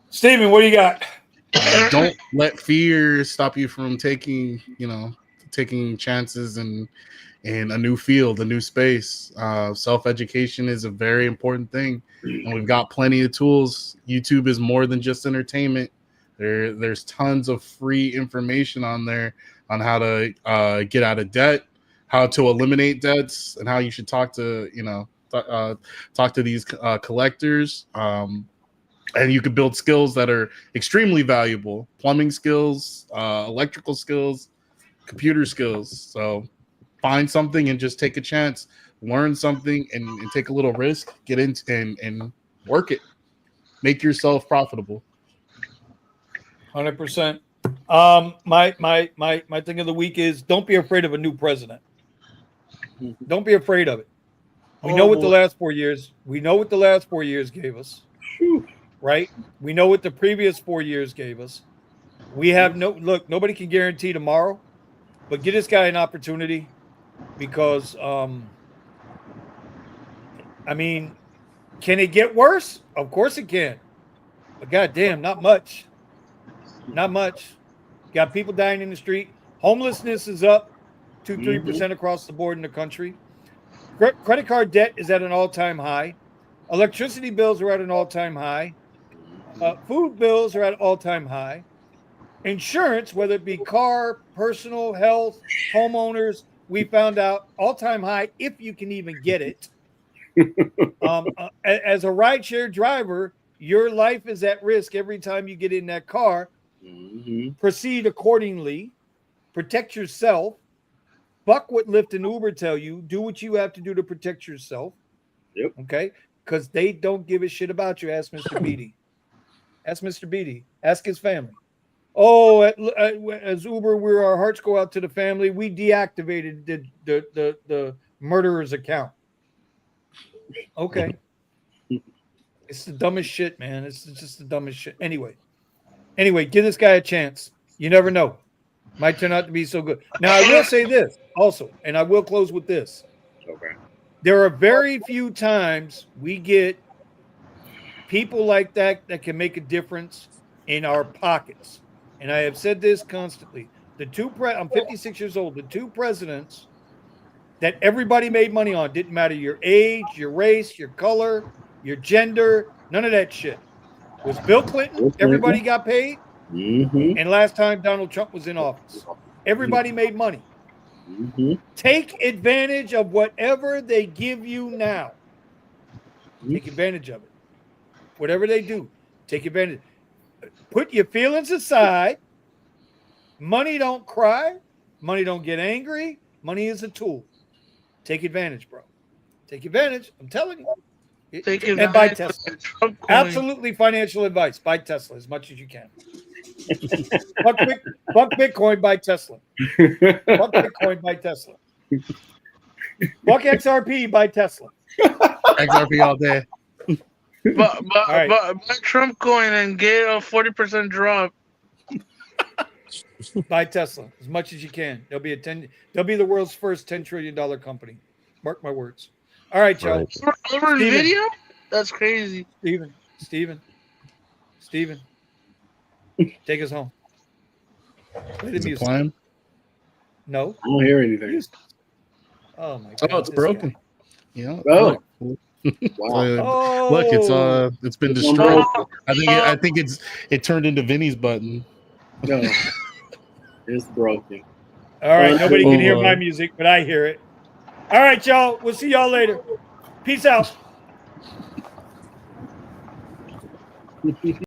Steven, what do you got? Don't let fear stop you from taking chances in a new field, a new space. Self-education is a very important thing, and we've got plenty of tools. YouTube is more than just entertainment. There's tons of free information on there on how to get out of debt, how to eliminate debts, and how you should talk to these collectors. And you can build skills that are extremely valuable: plumbing skills, electrical skills, computer skills. So find something and just take a chance, learn something and take a little risk, get into and work it, make yourself profitable. 100%. My thing of the week is don't be afraid of a new president. Don't be afraid of it. We know what the last 4 years gave us. Right? We know what the previous 4 years gave us. We have nobody can guarantee tomorrow, but give this guy an opportunity because I mean, can it get worse? Of course it can. But goddamn, not much. Not much. Got people dying in the street. Homelessness is up 2-3% across the board in the country. Credit card debt is at an all-time high. Electricity bills are at an all-time high. Food bills are at all-time high. Insurance, whether it be car, personal, health, homeowners, we found out all-time high if you can even get it. As a rideshare driver, your life is at risk every time you get in that car. Proceed accordingly. Protect yourself. Buck what Lyft and Uber tell you. Do what you have to do to protect yourself. Yep. Okay? Because they don't give a shit about you. Ask Mr. Beatty. Ask Mr. Beatty. Ask his family. Oh, as Uber, where our hearts go out to the family, we deactivated the murderer's account. Okay. It's the dumbest shit, man. It's just the dumbest shit. Anyway, give this guy a chance. You never know. Might turn out to be so good. Now, I will say this also, and I will close with this. Okay. There are very few times we get people like that can make a difference in our pockets. And I have said this constantly. I'm 56 years old. The two presidents that everybody made money on didn't matter your age, your race, your color, your gender, none of that shit. Was Bill Clinton, everybody got paid. And last time Donald Trump was in office, everybody made money. Take advantage of whatever they give you now. Take advantage of it. Whatever they do, take advantage. Put your feelings aside. Money don't cry. Money don't get angry. Money is a tool. Take advantage, bro. Take advantage. I'm telling you. Take And advantage buy of Tesla. the Trump coin. Absolutely financial advice. Buy Tesla as much as you can. Fuck Bitcoin, buy Tesla. Fuck Bitcoin, buy Tesla. Fuck XRP, buy Tesla. XRP all day. But right. buy Trump coin and get a 40% drop. Buy Tesla as much as you can. They'll be the world's first $10 trillion company. Mark my words. All right, y'all. Over NVIDIA? That's crazy. Steven. Take us home. Play the Is it music. playing? No. I don't hear anything. Oh my god. Oh, it's this broken. guy. Yeah. Oh. Look. Wow. Look, it's been This one destroyed. broke. I think it turned into Vinny's button. No, it's broken. All right. Nobody can hear my Lord. music, but I hear it. All right, y'all. We'll see y'all later. Peace out.